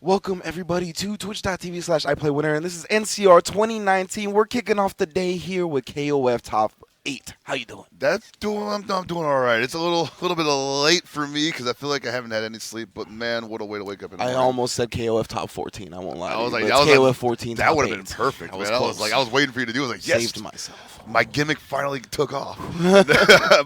Welcome everybody to twitch.tv/iPlayWinner, and this is NCR 2019. We're kicking off the day here with KOF Top 8. How you doing? I'm doing all right. It's a little bit late for me because I feel like I haven't had any sleep. But man, what a way to wake up in the I morning. almost said KOF Top 14. I won't lie. I was to like, you, but that was KOF like, 14. that Top would have been 8. perfect, man. Close. I was waiting for you to do it. I was like, yes, Saved myself. my gimmick finally took off.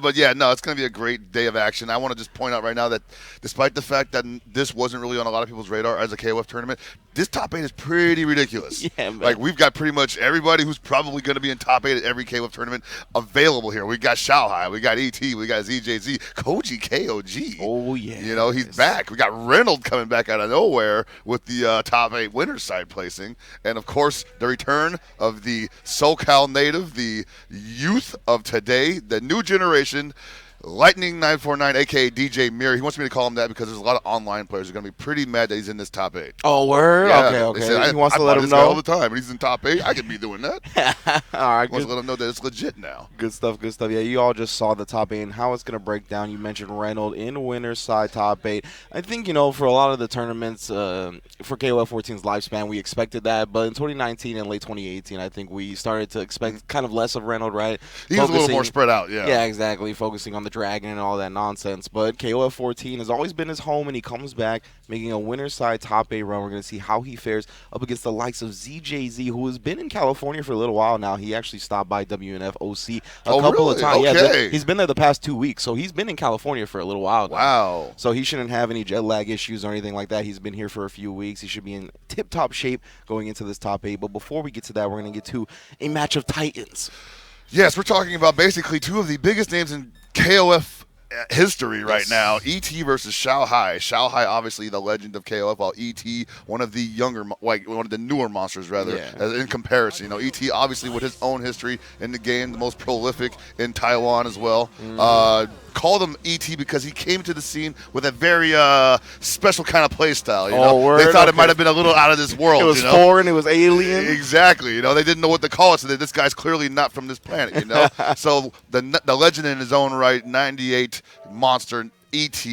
But yeah, no, it's going to be a great day of action. I want to just point out right now that despite the fact that this wasn't really on a lot of people's radar as a KOF tournament, this top 8 is pretty ridiculous. Yeah, man. Like, we've got pretty much everybody who's probably going to be in top 8 at every KOF tournament available here. We got Shanghai, we got ET, we got ZJZ, Koji KOG. Oh, yeah. You know, he's back. We got Reynolds coming back out of nowhere with the top 8 winners side placing. And, of course, the return of the SoCal native, the youth of today, the new generation, Lightning 949, a.k.a. DJ Mir. He wants me to call him that because there's a lot of online players who are going to be pretty mad that he's in this top 8. Oh, word? Yeah, Okay. said, He wants to I let buy him this guy all know. the time, and he's in top 8. I could be doing that. All right, He wants to let him know that it's legit now. Good stuff. Yeah, you all just saw the top 8 and how it's going to break down. You mentioned Reynolds in winner's side top 8. I think, for a lot of the tournaments, for KOF 14's lifespan, we expected that. But in 2019 and late 2018, I think we started to expect kind of less of Reynolds, right? He was a little more spread out, yeah. Yeah, exactly. Focusing on the Dragon and all that nonsense. But KOF 14 has always been his home, and he comes back making a winner's side top 8 run. We're going to see how he fares up against the likes of ZJZ, who has been in California for a little while now. He actually stopped by WNF OC a couple of times. Okay. Yeah, he's been there the past 2 weeks, so he's been in California for a little while now. Wow. So he shouldn't have any jet lag issues or anything like that. He's been here for a few weeks. He should be in tip-top shape going into this top 8. But before we get to that, we're going to get to a match of titans. Yes, we're talking about basically two of the biggest names in KOF history right now. ET versus Shanghai. Shanghai, obviously the legend of KOF, while ET, one of the one of the newer monsters, rather, in comparison. ET, obviously, with his own history in the game, the most prolific in Taiwan as well. Called him ET because he came to the scene with a very special kind of play style. They thought it might have been a little out of this world. It was foreign. It was alien. Exactly. They didn't know what to call it, so this guy's clearly not from this planet. So the legend in his own right, 98 monster ET.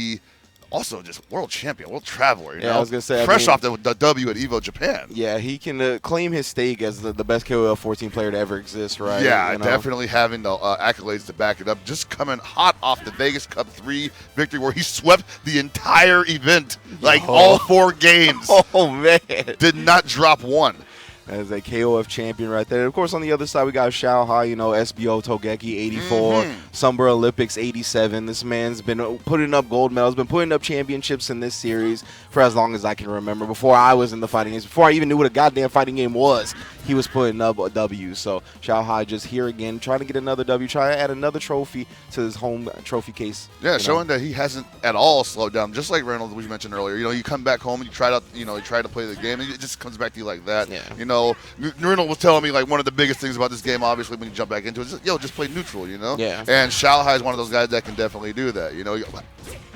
Also, just world champion, world traveler. I was gonna say, fresh off the W at Evo Japan. Yeah, he can claim his stake as the best KOF 14 player to ever exist, right? Yeah, definitely having the accolades to back it up. Just coming hot off the Vegas Cup 3 victory, where he swept the entire event, all 4 games. Oh man, did not drop one. As a KOF champion right there. Of course, on the other side, we got Shanghai, SBO Togeki 84, Summer Olympics 87. This man's been putting up gold medals, been putting up championships in this series for as long as I can remember. Before I was in the fighting games, before I even knew what a goddamn fighting game was, he was putting up a W. So Shanghai just here again, trying to get another W, trying to add another trophy to his home trophy case. Yeah, showing that he hasn't at all slowed down. Just like Reynolds, we mentioned earlier. You come back home and you try to play the game, and it just comes back to you like that. Yeah. Reynolds was telling me one of the biggest things about this game, obviously, when you jump back into it, is just play neutral. Yeah. And Shanghai is one of those guys that can definitely do that.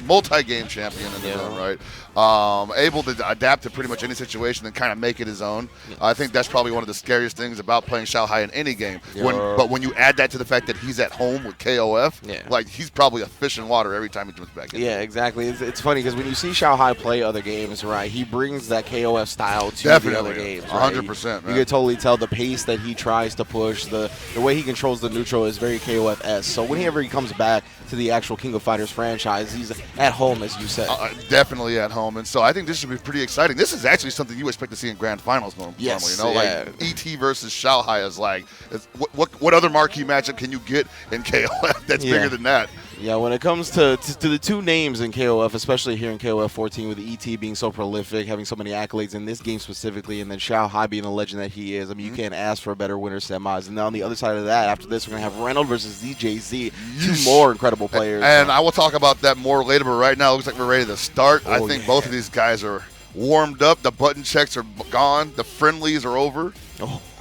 Multi-game champion in his own right, able to adapt to pretty much any situation and kind of make it his own. I think that's probably one of the scariest things about playing Shanghai in any game. But when you add that to the fact that he's at home with KOF, he's probably a fish in water every time he jumps back in. Yeah, exactly. It's funny because when you see Shanghai play other games, right, he brings that KOF style to the other games. Right? 100%. You can totally tell the pace that he tries to push, the way he controls the neutral is very KOF-esque. So whenever he comes back to the actual King of Fighters franchise, he's at home, as you said. Definitely at home. And so I think this should be pretty exciting. This is actually something you expect to see in grand finals normally. ET versus Shanghai is what other marquee matchup can you get in KOF that's bigger than that? Yeah, when it comes to the two names in KOF, especially here in KOF 14, with ET being so prolific, having so many accolades in this game specifically, and then Shanghai being the legend that he is, you can't ask for a better winner semis. And then on the other side of that, after this, we're going to have Reynolds versus ZJZ, two more incredible players. And I will talk about that more later, but right now it looks like we're ready to start. I think both of these guys are warmed up. The button checks are gone. The friendlies are over.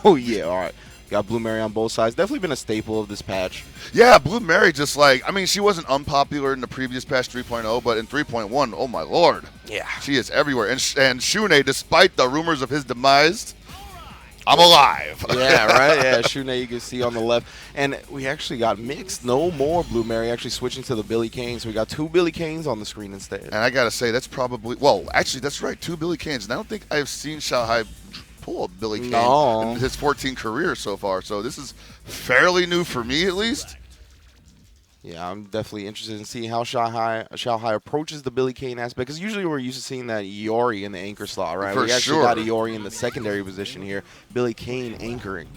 Oh yeah, all right. Got Blue Mary on both sides. Definitely been a staple of this patch. Yeah, Blue Mary she wasn't unpopular in the previous patch 3.0, but in 3.1, oh my lord. Yeah. She is everywhere. And Shune, despite the rumors of his demise, I'm alive. Yeah, right? Yeah, Shune you can see on the left. And we actually got mixed. No more Blue Mary actually switching to the Billy Kane. So we got 2 Billy Kanes on the screen instead. And I got to say, that's probably, well, actually, that's right, 2 Billy Kanes. And I don't think I've seen Shanghai pull a Billy Kane in his 14 career so far. So this is fairly new for me, at least. Yeah, I'm definitely interested in seeing how Shanghai approaches the Billy Kane aspect. Because usually we're used to seeing that Iori in the anchor slot, right? For we actually sure. got Iori in the secondary position here. Billy Kane anchoring.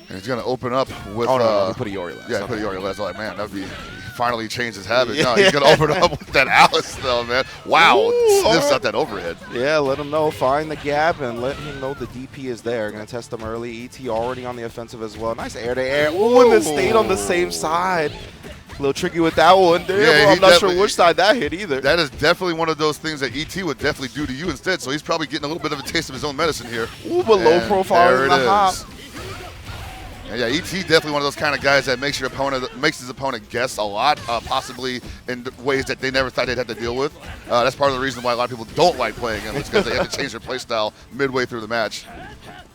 And he's going to open up with... Oh, no, put Iori last. Yeah, put Iori last. Like, man, that would be... Finally changed his habit. No, he's going to open up with that Alice, though, man. Wow. Sniffs out that overhead. Yeah, let him know. Find the gap and let him know the DP is there. Going to test him early. ET already on the offensive as well. Nice air-to-air. Ooh, and then stayed on the same side. A little tricky with that one. Damn, I'm not sure which side that hit either. That is definitely one of those things that ET would definitely do to you instead. So he's probably getting a little bit of a taste of his own medicine here. Ooh, but low profile in the hop. Yeah, ET definitely one of those kind of guys that makes his opponent guess a lot, possibly in ways that they never thought they'd have to deal with. That's part of the reason why a lot of people don't like playing him. It's because they have to change their play style midway through the match.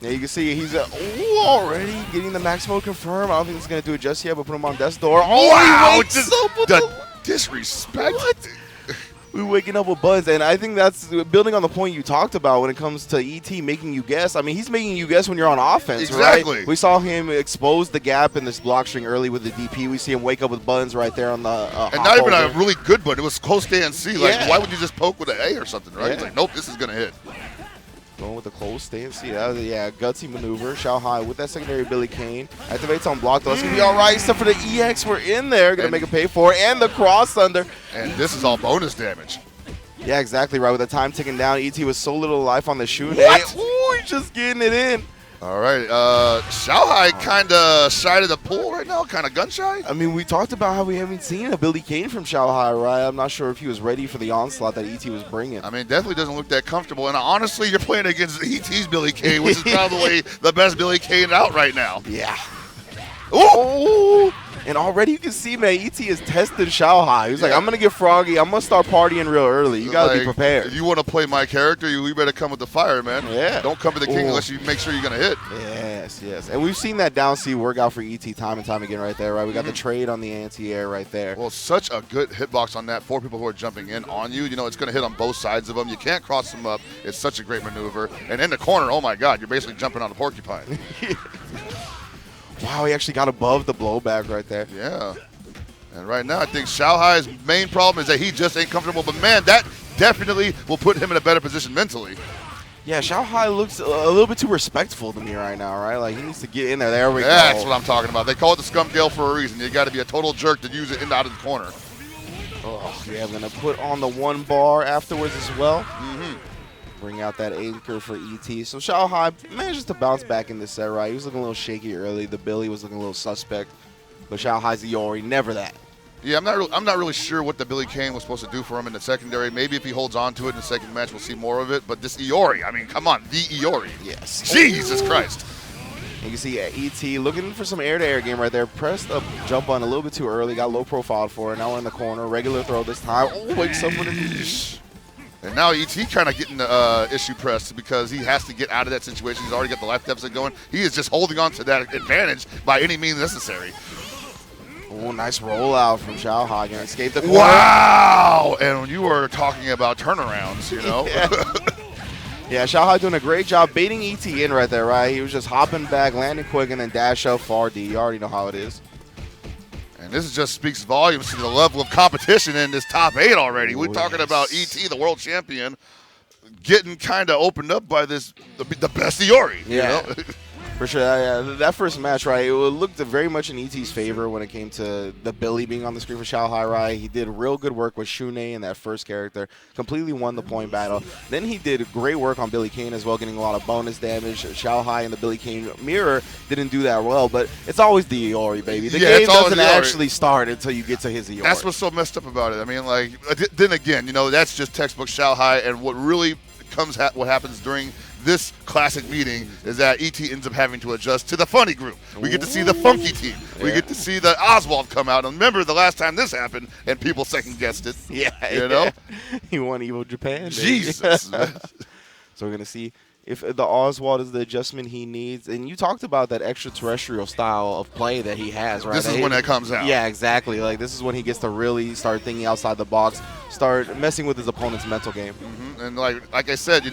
Yeah, you can see he's already getting the max mode confirmed. I don't think he's going to do it just yet, but put him on death's door. Oh, wow! Just the disrespect. What? We're waking up with buzz, and I think that's building on the point you talked about when it comes to ET making you guess. I mean, he's making you guess when you're on offense, exactly. Right? We saw him expose the gap in this block string early with the DP. We see him wake up with buns right there on the and not even a really good bun. It was close to ANC. Like, yeah. Why would you just poke with an A or something, right? Yeah. He's like, nope, this is going to hit. Going with the close stance. That was gutsy maneuver. Shanghai with that secondary Billy Kane. Activates on block, though. It's going to be all right, except for the EX. We're in there. Going to make a pay for it. And the cross under. And this is all bonus damage. Yeah, exactly right. With the time ticking down, ET was so little life on the shoot. Ooh, he's just getting it in. All right. Shanghai kind of shy to the pool right now, kind of gun shy. I mean, we talked about how we haven't seen a Billy Kane from Shanghai, right? I'm not sure if he was ready for the onslaught that ET was bringing. I mean, definitely doesn't look that comfortable. And honestly, you're playing against ET's Billy Kane, which is probably the best Billy Kane out right now. Yeah. Ooh. And already you can see, man, ET is testing Shanghai. He's like, I'm going to get froggy. I'm going to start partying real early. You got to be prepared. If you want to play my character, you better come with the fire, man. Yeah. Don't come to the king unless you make sure you're going to hit. Yes. And we've seen that down C work out for ET time and time again right there, right? We got the trade on the anti-air right there. Well, such a good hitbox on that. 4 people who are jumping in on you. You know, it's going to hit on both sides of them. You can't cross them up. It's such a great maneuver. And in the corner, oh, my God, you're basically jumping on a porcupine. Wow, he actually got above the blowback right there. Yeah. And right now, I think Shanghai's main problem is that he just ain't comfortable. But, man, that definitely will put him in a better position mentally. Yeah, Shanghai looks a little bit too respectful to me right now, right? Like, he needs to get in there. There we go. That's what I'm talking about. They call it the scum gale for a reason. You got to be a total jerk to use it in out of the corner. Oh, yeah, I'm going to put on the 1 bar afterwards as well. Bring out that anchor for ET. So Shanghai manages to bounce back in this set, right? He was looking a little shaky early. The Billy was looking a little suspect. But Shanghai's Iori, never that. Yeah, I'm not really sure what the Billy Kane was supposed to do for him in the secondary. Maybe if he holds on to it in the second match, we'll see more of it. But this Iori, I mean, come on, the Iori. Yes. Jesus Christ. And you can see ET looking for some air-to-air game right there. Pressed up jump on a little bit too early. Got low profile for it. Now we're in the corner. Regular throw this time. Oh, wakes up with a knee. And now ET kind of getting the issue pressed because he has to get out of that situation. He's already got the life deficit going. He is just holding on to that advantage by any means necessary. Oh, nice rollout from Shanghai. Gonna escape the corner. Wow! And when you were talking about turnarounds, you know. Yeah, Shanghai doing a great job baiting ET in right there, right? He was just hopping back, landing quick, and then dash up far D. You already know how it is. And this just speaks volumes to the level of competition in this top 8 already. We're talking about ET, the world champion, getting kind of opened up by the best Iori. Yeah. You know? For sure, that first match, right, it looked very much in ET's favor when it came to the Billy being on the screen for Shanghai, right? He did real good work with Shune in that first character, completely won the point battle. Then he did great work on Billy Kane as well, getting a lot of bonus damage. Shanghai and the Billy Kane mirror didn't do that well, but it's always the Iori, baby. The game doesn't actually start until you get to his Iori. That's what's so messed up about it. I mean, like, then again, you know, that's just textbook Shanghai, and what really what happens during this classic meeting is that ET ends up having to adjust to the funny group. We get to see the funky team. We get to see the Oswald come out. And remember the last time this happened and people second-guessed it. Yeah. You know? He won Evo Japan. Jesus. So we're going to see if the Oswald is the adjustment he needs, and you talked about that extraterrestrial style of play that he has, right? This is when that comes out. Yeah, exactly. Like, this is when he gets to really start thinking outside the box, start messing with his opponent's mental game. And like I said, he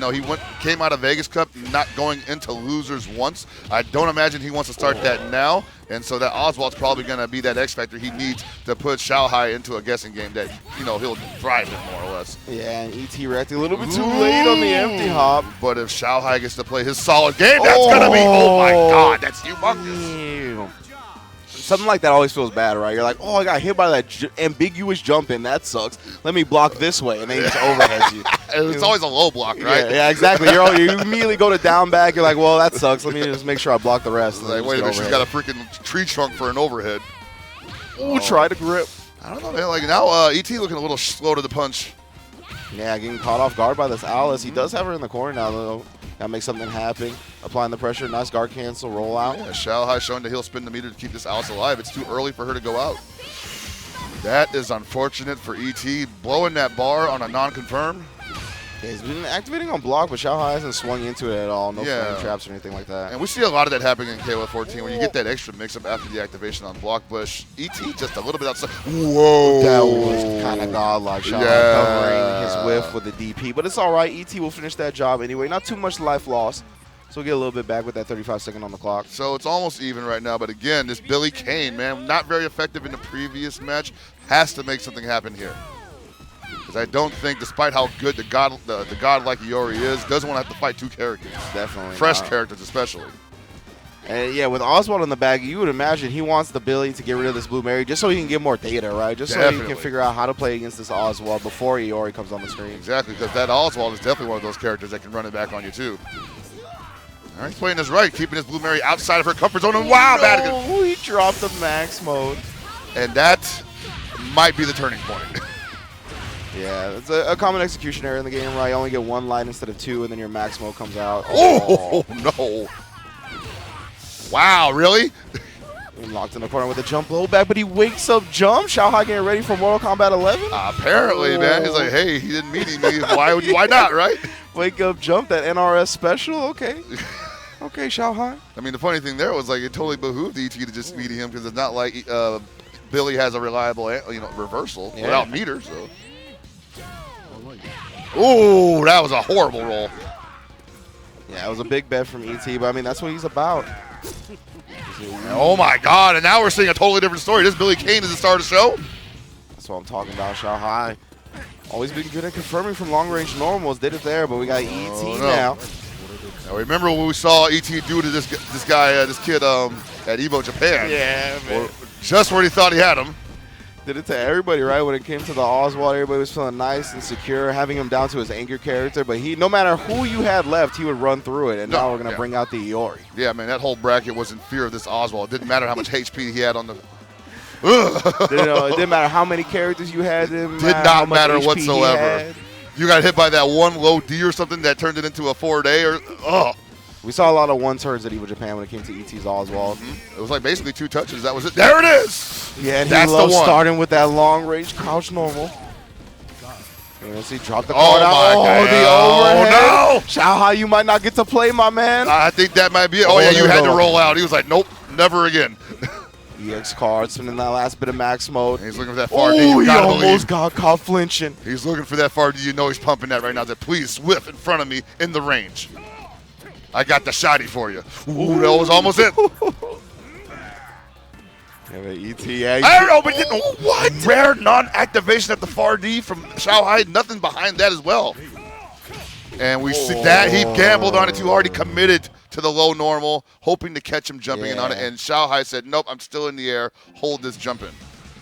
came out of Vegas Cup not going into losers once. I don't imagine he wants to start that now, and so that Oswald's probably going to be that X factor he needs to put Shanghai into a guessing game that he'll thrive in more or less. Yeah, and ET reacted a little bit too late on the empty hop. But if Shanghai gets to play his solid game, that's going to be, oh my God, that's humongous. Something like that always feels bad, right? You're like, oh, I got hit by that ambiguous jump in. That sucks. Let me block this way, and then he just overheads you. It's always a low block, right? Yeah, exactly. You immediately go to down back. You're like, well, that sucks. Let me just make sure I block the rest. Like, wait a minute, she's got a freaking tree trunk for an overhead. Ooh, try to grip. I don't know, man. Like, now ET looking a little slow to the punch. Yeah, getting caught off guard by this Alice. He does have her in the corner now, though. Got to make something happen. Applying the pressure. Nice guard cancel. Roll out. Yeah, Shanghai showing that he'll spin the meter to keep this Alice alive. It's too early for her to go out. That is unfortunate for ET. Blowing that bar on a non-confirm. Yeah, he's been activating on block, but Shanghai hasn't swung into it at all. No flame traps or anything like that. And we see a lot of that happening in KOF 14 when you get that extra mix-up after the activation on block. But ET just a little bit outside. Whoa. That was kind of godlike. Shanghai covering his whiff with the DP. But it's all right. ET will finish that job anyway. Not too much life lost. So we'll get a little bit back with that 35-second on the clock. So it's almost even right now. But again, this Billy Kane, man, not very effective in the previous match, has to make something happen here. Because I don't think, despite how good the godlike Iori is, doesn't want to have to fight two characters. Definitely. Fresh characters especially. And yeah, with Oswald in the bag, you would imagine he wants the Billy to get rid of this Blue Mary just so he can get more data, right? Just so he can figure out how to play against this Oswald before Iori comes on the screen. Exactly, because that Oswald is definitely one of those characters that can run it back on you too. All right, playing this right, keeping his Blue Mary outside of her comfort zone. And wow, no, he dropped the max mode. And that might be the turning point. Yeah, it's a common execution error in the game, right? You only get one line instead of two, and then your max mode comes out. Oh, no. Wow, really? Locked in the corner with a jump low back, but he wakes up jump. Shanghai getting ready for Mortal Kombat 11? Apparently, man. He's like, hey, he didn't meet me. Why not, right? Wake up jump, that NRS special? Okay. Okay, Shanghai. I mean, the funny thing there was, like, it totally behooved ET to just meet him because it's not like Billy has a reliable reversal without meter, so. Ooh, that was a horrible roll. Yeah, it was a big bet from ET, but I mean, that's what he's about. Oh my God, and now we're seeing a totally different story. This Billy Kane is the star of the show. That's what I'm talking about, Shanghai. Always been good at confirming from long-range normals. Did it there, but we got ET now. Now remember what we saw ET do to this kid at Evo Japan. Yeah, man. Just where he thought he had him. Did it to everybody, right? When it came to the Oswald, everybody was feeling nice and secure, having him down to his anchor character. But no matter who you had left, he would run through it. And now we're going to bring out the Iori. Yeah, man, that whole bracket was in fear of this Oswald. It didn't matter how much HP he had on the. It didn't matter how many characters you had. Did not matter whatsoever. You got hit by that one low D or something that turned it into a 4-day. We saw a lot of one turns at Evo Japan when it came to ET's Oswald. It was like basically 2 touches. That was it. There it is. Yeah, and he loves starting with that long range crouch normal. You see, drop the card out. The overhead. Oh, no. Shanghai, you might not get to play, my man. I think that might be it. Oh yeah, you had to roll out. He was like, nope, never again. EX card, spinning that last bit of max mode. And he's looking for that far D. He almost got caught flinching. He's looking for that far D. You know he's pumping that right now. That please whiff in front of me in the range. I got the shotty for you. Ooh, that was almost it. Yeah, ET. I don't know, but what? Rare non-activation at the far D from Shanghai. Nothing behind that as well. And we see that he gambled on it too hard. He committed to the low normal, hoping to catch him jumping in on it. And Shanghai said, nope, I'm still in the air. Hold this jump in.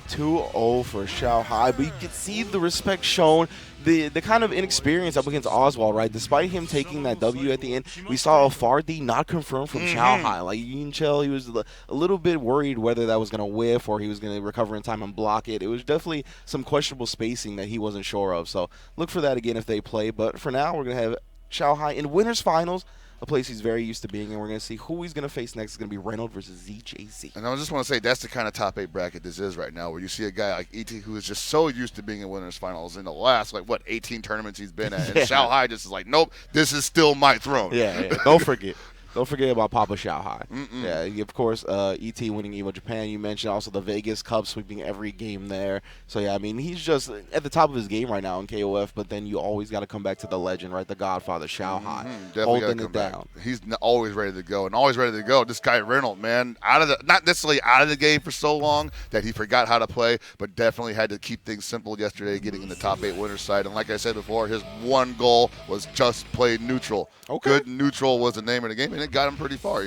2-0 for Shanghai, but you can see the respect shown, the kind of inexperience up against Oswald, right? Despite him taking that W at the end, we saw a far D not confirmed from Shanghai. Like, you can tell he was a little bit worried whether that was going to whiff or he was going to recover in time and block it. It was definitely some questionable spacing that he wasn't sure of. So look for that again if they play. But for now, we're going to have Shanghai in winners finals a place he's very used to being, and we're going to see who he's going to face next. It's going to be Reynolds versus ZJZ. And I just want to say that's the kind of top 8 bracket this is right now, where you see a guy like ET who is just so used to being in winners finals in the last 18 tournaments he's been at, and Xiao Hai just is like, nope, this is still my throne. Yeah. Don't forget. Don't forget about Papa Xiao Hai. Yeah, of course, ET winning Evo Japan. You mentioned also the Vegas Cup, sweeping every game there. So, yeah, I mean, he's just at the top of his game right now in KOF, but then you always got to come back to the legend, right? The Godfather, Xiao Hai, holding it down. He's always ready to go, and always ready to go. This guy, Reynolds, man, not necessarily out of the game for so long that he forgot how to play, but definitely had to keep things simple yesterday, getting in the top 8 winners side. And like I said before, his one goal was just play neutral. Okay. Good neutral was the name of the game, and it got him pretty far,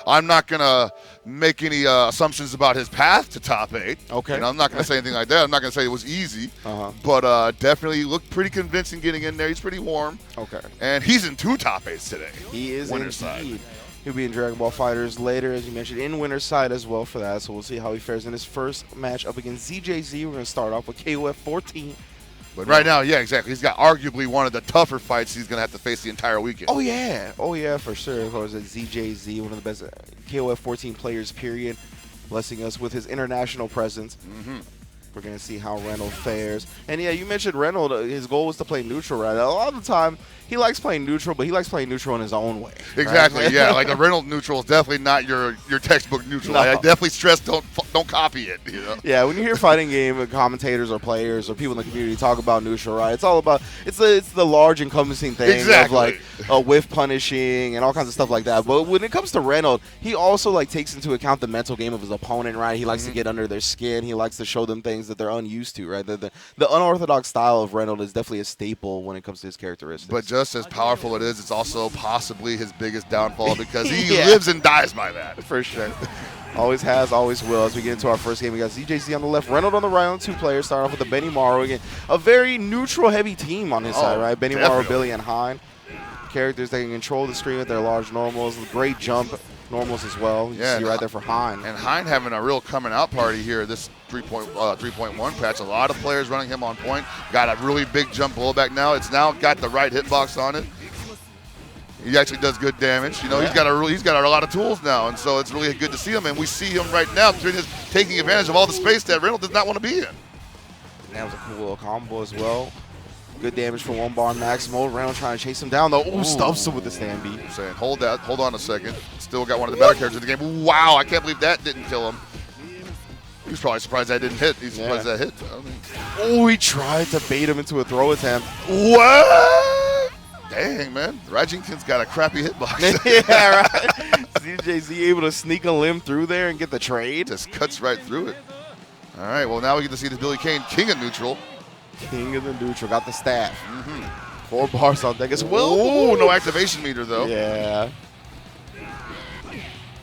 I'm not going to make any assumptions about his path to top 8. Okay. I'm not going to say anything like that. I'm not going to say it was easy, but definitely looked pretty convincing getting in there. He's pretty warm. Okay. And he's in 2 top 8s today. He is Winner's indeed. side. He'll be in Dragon Ball FighterZ later, as you mentioned, in winner's side as well for that. So we'll see how he fares in his first match up against ZJZ. We're going to start off with KOF 14. But right now, yeah, exactly. He's got arguably one of the tougher fights he's going to have to face the entire weekend. Oh, yeah, for sure. Of course, it's ZJZ, one of the best KOF 14 players, period, blessing us with his international presence. We're going to see how Reynolds fares. And, yeah, you mentioned Reynolds. His goal was to play neutral, right? A lot of the time, he likes playing neutral, but he likes playing neutral in his own way. Exactly, right? yeah. Like the Reynolds neutral is definitely not your textbook neutral. No. I definitely stress don't copy it. Yeah, when you hear fighting game commentators or players or people in the community talk about neutral, right? It's all about it's the large encompassing thing of like whiff punishing and all kinds of stuff like that. But when it comes to Reynolds, he also takes into account the mental game of his opponent, right? He likes to get under their skin. He likes to show them things that they're unused to, right? The unorthodox style of Reynolds is definitely a staple when it comes to his characteristics. But just as powerful it is, it's also possibly his biggest downfall because he lives and dies by that. For sure. Always has, always will. As we get into our first game, we got ZJZ on the left, Reynolds on the right on 2 players. Start off with the Benny Morrow again. A very neutral-heavy team on his side, right? Benny Morrow, Billy, and Hein. Characters that can control the screen with their large normals. Great jump normals as well. You see right there for Hein. And Hein having a real coming out party here this 3.1 patch. A lot of players running him on point. Got a really big jump blowback now. It's now got the right hitbox on it. He actually does good damage. He's got a lot of tools now, and so it's really good to see him. And we see him right now taking advantage of all the space that Reynolds does not want to be in. That was a cool little combo as well. Good damage for 1 bar Maximal. Reynolds trying to chase him down, though. Ooh, stuffs him with the stand beat. I'm saying, hold on a second. Still got one of the better characters in the game. Wow, I can't believe that didn't kill him. He was probably surprised that didn't hit. He's surprised that hit. Oh, he tried to bait him into a throw attempt. What? Dang, man. Rajington's got a crappy hitbox. Yeah, right. ZJZ able to sneak a limb through there and get the trade. Just cuts right through it. All right, well, now we get to see the Billy Kane, king of neutral. King of the neutral. Got the staff. 4 bars on deck as well. Oh, no activation meter, though. Yeah.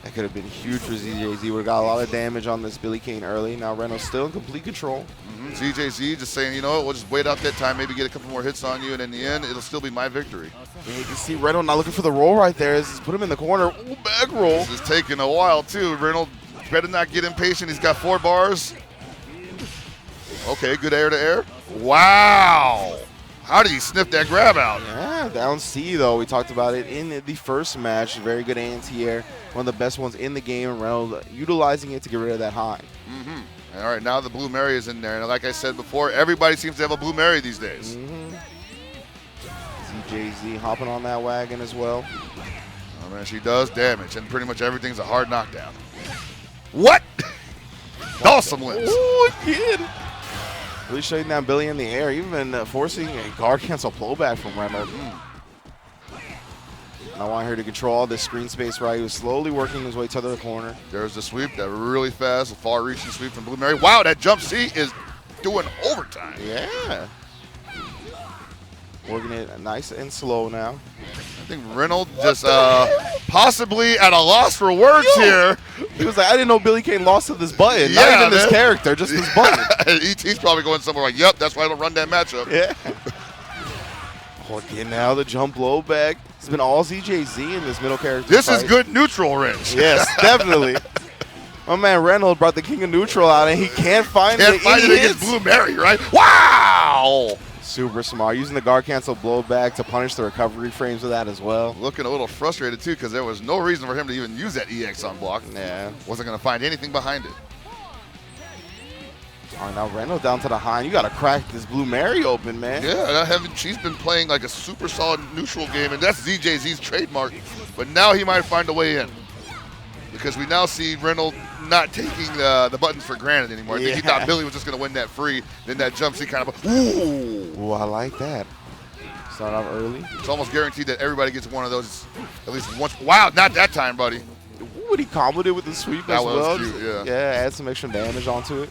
That could have been huge for ZJZ. Would have got a lot of damage on this Billy Kane early. Now Reynolds still in complete control. ZJZ just saying, we'll just wait out that time, maybe get a couple more hits on you, and in the end, it'll still be my victory. Yeah, you can see Reynolds not looking for the roll right there. He's put him in the corner. Ooh, back roll. This is taking a while, too. Reynolds better not get impatient. He's got 4 bars. Okay, good air to air. Wow. How did he sniff that grab out? Yeah, down C, though. We talked about it in the first match. Very good anti-air. One of the best ones in the game. Reynolds utilizing it to get rid of that high. All right, now the Blue Mary is in there. And like I said before, everybody seems to have a Blue Mary these days. ZJZ hopping on that wagon as well. Oh, man, she does damage, and pretty much everything's a hard knockdown. What? Awesome limbs. Ooh, again. Really shutting down Billy in the air, even forcing a guard cancel blowback from Reynolds. I want her to control all this screen space, right? He was slowly working his way to the corner. There's the sweep, that really fast, far-reaching sweep from Blue Mary. Wow, that jump C is doing overtime. Yeah. Working it nice and slow now. I think Reynolds just possibly at a loss for words here. He was like, I didn't know Billy Kane lost to this button. Yeah, not even this character, just this button. ET's probably going somewhere like, yep, that's why I don't run that matchup. Yeah. Okay, now the jump low back. It's been all ZJZ in this middle character. This fight. is good neutral wrench. Yes, definitely. My man Reynolds brought the king of neutral out, and he can't find it. Can't find it against Blue Mary, right? Wow! Super smart. Using the guard cancel blowback to punish the recovery frames with that as well. Looking a little frustrated, too, because there was no reason for him to even use that EX on block. Yeah. Wasn't going to find anything behind it. All right, now Reynolds down to the high. You got to crack this Blue Mary open, man. Yeah, she's been playing like a super solid neutral game, and that's ZJZ's trademark. But now he might find a way in. Because we now see Reynolds not taking the buttons for granted anymore. I think he thought Billy was just going to win that free. Then that jump C kind of, Ooh, I like that. Start off early. It's almost guaranteed that everybody gets one of those at least once. Wow, not that time, buddy. Ooh, he comboed it with the sweep as well. That was cute, yeah. Yeah, add some extra damage onto it.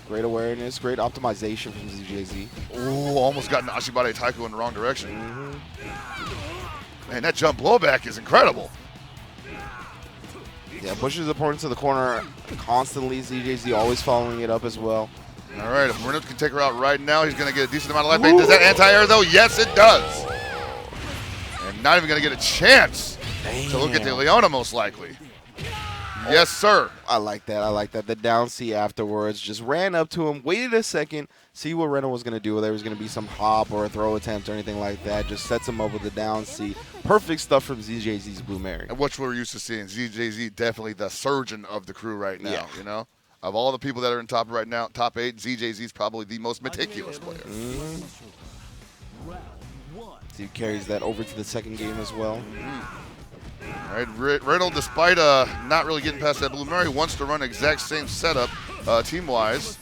Great awareness, great optimization from ZJZ. Ooh, almost got an Ashibare Taiko in the wrong direction. Man, that jump blowback is incredible. Yeah, pushes his opponent to the corner constantly. ZJZ always following it up as well. All right, if Reynolds can take her out right now, he's going to get a decent amount of life bait. Does that anti-air, though? Yes, it does. And not even going to get a chance to look at the Leona, most likely. Yes, sir. I like that. I like that. The down C afterwards just ran up to him, waited a second, see what Reynolds was going to do. Whether there was going to be some hop or a throw attempt or anything like that. Just sets him up with the down C. Perfect stuff from ZJZ's Blue Mary. And what we're used to seeing, ZJZ definitely the surgeon of the crew right now, you know? Of all the people that are in top right now, top 8, ZJZ is probably the most meticulous player. So he carries that over to the second game as well. All right, Reynolds, despite not really getting past that Blue Mary, wants to run exact same setup team-wise.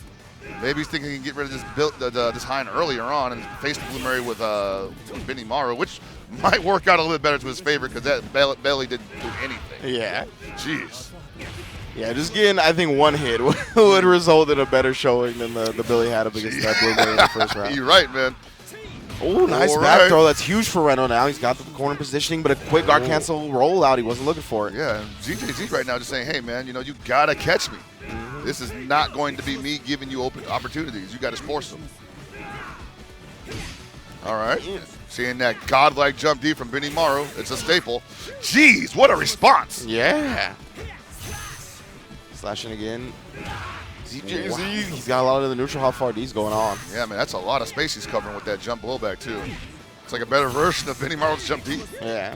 Maybe he's thinking he can get rid of this Hein earlier on and face the Blue Mary with Benny Morrow, which might work out a little bit better to his favor because that Bailey didn't do anything. Yeah. Jeez. Yeah, just getting, I think, one hit would result in a better showing than the Billy had up against that Blue Mary in the first round. You're right, man. Oh, nice back throw. That's huge for Reynolds now. He's got the corner positioning, but a quick guard cancel rollout. He wasn't looking for it. Yeah, ZJZ right now just saying, hey, man, you know, you got to catch me. This is not going to be me giving you open opportunities. You got to force them. All right. Seeing that godlike jump D from Benny Morrow. It's a staple. Jeez, what a response. Yeah. Slashing again. ZJZ, he's got a lot of the neutral hop 4Ds going on. Yeah, man, that's a lot of space he's covering with that jump blowback, too. It's like a better version of Benny Morrow's jump D. Yeah.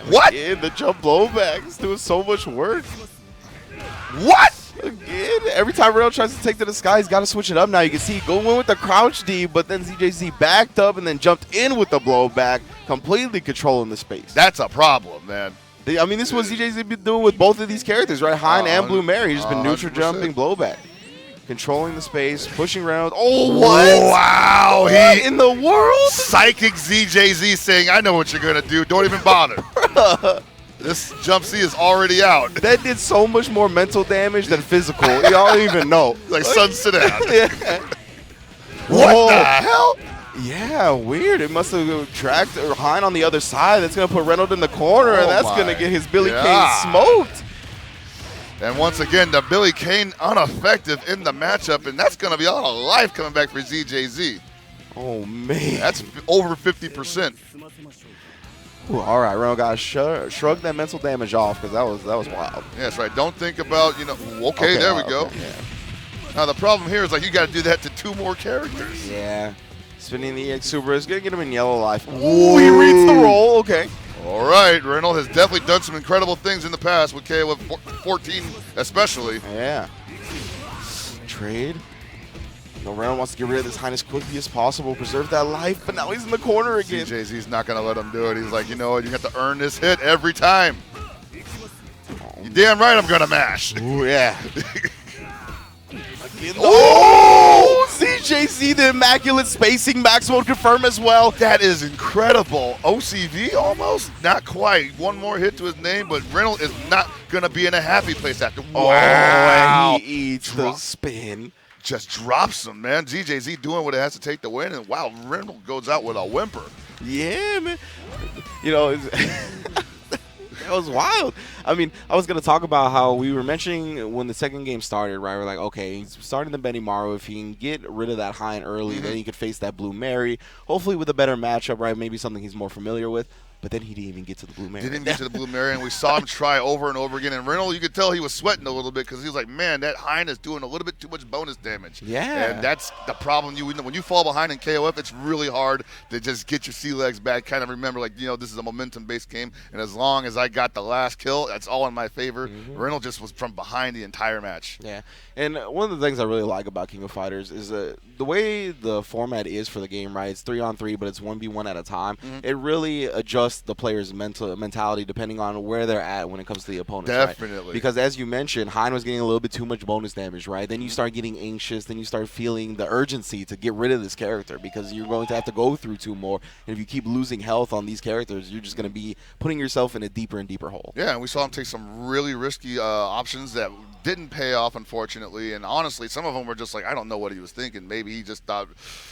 What? Again, the jump blowback is doing so much work. What? Again, every time Reynolds tries to take to the sky, he's got to switch it up now. You can see he going with the crouch D, but then ZJZ backed up and then jumped in with the blowback, completely controlling the space. That's a problem, man. I mean, this is what ZJZ been doing with both of these characters, right? Hein and Blue Mary. He's just been neutral 100%. jumping, blowback. Controlling the space, pushing Reynolds. Oh, what? Wow. What in the world? Psychic ZJZ saying, I know what you're going to do. Don't even bother. This jump C is already out. That did so much more mental damage than physical. Y'all don't even know. Like, son, sit down. Yeah. What the hell? Yeah, weird. It must have tracked Hein on the other side. That's going to put Reynolds in the corner, and that's going to get his Billy Kane smoked. And once again, the Billy Kane ineffective in the matchup, and that's going to be all of life coming back for ZJZ. Oh, man. That's over 50%. Ooh, all right, Reynolds got to shrug that mental damage off because that was wild. Yeah, that's right. Don't think about, you know, okay there we go. Yeah. Now, the problem here is, like, you got to do that to 2 more characters. Yeah. Spinning the EX Super is going to get him in yellow life. Ooh, he reads the roll. Okay. All right, Reynolds has definitely done some incredible things in the past with KOF 14 especially. Yeah. Trade. Reynolds wants to get rid of this Hein as quickly as possible, preserve that life, but now he's in the corner again. ZJZ's not going to let him do it. He's like, you know what, you have to earn this hit every time. You damn right I'm going to mash. Ooh, yeah. Oh! ZJZ, the immaculate spacing, maximum confirm as well. That is incredible. OCV almost? Not quite. One more hit to his name, but Reynolds is not going to be in a happy place after. Wow. And he eats the spin. Just drops him, man. ZJZ doing what it has to take to win, and wow, Reynolds goes out with a whimper. Yeah, man. You know, that was wild. I mean, I was going to talk about how we were mentioning when the second game started, right? We're like, okay, he's starting the Benny Morrow. If he can get rid of that Hein early, then he could face that Blue Mary. Hopefully with a better matchup, right? Maybe something he's more familiar with. but then he didn't even get to the Blue Mary. Didn't even get to the Blue Mary, and we saw him try over and over again. And Reynolds, you could tell he was sweating a little bit because he was like, man, that Hind is doing a little bit too much bonus damage. Yeah. And that's the problem. When you fall behind in KOF, it's really hard to just get your sea legs back, kind of remember, like, this is a momentum-based game, and as long as I got the last kill, that's all in my favor. Reynolds just was from behind the entire match. Yeah. And one of the things I really like about King of Fighters is the way the format is for the game, right? It's 3-on-3, but it's 1v1 at a time. It really adjusts the player's mentality depending on where they're at when it comes to the opponents. Definitely. Right? Because as you mentioned, Hein was getting a little bit too much bonus damage, right? Then you start getting anxious. Then you start feeling the urgency to get rid of this character because you're going to have to go through 2 more. And if you keep losing health on these characters, you're just going to be putting yourself in a deeper and deeper hole. Yeah, and we saw him take some really risky options that didn't pay off, unfortunately. And honestly, some of them were just like, I don't know what he was thinking. Maybe he just thought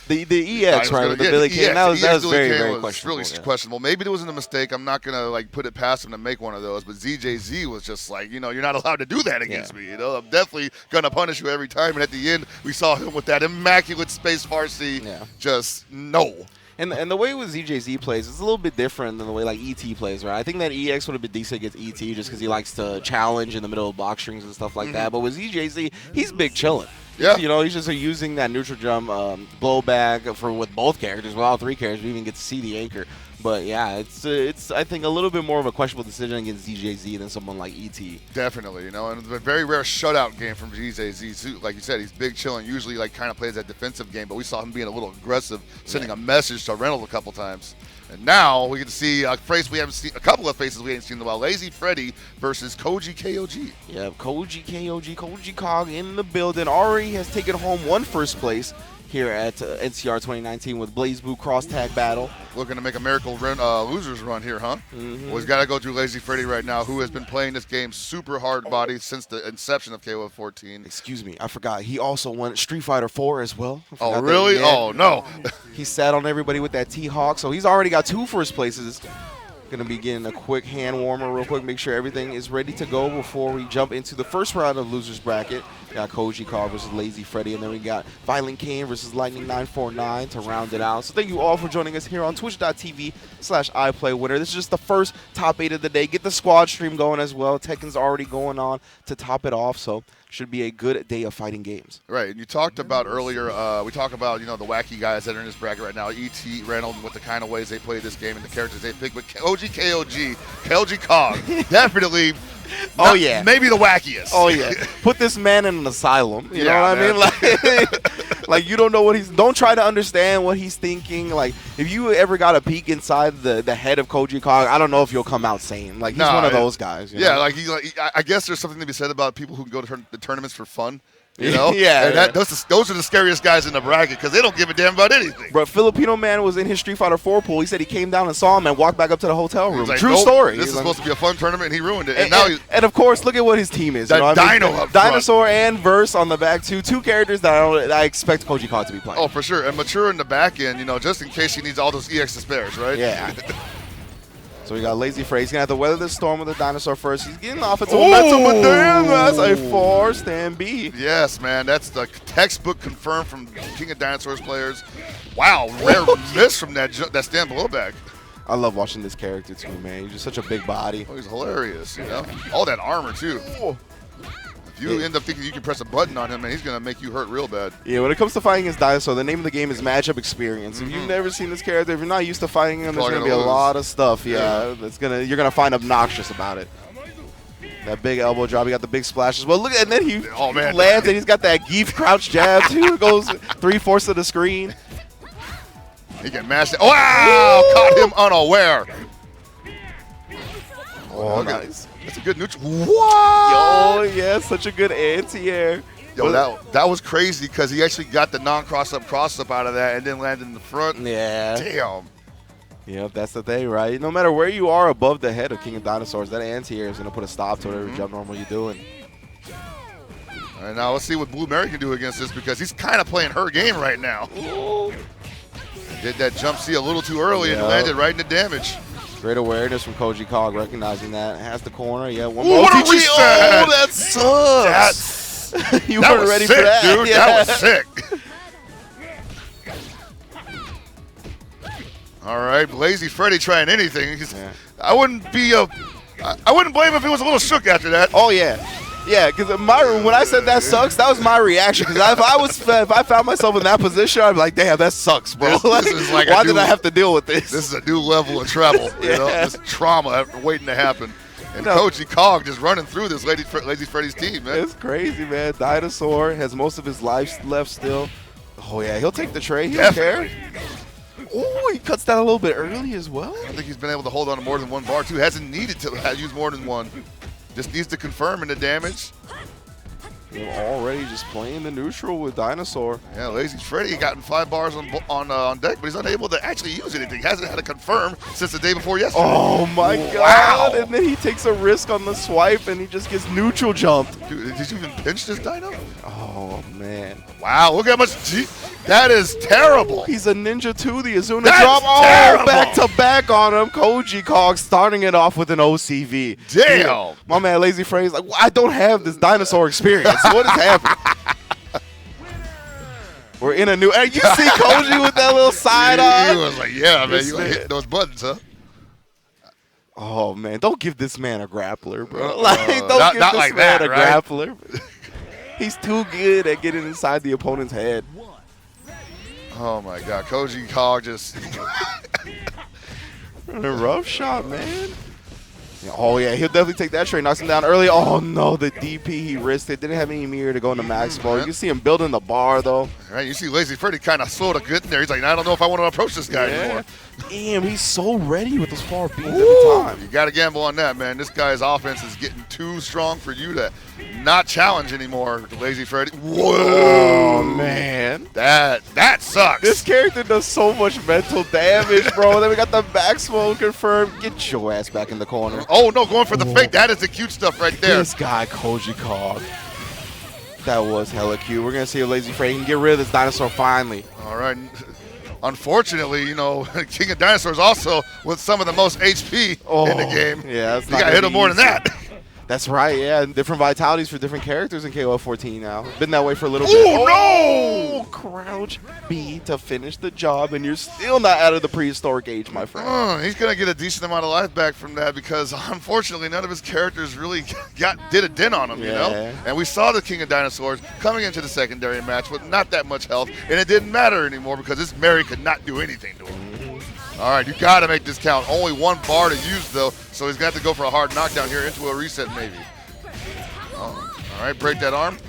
the EX, right? With the Billy King, that was very, very questionable. Really questionable. Maybe it wasn't a mistake. I'm not gonna put it past him to make one of those. But ZJZ was just like, you're not allowed to do that against me. I'm definitely gonna punish you every time. And at the end, we saw him with that immaculate space Farsi. Just no. And the way with ZJZ plays is a little bit different than the way ET plays, right? I think that EX would have been decent against ET just because he likes to challenge in the middle of block strings and stuff like that. But with ZJZ, he's big chilling. Yeah. He's just using that neutral jump blowback with both characters, with all 3 characters. We even get to see the anchor. But yeah, it's I think a little bit more of a questionable decision against ZJZ than someone like ET. Definitely, and it's a very rare shutout game from ZJZ too. Like you said, he's big chilling. Usually kind of plays that defensive game, but we saw him being a little aggressive, sending a message to Reynolds a couple times. And now we get to see a couple of faces we haven't seen in a while. Lazy Freddy versus Koji KOG. Yeah, Koji KOG, Koji Cog in the building. Already has taken home 1 first place here at NCR 2019 with Blaze Blue cross tag battle. Looking to make a miracle losers run here, huh? Well, he's got to go through Lazy Freddy right now, who has been playing this game super hard body since the inception of KOF 14. Excuse me, I forgot. He also won Street Fighter 4 as well. Oh, really? Oh, no. He sat on everybody with that T-Hawk, so he's already got 2 first places. Going to be getting a quick hand warmer real quick, make sure everything is ready to go before we jump into the first round of losers bracket. We got Koji Car versus Lazy Freddy, and then we got Violent Kane versus Lightning 949 to round it out. So thank you all for joining us here on twitch.tv/iPlayWinner. This is just the first top 8 of the day. Get the squad stream going as well. Tekken's already going on to top it off, so should be a good day of fighting games. Right, and you talked about earlier, we talked about, the wacky guys that are in this bracket right now, E.T., Reynolds, and what the kind of ways they play this game and the characters they pick, but KOG Cog, definitely, maybe the wackiest. Oh, yeah. Put this man in an asylum, you know what man. I mean? Like, you don't know what don't try to understand what he's thinking. Like, if you ever got a peek inside the head of Koji Cog, I don't know if you'll come out sane. Like, he's one of those guys. You know? I guess there's something to be said about people who can go to the tournaments for fun. Those are the scariest guys in the bracket because they don't give a damn about anything. Bro, Filipino man was in his Street Fighter 4 pool. He said he came down and saw him and walked back up to the hotel room. Like, True story. This is supposed to be a fun tournament, and he ruined it. And of course, look at what his team is. Dinosaur and Verse on the back, two characters that I expect Koji Cog to be playing. Oh, for sure. And mature in the back end, just in case he needs all those EX to spares, right? Yeah. So we got Lazy Freddy. He's going to have to weather the storm with the Dinosaur first. He's getting offensive momentum, but damn, that's a forced and B. Yes, man. That's the textbook confirmed from King of Dinosaurs players. Wow, rare miss from that stand below back. I love watching this character too, man. He's just such a big body. Oh, he's hilarious, All that armor, too. If you end up thinking you can press a button on him, man, he's going to make you hurt real bad. Yeah, when it comes to fighting against Dinosaur, the name of the game is Matchup Experience. If you've never seen this character, if you're not used to fighting him, there's going to be a lot of stuff, you're going to find obnoxious about it. That big elbow drop, he got the big splash as well. Look, and then he lands, and he's got that Geef crouch jab, too. It goes 3/4 of the screen. He can mash it. Wow! Caught him unaware. Oh, nice. That's a good neutral. What? Oh, yeah, such a good anti-air. Yo, that was crazy because he actually got the cross-up out of that and then landed in the front. Yeah. Damn. Yep, that's the thing, right? No matter where you are above the head of King of Dinosaurs, that anti-air is going to put a stop to whatever jump normal you're doing. All right, now let's see what Blue Mary can do against this because he's kind of playing her game right now. Ooh. Did that jump C a little too early and landed right into damage. Great awareness from Koji Cog, recognizing that. Has the corner. Yeah, one more. What a reset! Oh, that sucks. You weren't ready sick, for that. Dude. Yeah. That was sick. All right, Lazy Freddy trying anything. I wouldn't blame him if he was a little shook after that. Oh yeah. Yeah, because when I said that sucks, that was my reaction. Because if I found myself in that position, I'd be like, "Damn, that sucks, bro. This is like why did I have to deal with this?" This is a new level of trouble. You know, this trauma waiting to happen. And Koji Cog just running through this Lazy Freddy's team, man. It's crazy, man. Dinosaur has most of his life left still. Oh yeah, he'll take the trade. He don't care. Oh, he cuts that a little bit early as well. I think he's been able to hold on to more than one bar too. Hasn't needed to use more than one. Just needs to confirm in the damage. Already just playing the neutral with Dinosaur. Yeah, Lazy Freddy gotten 5 bars on deck, but he's unable to actually use anything. Hasn't had to confirm since the day before yesterday. Oh my God! And then he takes a risk on the swipe, and he just gets neutral jumped. Dude, did you even pinch this Dino? Oh man! Wow! Look how much. That is terrible. He's a ninja too. The Azuna drop. Oh, back to back on him. Koji Cog starting it off with an OCV. Damn. Yeah. My man Lazy Freddy's like, I don't have this dinosaur experience. What is happening? We're in a new. Hey, you see Koji with that little side eye? He was like, yeah, man, you hit those buttons, huh? Oh man, don't give this man a grappler, bro. Don't give this man a grappler. He's too good at getting inside the opponent's head. Oh my God, Koji Cog just running a rough shot, man. Oh yeah, he'll definitely take that trade. Knocks him down early. Oh no, the DP he risked it. Didn't have any mirror to go into max ball. You can see him building the bar though. Right, you see Lazy Freddy kind of slowed a good in there. He's like, I don't know if I want to approach this guy anymore. Damn, he's so ready with those far beats every time. You got to gamble on that, man. This guy's offense is getting too strong for you to not challenge anymore, Lazy Freddy. Whoa, oh, man. That sucks. This character does so much mental damage, bro. Then we got the back smoke confirmed. Get your ass back in the corner. Oh, no, going for the fake. That is the cute stuff right there. This guy, Koji Cog. That was hella cute. We're going to see if Lazy Freddy can get rid of this dinosaur finally. All right. Unfortunately, you know, King of Dinosaurs also with some of the most HP in the game. Yeah, you got to hit him more than that. That's right, yeah. And different vitalities for different characters in KOF 14 now. Been that way for a little bit. Oh, no! Crouch B to finish the job, and you're still not out of the prehistoric age, my friend. He's going to get a decent amount of life back from that because, unfortunately, none of his characters really did a dent on him, you know? And we saw the King of Dinosaurs coming into the secondary match with not that much health, and it didn't matter anymore because this Mary could not do anything to him. All right, you got to make this count. Only 1 bar to use, though, so he's going to have to go for a hard knockdown here into a reset, maybe. All right, break that arm.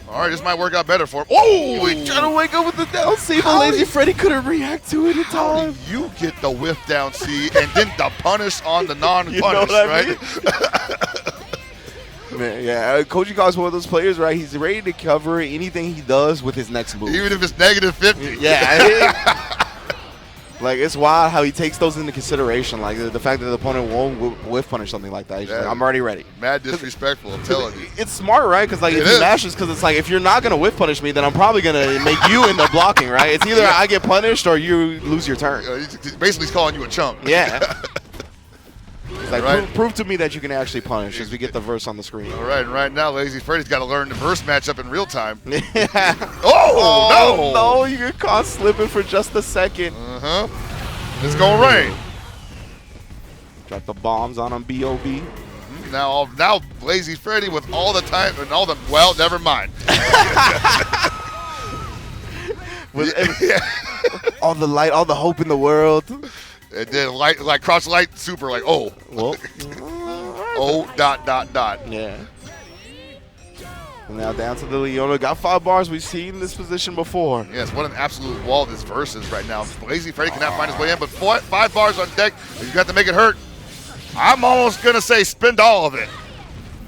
All right, this might work out better for him. Oh! He's trying to wake up with the down C, but Lazy Freddy couldn't react to it in time. You get the whiff down C and then the punish on the non-punish, right? Man, yeah, Koji Cog's one of those players, right? He's ready to cover anything he does with his next move. Even if it's negative 50. Yeah. Like, it's wild how he takes those into consideration. Like, the fact that the opponent won't whiff punish something like that. He's just like, I'm already ready. Mad disrespectful, I'm telling you. It's smart, right? Because, like, if he mashes, because it's like, if you're not going to whiff punish me, then I'm probably going to make you end up blocking, right? It's either I get punished or you lose your turn. Basically, he's calling you a chump. Yeah. Like, prove to me that you can actually punish as we get the verse on the screen. All right, and right now, Lazy Freddy's got to learn the verse matchup in real time. Yeah. Oh, no! No, you get caught slipping for just a second. It's going to rain. Drop the bombs on him, B.O.B. Now Lazy Freddy with all the time and all the, well, never mind. All the light, all the hope in the world. And then like cross light, super like, oh. Well, oh, ... Yeah. And now down to the Leona. Got 5 bars. We've seen this position before. Yes, what an absolute wall this verse is right now. Lazy Freddy cannot find his way in, but 5 bars on deck. You got to make it hurt. I'm almost going to say spend all of it.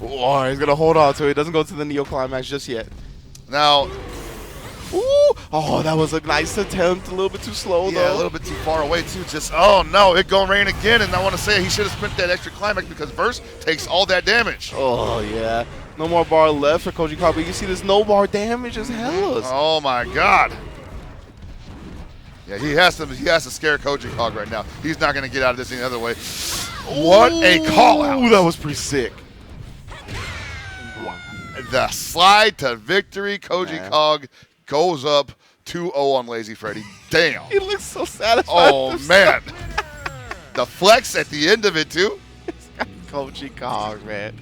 Oh, he's going to hold on to it. He doesn't go to the Neo Climax just yet. Now... Ooh. Oh, that was a nice attempt. A little bit too slow, though. Yeah, a little bit too far away, too. Just, oh, no, it gonna rain again. And I want to say he should have spent that extra climax because Verse takes all that damage. Oh, yeah. No more bar left for Koji Cog, but you see this no bar damage is hellas. Oh, my God. Yeah, he has to scare Koji Cog right now. He's not going to get out of this any other way. What a call-out. Ooh, that was pretty sick. The slide to victory. Koji Cog goes up 2-0 on Lazy Freddy. Damn. He looks so satisfied. Oh, man. The flex at the end of it, too. Koji Kong, man.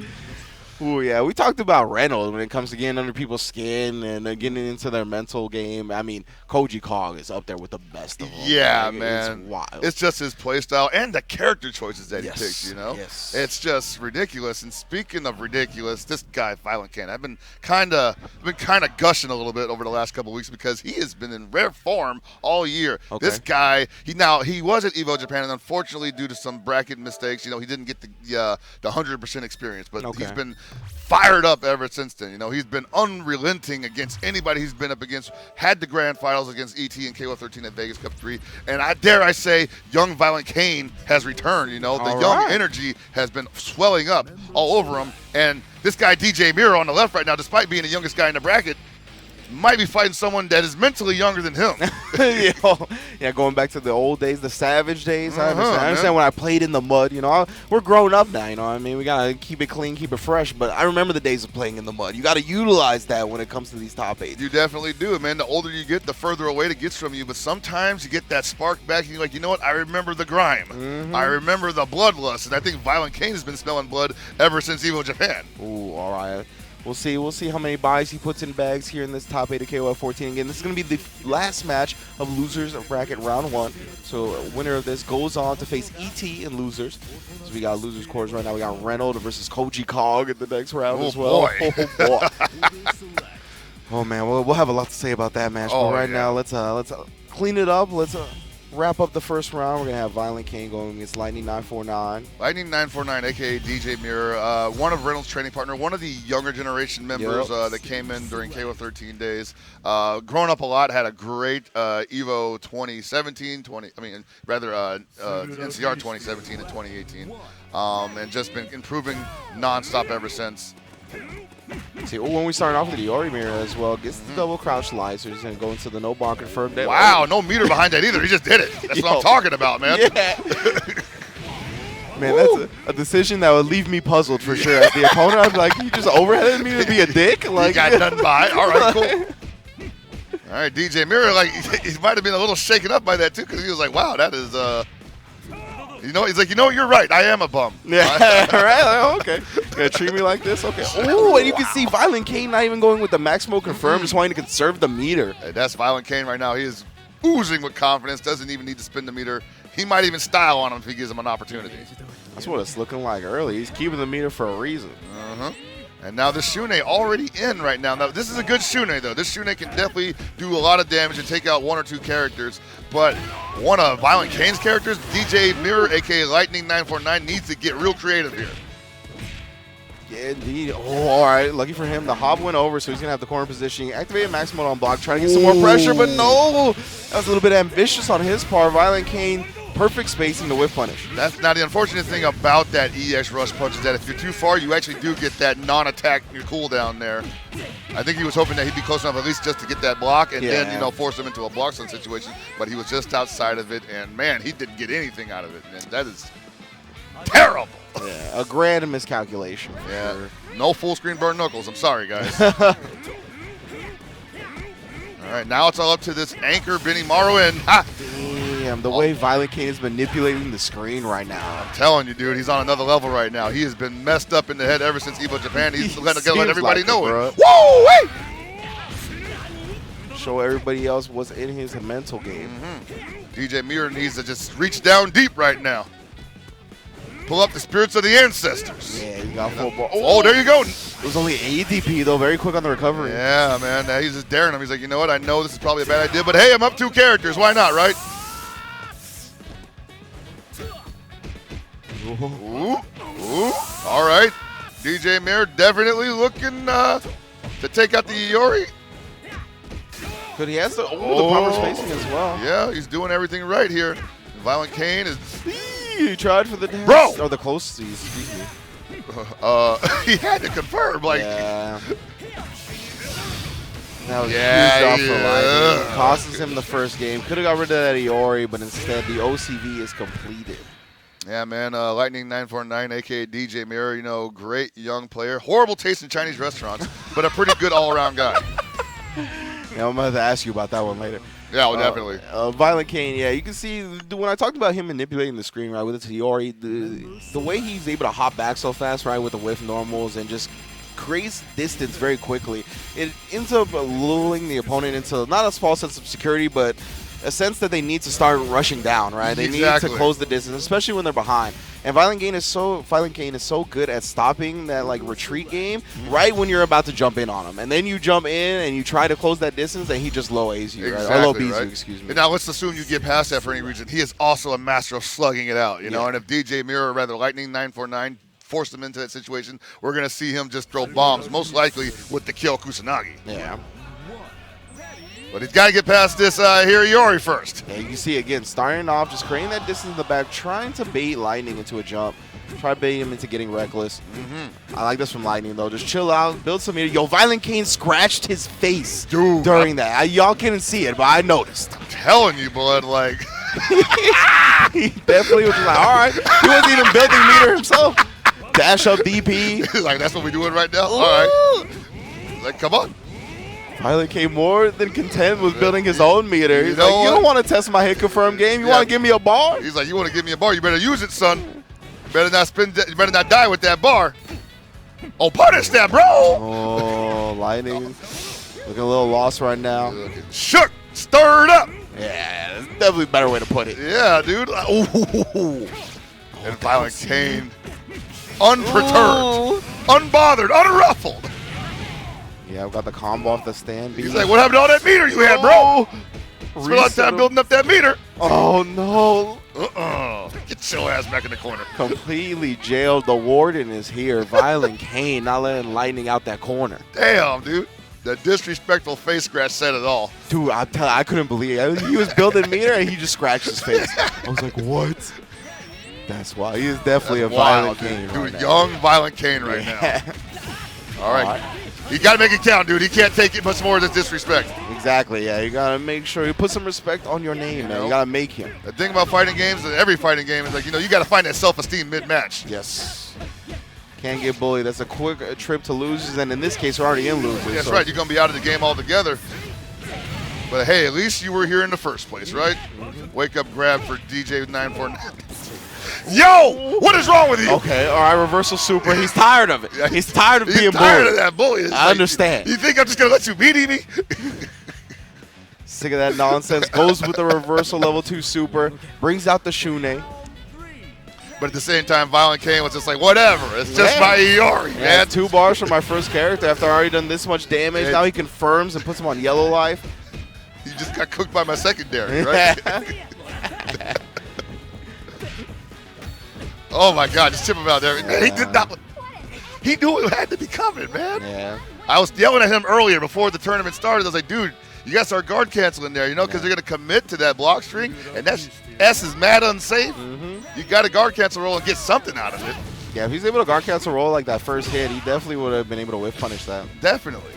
Ooh, yeah. We talked about Reynolds when it comes to getting under people's skin and getting into their mental game. I mean, Koji Kong is up there with the best of them. Yeah, like, man. It's wild. It's just his play style and the character choices that Yes. he picks, you know? Yes. It's just ridiculous. And speaking of ridiculous, this guy, Violent Ken, I've been kind of gushing a little bit over the last couple of weeks because he has been in rare form all year. Okay. This guy, he was at Evo Japan, and unfortunately, due to some bracket mistakes, he didn't get the 100% experience. But Okay. he's been fired up ever since then. He's been unrelenting against anybody he's been up against. Had the grand finals against ET and KOF 13 at Vegas Cup 3. And I dare say, young Violent Kane has returned. The All young right. energy has been swelling up all over him. And this guy, DJ Miro, on the left right now, despite being the youngest guy in the bracket, might be fighting someone that is mentally younger than him. Yeah, going back to the old days, the savage days. I understand. I man. understand when I played in the mud. We're grown up now. I mean, we gotta keep it clean, keep it fresh. But I remember the days of playing in the mud. You gotta utilize that when it comes to these top 8. You definitely do, man. The older you get, the further away it gets from you. But sometimes you get that spark back, and you're like, you know what? I remember the grime. Mm-hmm. I remember the bloodlust. And I think Violent Kane has been smelling blood ever since Evo Japan. Ooh, all right. We'll see how many buys he puts in bags here in this top 8 of KOF 14. Again, this is going to be the last match of losers of bracket round 1. So winner of this goes on to face ET in losers. So we got losers quarters right now. We got Reynolds versus Koji Kong in the next round as well. Boy. Oh boy. Oh man, we'll have a lot to say about that match. Oh, but right yeah. now, let's clean it up. Let's wrap up the first round. We're gonna have Violent Kane going against Lightning 949. Lightning 949, aka DJ Mirror, one of Reynolds' training partner, one of the younger generation members that came in during KO 13 days. Grown up a lot, had a great Evo 2017, NCR 2017 and 2018, and just been improving nonstop ever since. See, when we started off with the Iori mirror as well, gets the double crouch slicers and go into the no bar confirmed. Wow, no meter behind that either. He just did it. That's what I'm talking about, man. Yeah. Man, that's a decision that would leave me puzzled for sure. As the opponent, I'd be like, you just overheaded me to be a dick? Like, he got done by. All right, cool. All right, DJ Mirror, he might have been a little shaken up by that too, because he was like, wow, that is he's like, you're right. I am a bum. Yeah, right? Okay. You gonna treat me like this? Okay. Oh, and you can see Violent Kane not even going with the Maximo confirm, just wanting to conserve the meter. Hey, that's Violent Kane right now. He is oozing with confidence, doesn't even need to spin the meter. He might even style on him if he gives him an opportunity. That's what it's looking like early. He's keeping the meter for a reason. And now the Shune already in right now. Now, this is a good Shune, though. This Shune can definitely do a lot of damage and take out 1 or 2 characters. But one of Violent Kane's characters, DJ Mirror, a.k.a. Lightning 949, needs to get real creative here. Yeah, indeed. Oh, all right. Lucky for him, the Hob went over, so he's going to have the corner positioning. Activated Max Mode on block, trying to get some more pressure, but no. That was a little bit ambitious on his part. Violent Kane, perfect spacing to whip punish. That's now the unfortunate thing about that EX rush punch is that if you're too far, you actually do get that non-attack cooldown there. I think he was hoping that he'd be close enough at least just to get that block and then force him into a block zone situation, but he was just outside of it, and man, he didn't get anything out of it, and that is terrible. Yeah, a grand miscalculation. Yeah, Sure. no full screen burn knuckles. I'm sorry, guys. All right, now it's all up to this anchor, Benny Morrow, and Damn, the way Violent Kane is manipulating the screen right now. I'm telling you, dude, he's on another level right now. He has been messed up in the head ever since Evo Japan. He's let everybody know it. Woo! Wait! Show everybody else what's in his mental game. DJ Mirror needs to just reach down deep right now. Pull up the spirits of the ancestors. Yeah, he got full ball. Oh, there you go. It was only ADP, though. Very quick on the recovery. Yeah, man. Now he's just daring him. He's like, you know what? I know this is probably a bad idea, but hey, I'm up 2 characters. Why not, right? Ooh. All right. DJ Mirror definitely looking to take out the Iori. But he has the proper spacing as well. Yeah, he's doing everything right here. Violent Kane is... He tried for the dash. Bro! Or the close, excuse me. He had to confirm, like... Yeah. That was Yeah, used off for yeah. Lightning. Costs him the first game. Could have got rid of that Iori, but instead the OCV is completed. Yeah, man. Lightning 949, a.k.a. DJ Mirror, great young player. Horrible taste in Chinese restaurants, but a pretty good all-around guy. Yeah, I'm gonna have to ask you about that one later. Yeah, well, definitely. Violent Kane, yeah, you can see when I talked about him manipulating the screen, right, with the Tiori, the way he's able to hop back so fast, right, with the whiff normals and just creates distance very quickly. It ends up lulling the opponent into not a false sense of security, but a sense that they need to start rushing down, right? They need to close the distance, especially when they're behind. And Violent Kane is so good at stopping that like retreat game right when you're about to jump in on him. And then you jump in and you try to close that distance and he just low A's you, right? Or low B's you, excuse me. And now let's assume you get past that for any reason. He is also a master of slugging it out, you know. And if DJ Mirror, or rather Lightning 949, forced him into that situation, we're going to see him just throw bombs, most likely with the Kill Kusanagi. Yeah. But he's got to get past this Hiriori first. Yeah, you can see again, starting off, just creating that distance in the back, trying to bait Lightning into a jump. Try to bait him into getting reckless. I like this from Lightning, though. Just chill out, build some meter. Yo, Violent Kane scratched his face during that. Y'all couldn't see it, but I noticed. I'm telling you, bud, like. He definitely was just like, all right. He wasn't even building meter himself. Dash up DP. Like, that's what we're doing right now? All right. Like, come on. Violent Kane more than content with building his own meter. He's you like, you don't want to test my hit confirm game. You want to give me a bar? He's like, you want to give me a bar? You better use it, son. You better not die with that bar. Oh, punish that, bro. Oh, Lightning looking a little lost right now. Shook, stirred up. Yeah, that's definitely a better way to put it. Yeah, dude. Ooh. And Violent Kane, unperturbed, unbothered, unruffled. Yeah, we got the combo off the stand. He's like, what happened to all that meter you had, bro? Spent a lot of time building up that meter. Oh, no. Get your ass back in the corner. Completely jailed. The warden is here. Violent Kane not letting Lightning out that corner. Damn, dude. The disrespectful face scratch said it all. Dude, I couldn't believe it. He was building meter and he just scratched his face. I was like, what? That's why. He is definitely a Violent Kane right now. Young Violent Kane right now. All right. You got to make it count, dude. He can't take it much more of this disrespect. Exactly, yeah. You got to make sure you put some respect on your name, man. You got to make him. The thing about fighting games, every fighting game, is like, you got to find that self-esteem mid-match. Yes. Can't get bullied. That's a quick trip to losers, and in this case, we're already in losers. That's right. You're going to be out of the game altogether. But, hey, at least you were here in the first place, right? Wake up grab for DJ 949. Yo, what is wrong with you? Okay, all right, reversal super. He's tired of it. He's tired of being bullied. He's tired of that bully. I understand. You think I'm just going to let you beat me? Sick of that nonsense. Goes with the reversal level 2 super. Brings out the Shune. But at the same time, Violent Kane was just like, whatever. It's just my Iori, man. 2 bars from my first character after I already done this much damage. Now he confirms and puts him on yellow life. You just got cooked by my secondary, right? Oh, my God. Just chip him out there. Man, he did not. He knew it had to be coming, man. Yeah. I was yelling at him earlier before the tournament started. I was like, dude, you got to start guard canceling there, because they're going to commit to that block string, and that's S is mad unsafe. You got to guard cancel roll and get something out of it. Yeah, if he's able to guard cancel roll like that first hit, he definitely would have been able to whiff punish that. Definitely.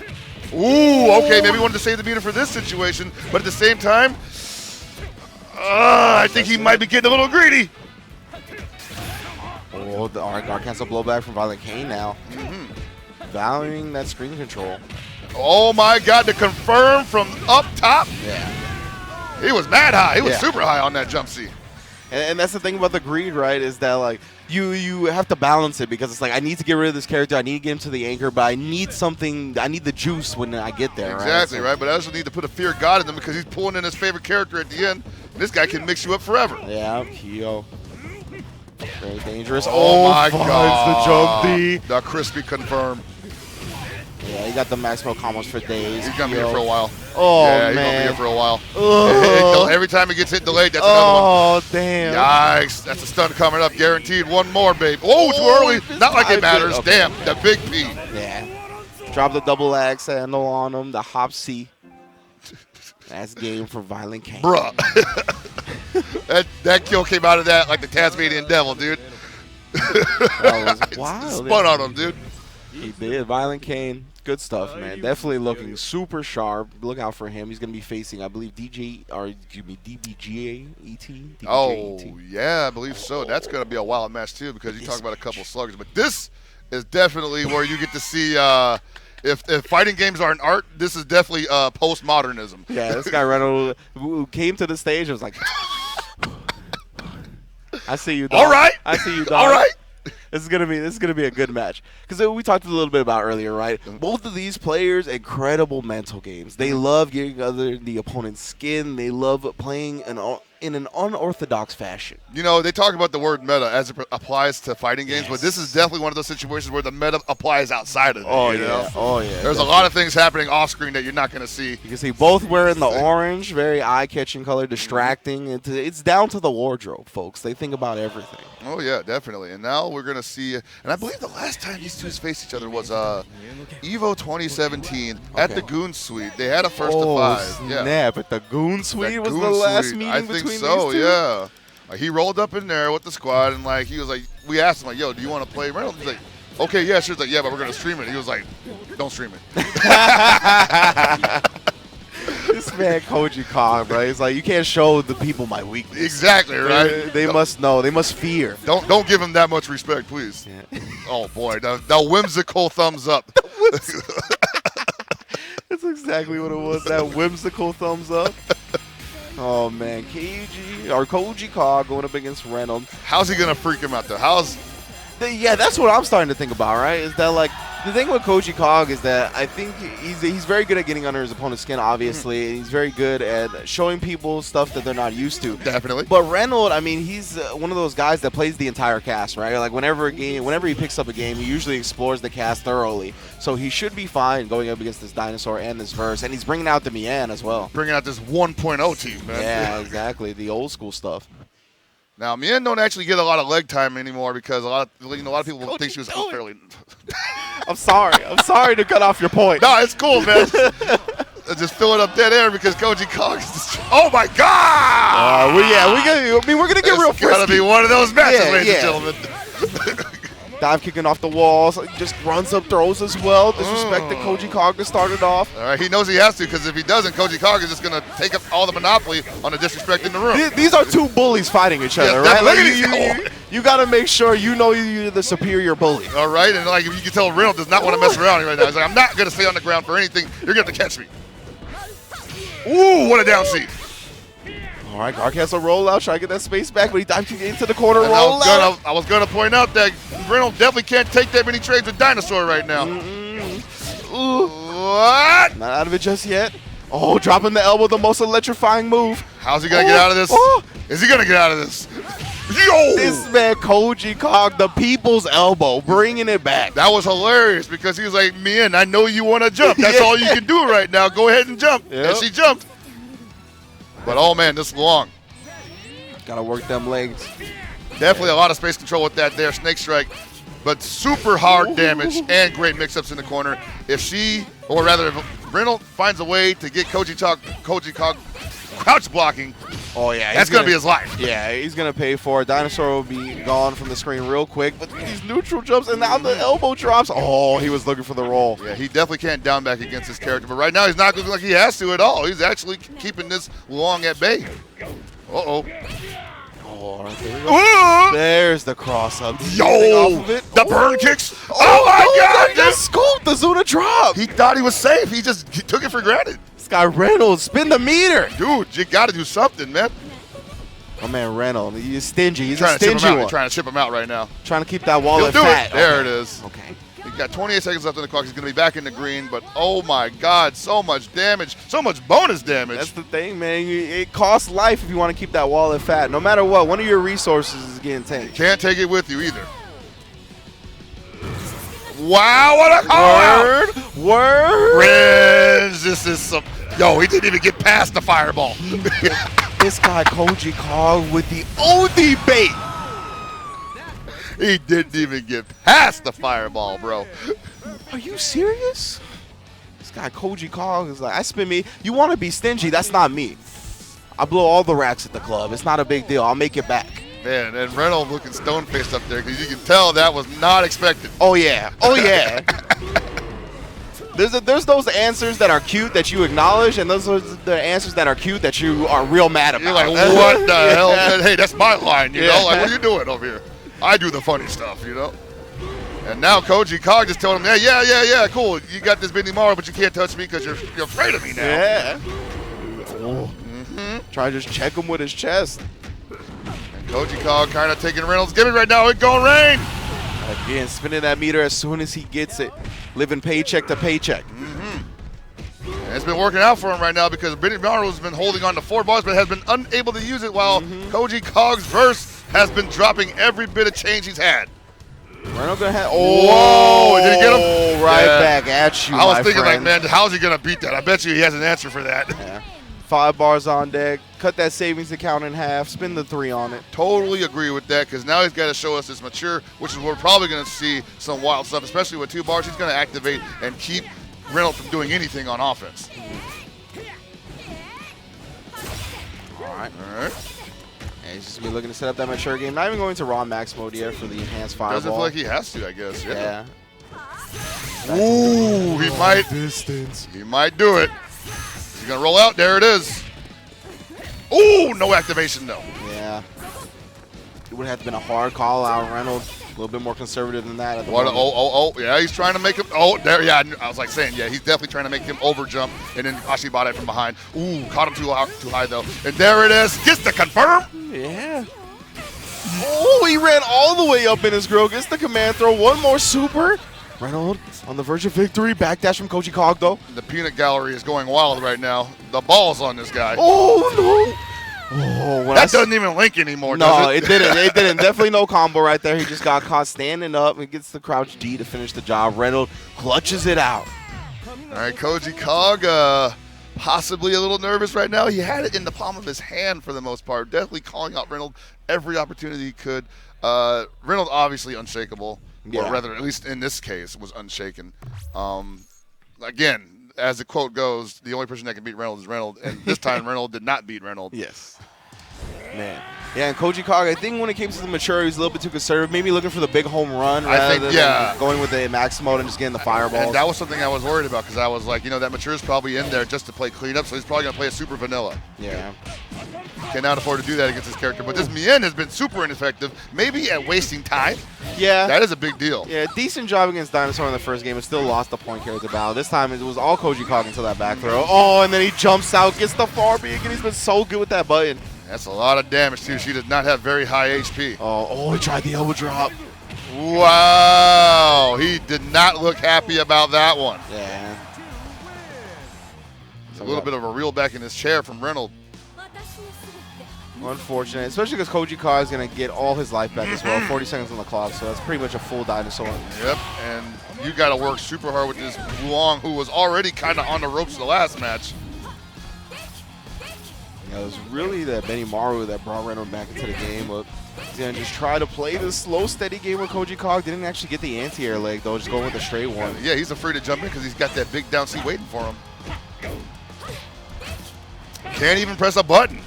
Ooh, okay, maybe he wanted to save the meter for this situation, but at the same time, I think he might be getting a little greedy. Oh, all right, guard cancel blowback from Violent Kane now. Valuing that screen control. Oh, my God, to confirm from up top. Yeah. He was mad high. He was super high on that jump seat. And that's the thing about the greed, right, is that, like, you have to balance it because it's like, I need to get rid of this character. I need to get him to the anchor, but I need something. I need the juice when I get there, exactly, right? But I also need to put a fear of God in him because he's pulling in his favorite character at the end. This guy can mix you up forever. Yeah, Kyo. Very dangerous. Oh my God. It's the jump D. The crispy confirm. Yeah, he got the maximum combos for days. He's going to be here for a while. Oh, yeah, he's man. going to be here for a while. Oh. Every time he gets hit delayed, that's another one. Oh, damn. Yikes. That's a stun coming up. Guaranteed. One more, babe. Oh, too early. Not like it matters. Okay. Damn, the big P. Yeah. Drop the double axe handle on him. The hop C. That's game for Violent Kane. Bruh. that kill came out of that like the Tasmanian devil, dude. That was wild. Spun on him, dude. He did. Violent Kane. Good stuff, man. Definitely looking super sharp. Look out for him. He's going to be facing, I believe, DBGA ET. Oh, yeah, I believe so. That's going to be a wild match, too, because you talk about a couple sluggers. But this is definitely where you get to see If fighting games are an art, this is definitely postmodernism. Yeah, this guy Reynolds who came to the stage and was like, I see you, dog. All right. I see you, dog. All right. This is gonna be a good match because we talked a little bit about earlier, right? Both of these players, incredible mental games. They love getting under the opponent's skin. They love playing in an unorthodox fashion. You know, they talk about the word meta as it applies to fighting games, but this is definitely one of those situations where the meta applies outside of it. Oh, you yeah. know? Oh, yeah. There's definitely. a lot of things happening off screen that you're not going to see. You can see both wearing the orange, very eye-catching color, distracting. It's down to the wardrobe, folks. They think about everything. Oh, yeah, definitely. And now we're going to see, and I believe the last time these two faced each other was EVO 2017 at the Goon Suite. They had a first to 5. Yeah. Snap. But the Goon Suite was the last meeting between these two? I think so, yeah. He rolled up in there with the squad, and like he was like, we asked him like, "Yo, do you want to play?" Reynolds was like, "Okay, yeah, sure." He's like, "Yeah, but we're gonna stream it." He was like, "Don't stream it." This man Koji Kong, bro. He's like, you can't show the people my weakness. Exactly, right? They must know. They must fear. Don't give him that much respect, please. Yeah. Oh boy, the whimsical thumbs up. That's exactly what it was. That whimsical thumbs up. Oh man, Koji Kong going up against Reynolds. How's he gonna freak him out though? Yeah, that's what I'm starting to think about, right? Is that like the thing with Koji Kong is that I think he's very good at getting under his opponent's skin, obviously, and he's very good at showing people stuff that they're not used to. Definitely. But Reynolds, I mean, he's one of those guys that plays the entire cast, right? Like whenever he picks up a game, he usually explores the cast thoroughly. So he should be fine going up against this Dinosaur and this Verse, and he's bringing out the Mian as well. Bringing out this 1.0 team, man. Yeah, exactly, the old school stuff. Now, Mien don't actually get a lot of leg time anymore because a lot of people think she was unfairly. I'm sorry to cut off your point. No, it's cool, man. Just filling up dead air because Koji Kong is just. Oh my God! We're gonna get real frisky. It's gotta be one of those matches, ladies and gentlemen. Dive kicking off the walls, just runs up, throws as well. Disrespected Koji Kong to start it off. All right, he knows he has to because if he doesn't, Koji Kong is just gonna take up all the monopoly on the disrespect in the room. These are two bullies fighting each other, right? Like you gotta make sure you know you're the superior bully. All right, and like you can tell, Reynolds does not want to mess around right now. He's like, I'm not gonna stay on the ground for anything. You're gonna have to catch me. Ooh, what a down seat. All right, Garcastle roll out, try to get that space back, but he dives into the corner, and roll out. I was gonna point out that Reynolds definitely can't take that many trades with Dinosaur right now. Ooh. What? Not out of it just yet. Oh, dropping the elbow, the most electrifying move. How's he gonna get out of this? Is he gonna get out of this? Yo! This man, Koji Kong, the people's elbow, bringing it back. That was hilarious because he was like, "Mien, I know you want to jump. That's all you can do right now. Go ahead and jump." Yep. And she jumped. But oh man, this is long. Gotta work them legs. Definitely a lot of space control with that there snake strike, but super hard damage and great mix-ups in the corner. If Reynolds finds a way to get Koji Kong crouch blocking, oh yeah, that's gonna be his life. Yeah, he's gonna pay for it. Dinosaur will be gone from the screen real quick, but these neutral jumps and now the elbow drops. Oh, he was looking for the roll. Yeah, he definitely can't down back against his character, but right now he's not looking like he has to at all. He's actually keeping this long at bay. Uh-oh. Oh, right, there we go. There's the cross up. Yo, the burn kicks. Oh my God! The scoop, the Zuna drop. He thought he was safe. He took it for granted. This guy Reynolds, spin the meter. Dude, you got to do something, man. Oh man, Reynolds, he's stingy. He's a stingy one. Trying to ship him out right now. Trying to keep that wallet fat. There it is. Okay. He's got 28 seconds left on the clock. He's going to be back in the green, but oh my God, so much damage, so much bonus damage. That's the thing, man. It costs life if you want to keep that wallet fat. No matter what, one of your resources is getting taken. You can't take it with you either. Wow, what a call! Word! Ringe, this is some. Yo, he didn't even get past the fireball. This guy Koji Kong with the OD bait. He didn't even get past the fireball, bro. Are you serious? This guy Koji Kong is like, I spin me. You want to be stingy? That's not me. I blow all the racks at the club. It's not a big deal. I'll make it back. Man, and Reynolds looking stone-faced up there because you can tell that was not expected. Oh, yeah. Oh, yeah. There's those answers that are cute that you acknowledge, and those are the answers that are cute that you are real mad about. You're like, what the hell? Man? Hey, that's my line, you know? Like, what are you doing over here? I do the funny stuff, you know? And now Koji Kog just told him, yeah, cool. You got this Benimaru, but you can't touch me because you're afraid of me now. Yeah. Oh. Try to just check him with his chest. And Koji Kog kind of taking Reynolds' gimmick right now. It's going rain. Again, spinning that meter as soon as he gets it. Living paycheck to paycheck. And it's been working out for him right now because Benimaru has been holding on to 4 bars but has been unable to use it while Koji Kog's verse has been dropping every bit of change he's had. Reynolds gonna have. Whoa! Did he get him? Right back at you. I was thinking, friend. like, man, how's he gonna beat that? I bet you he has an answer for that. Yeah. 5 bars on deck. Cut that savings account in half. Spin the 3 on it. Totally agree with that because now he's got to show us his mature, which is we're probably gonna see some wild stuff, especially with 2 bars. He's gonna activate and keep Reynolds from doing anything on offense. All right. Yeah, he's just be looking to set up that mature game. Not even going to raw max mode yet for the enhanced fireball. Doesn't feel like he has to, I guess. Yeah. Ooh, he might. Distance. He might do it. He's gonna roll out. There it is. Ooh, no activation though. Yeah. It would have to been a hard call out. Reynolds a little bit more conservative than that. At the What? moment. Oh! Yeah, he's trying to make him. Oh, there. Yeah, I was like saying, yeah, he's definitely trying to make him over jump, and then Ashibata from behind. Ooh, caught him too high though. And there it is. Gets the confirm. Yeah. Oh, he ran all the way up in his grill. Gets the command throw. One more super. Reynolds on the verge of victory. Backdash from Koji Kog though. The peanut gallery is going wild right now. The ball's on this guy. Oh no. Oh, that doesn't even link anymore, no, does it? it didn't. It didn't. Definitely no combo right there. He just got caught standing up and gets the crouch D to finish the job. Reynolds clutches it out. All right, Koji Kog, possibly a little nervous right now. He had it in the palm of his hand for the most part. Definitely calling out Reynolds every opportunity he could. Reynolds obviously unshakable, or rather, at least in this case, was unshaken. Again, as the quote goes, the only person that can beat Reynolds is Reynolds, and this time Reynolds did not beat Reynolds. Yes. Man. Yeah, and Koji Kog, I think when it came to the maturity, he was a little bit too conservative. Maybe looking for the big home run rather than going with the max mode and just getting the fireballs. And that was something I was worried about because I was like, that mature is probably in there just to play cleanup, so he's probably going to play a super vanilla. Yeah. Cannot afford to do that against his character. But this Mien has been super ineffective, maybe at wasting time. Yeah. That is a big deal. Yeah, decent job against Dinosaur in the first game, but still lost the point character battle. This time it was all Koji Kog until that back throw. Oh, and then he jumps out, gets the far B again. He's been so good with that button. That's a lot of damage, too. She does not have very high HP. Oh, he tried the elbow drop. Wow. He did not look happy about that one. Yeah. It's a little bit of a reel back in his chair from Reynolds. Unfortunate, especially because Koji Kog is going to get all his life back as well. 40 seconds on the clock, so that's pretty much a full Dinosaur. Yep, and you got to work super hard with this Wulong, who was already kind of on the ropes the last match. Yeah, it was really that Benimaru that brought Reynolds back into the game. But he's going to just try to play this slow, steady game with Koji Kog. Didn't actually get the anti-air leg, though, just going with a straight one. Yeah, he's afraid to jump in because he's got that big down C waiting for him. Can't even press a button.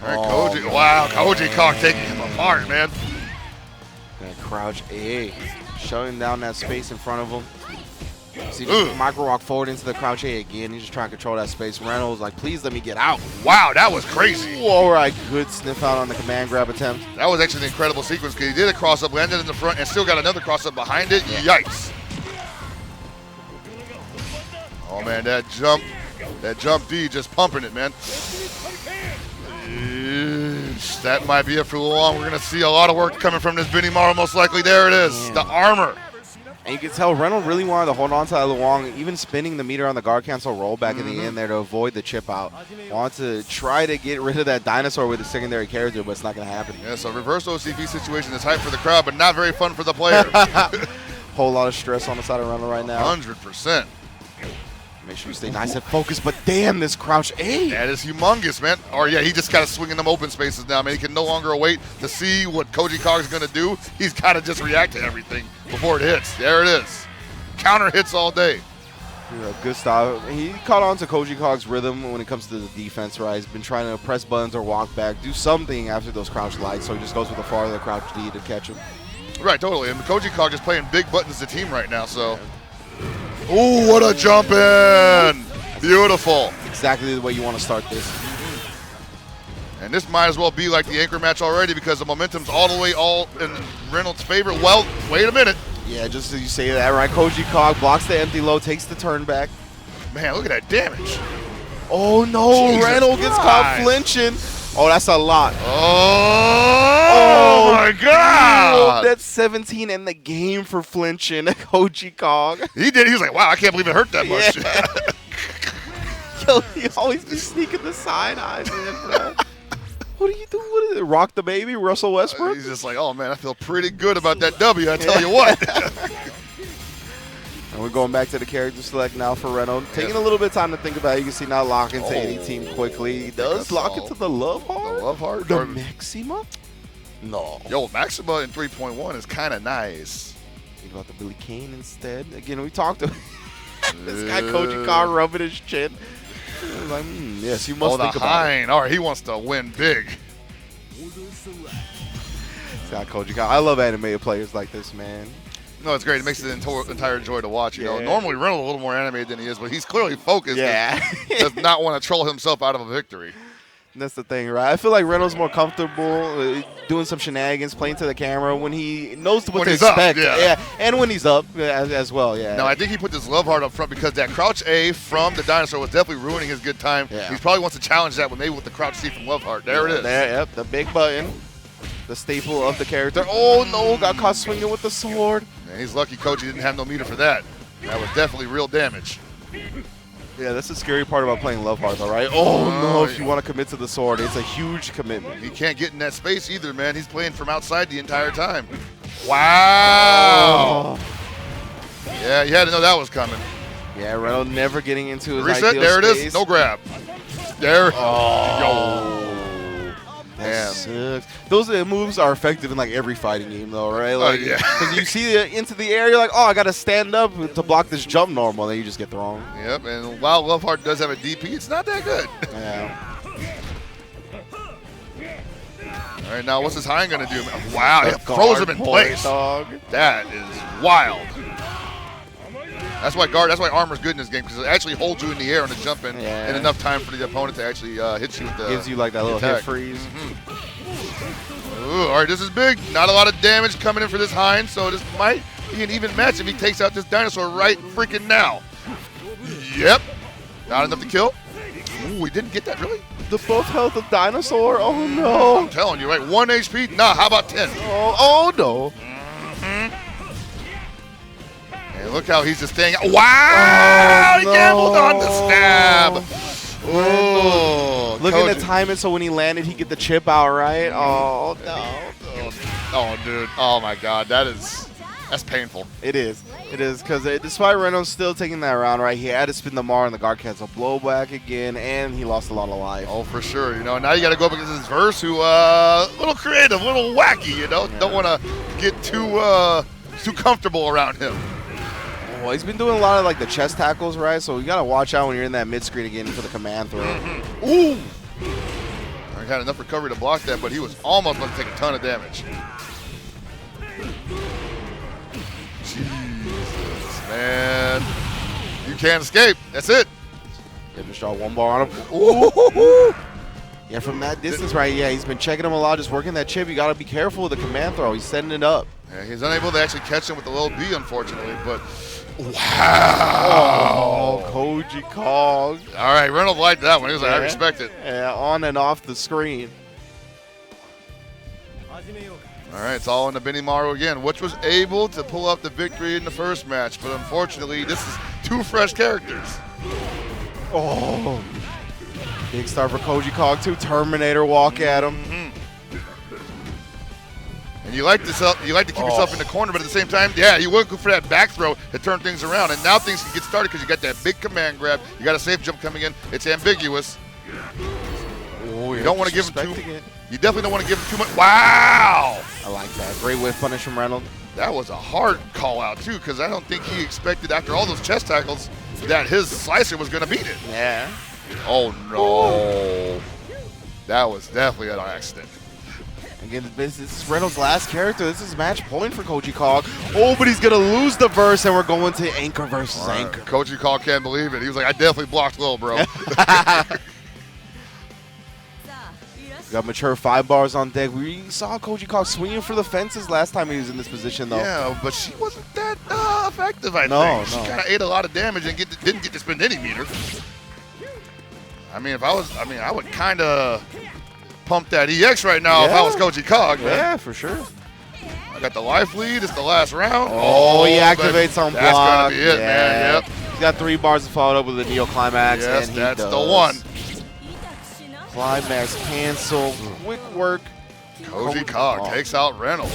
All right, Koji. Man. Wow, Koji Kog taking him apart, man. Gonna crouch A, shutting down that space in front of him. See, micro walk forward into the crouch A again. He's just trying to control that space. Reynolds like, please let me get out. Wow, that was crazy. Ooh, all right, good sniff out on the command grab attempt. That was actually an incredible sequence because he did a cross up, landed in the front, and still got another cross up behind it. Yeah. Yikes. Oh man, that jump D just pumping it, man. That might be it for Wulong. We're going to see a lot of work coming from this Benimaru, most likely. There it is, the armor. And you can tell Reynolds really wanted to hold on to that Wulong, even spinning the meter on the guard cancel roll back in the end there to avoid the chip out. Wanted to try to get rid of that Dinosaur with the secondary character, but it's not going to happen. Yeah, so reverse OCV situation is hype for the crowd, but not very fun for the player. Whole lot of stress on the side of Reynolds right now. 100%. Make sure you stay nice and focused, but damn, this crouch A. That is humongous, man. Or yeah, he just got to swing in them open spaces now, man. He can no longer wait to see what Koji Kog is going to do. He's got to just react to everything before it hits. There it is. Counter hits all day. Yeah, good style. He caught on to Koji Kog's rhythm when it comes to the defense, right? He's been trying to press buttons or walk back, do something after those crouch lights, so he just goes with the farther crouch D to catch him. Right, totally. And Koji Kog is playing big buttons as a team right now, so. Ooh, what a jump in! Beautiful. Exactly the way you want to start this. And this might as well be like the anchor match already because the momentum's all the way in Reynolds' favor. Well, wait a minute. Yeah, just as you say that, right? Koji Kog blocks the empty low, takes the turn back. Man, look at that damage. Oh, no. Jesus Reynolds gets caught flinching. Oh, that's a lot. Oh my God. That's 17 in the game for flinching. Koji Kog. He did. He was like, wow, I can't believe it hurt that much. Yeah. Yo, he always be sneaking the side eyes in, bro. What are you doing? What is it? Rock the baby, Russell Westbrook? He's just like, oh, man, I feel pretty good about that W, I tell you what. And we're going back to the character select now for Reynolds. Taking a little bit of time to think about it. You can see now lock into any team quickly. He does lock into the Love Heart. The Love Heart? The Maxima? No. Yo, Maxima in 3.1 is kind of nice. Think about the Billy Kane instead. Again, we talked about this guy Koji Khan rubbing his chin. Like, yes, you must think about it. All right, he wants to win big. Got Koji Khan. I love animated players like this, man. No, it's great. It makes it an entire joy to watch. You know, normally Reynolds a little more animated than he is, but he's clearly focused. Yeah, does not want to troll himself out of a victory. That's the thing, right? I feel like Reynolds more comfortable doing some shenanigans, playing to the camera when he knows what to expect. Yeah, and when he's up as well. Yeah. No, I think he put this Love Heart up front because that crouch A from the dinosaur was definitely ruining his good time. Yeah. He probably wants to challenge that maybe with the crouch C from Love Heart. There it is. Yep, the big button, the staple of the character. Oh no, got caught swinging with the sword. Man, he's lucky Koji didn't have no meter for that. That was definitely real damage. Yeah, that's the scary part about playing Love Heart, though, right? Oh, no, if you want to commit to the sword, it's a huge commitment. He can't get in that space either, man. He's playing from outside the entire time. Wow. Oh. Yeah, you had to know that was coming. Yeah, Reynolds never getting into his reset, ideal there space. It is. No grab. There. Oh. Damn. Those moves are effective in like every fighting game, though, right? Like, yeah. Because you see it into the air, you're like, oh, I got to stand up to block this jump normal, and then you just get thrown. Yep, and while Love Heart does have a DP, it's not that good. Yeah. All right, now what's this Hein going to do? Wow, it froze him in place. Dog. That is wild. That's why armor's good in this game because it actually holds you in the air on the jump in enough time for the opponent to actually hit you with the gives you like that little hit freeze. Ooh, all right, this is big. Not a lot of damage coming in for this Hein, so this might be an even match if he takes out this dinosaur right freaking now. Yep. Not enough to kill. Ooh, we didn't get that, really? The buff health of dinosaur? Oh, no. I'm telling you, right? 1 HP? Nah, how about 10? Oh no. And look how he's just staying. Wow! He gambled on the stab. Oh, looking to time it so when he landed, he get the chip out, right? Oh, no. Oh, dude. Oh, my God. That's painful. It is. It is because despite Reynolds still taking that round, right, he had to spin the Mar and the guard cancel blowback again, and he lost a lot of life. Oh, for sure. You know, now you got to go up against this verse who a little creative, a little wacky, you know. Yeah. Don't want to get too comfortable around him. Well, he's been doing a lot of like the chest tackles, right? So you got to watch out when you're in that mid screen again for the command throw. Ooh! I had enough recovery to block that, but he was almost going to take a ton of damage. Jesus, man. You can't escape. That's it. Yeah, just draw one bar on him. Ooh! Yeah, from that distance, right? Yeah, he's been checking him a lot, just working that chip. You got to be careful with the command throw. He's setting it up. Yeah, he's unable to actually catch him with the low B, unfortunately, but wow. Oh, Koji Kong. All right, Reynolds liked that one. He was like, I respect it. Yeah, on and off the screen. All right, it's all in the Benimaru again, which was able to pull up the victory in the first match, but unfortunately, this is 2 fresh characters. Oh. Big start for Koji Kong, too. Terminator walk at him. And you like to keep yourself in the corner, but at the same time, yeah, you want to go for that back throw to turn things around. And now things can get started because you got that big command grab. You got a safe jump coming in. It's ambiguous. Oh, you don't want to give him too. You definitely don't want to give him too much. Wow! I like that. Great whiff punish from Reynolds. That was a hard call out too, because I don't think he expected after all those chest tackles that his slicer was going to beat it. Yeah. Oh no! That was definitely an accident. Again, this is Reynolds' last character. This is match point for Koji Kong. Oh, but he's going to lose the verse, and we're going to Anchor versus Anchor. Koji Kong can't believe it. He was like, I definitely blocked Lil, bro. Got mature 5 bars on deck. We saw Koji KOF swinging for the fences last time he was in this position, though. Yeah, but she wasn't that effective, I think. No. She kind of ate a lot of damage and didn't get to spend any meter. I mean, I would kind of pump that EX right now if I was Koji KOF, man. Yeah, for sure. I got the life lead. It's the last round. Oh, he activates on block. That's going to be it, man. Yep. He's got 3 bars to follow up with a Neo Climax. Yes, and he that's does. the one. Climax cancel. Quick work. Koji KOF takes out Reynolds.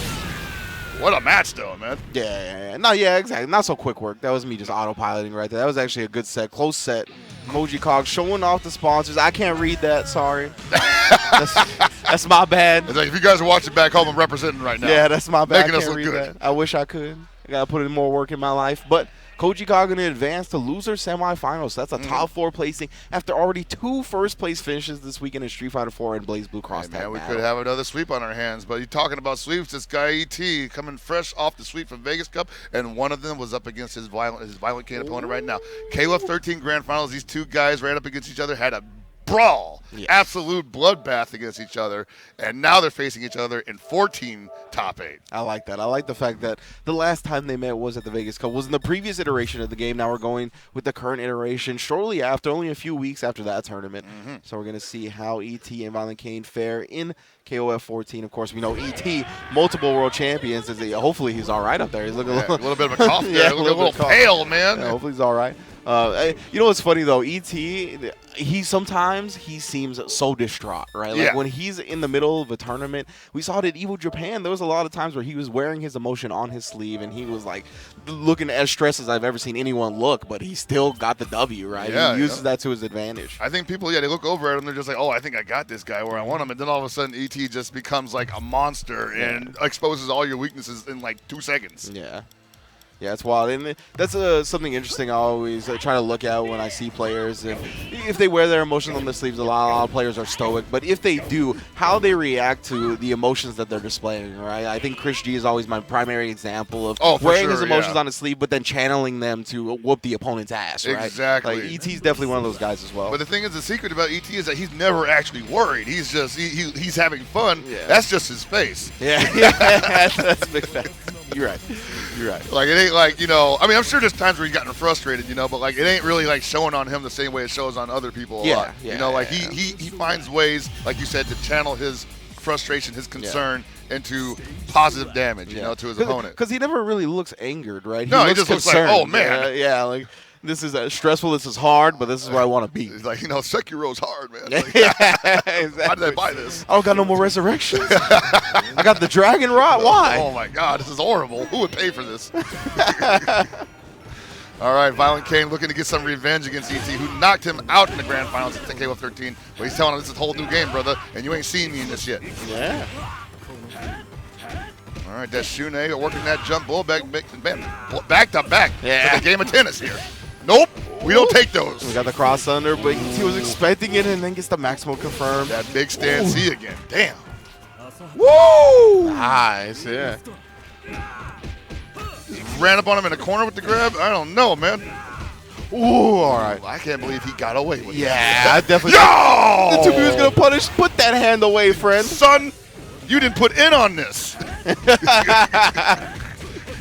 What a match, though, man. Yeah. No, yeah, exactly. Not so quick work. That was me just autopiloting right there. That was actually a good set. Close set. Koji KOF showing off the sponsors. I can't read that. Sorry. That's my bad. It's like if you guys are watching back home, I'm representing right now. Yeah, that's my bad. Making I us can't look read good. that. I wish I could. I got to put in more work in my life. But Koji KOF going to advance to loser semifinals. So that's a top 4 placing after already 2 first-place finishes this weekend in Street Fighter 4 and Blaze Blue Cross Tag Man, we Battle. could have another sweep on our hands. But you're talking about sweeps. This guy ET coming fresh off the sweep from Vegas Cup, and one of them was up against his Violent Cane opponent right now. KOF 13 Grand Finals. These 2 guys ran up against each other, had a brawl, absolute bloodbath against each other, and now they're facing each other in 14 top 8. I like that. I like the fact that the last time they met was at the Vegas Cup, was in the previous iteration of the game. Now we're going with the current iteration shortly after, only a few weeks after that tournament. So we're going to see how ET and Violent Cane fare in KOF 14. Of course, we know ET, multiple world champions. Hopefully he's all right up there. He's looking a little bit of a cough there. a little pale, man. Yeah, hopefully he's all right. You know what's funny though? ET, he sometimes seems so distraught, right? Like when he's in the middle of a tournament, we saw it at Evo Japan. There was a lot of times where he was wearing his emotion on his sleeve, and he was like looking as stressed as I've ever seen anyone look. But he still got the W, right? Yeah, he uses that to his advantage. I think people, they look over at him, they're just like, oh, I think I got this guy where I want him, and then all of a sudden ET just becomes like a monster and exposes all your weaknesses in like 2 seconds. Yeah. Yeah, it's wild. And that's something interesting I always try to look at when I see players. And if they wear their emotions on their sleeves, a lot of players are stoic. But if they do, how they react to the emotions that they're displaying, right? I think Chris G is always my primary example of wearing his emotions on his sleeve, but then channeling them to whoop the opponent's ass, right? Exactly. Like, ET's definitely one of those guys as well. But the thing is, the secret about ET is that he's never actually worried. He's just, he's having fun. Yeah. That's just his face. Yeah, that's a big fact. You're right. You're right. Like, it ain't like, I mean, I'm sure there's times where he's gotten frustrated, but like, it ain't really like showing on him the same way it shows on other people a lot. He finds ways, like you said, to channel his frustration, his concern into positive damage, to his opponent. Because he never really looks angered, right? He just looks like, oh, man. Like, this is stressful, this is hard, but this is where I want to be. He's like, Sekiro's hard, man. Like, exactly. Why did I buy this? I don't got no more resurrections. I got the dragon rot. Why? Oh, my God. This is horrible. Who would pay for this? All right, Violent Cane looking to get some revenge against ET, who knocked him out in the grand finals at KOF 13. But he's telling him this is a whole new game, brother, and you ain't seen me in this yet. Yeah. All right, that's Shune working that jump bull back to back. Yeah. It's a game of tennis here. Nope, we don't take those. We got the cross under, but he was expecting it and then gets the maximum confirmed. That big stand C again. Damn. Woo! Nice, yeah. He ran up on him in the corner with the grab. I don't know, man. Ooh, all right. I can't believe he got away with it. Yeah, I definitely. Yo! The 2B was going to punish. Put that hand away, friend. Son, you didn't put in on this.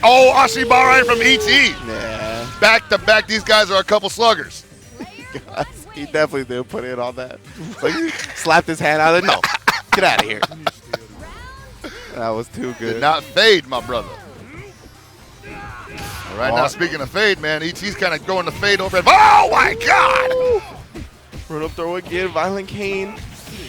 Oh, Ashibarai from ET. Yeah. Back to back, these guys are a couple sluggers. He definitely did put in on that. Like, slapped his hand out of it. No, get out of here. That was too good. Did not fade, my brother. All right, now speaking of fade, man, ET's kind of going to fade over. Oh, my God. Run up throw again. Violent Cane.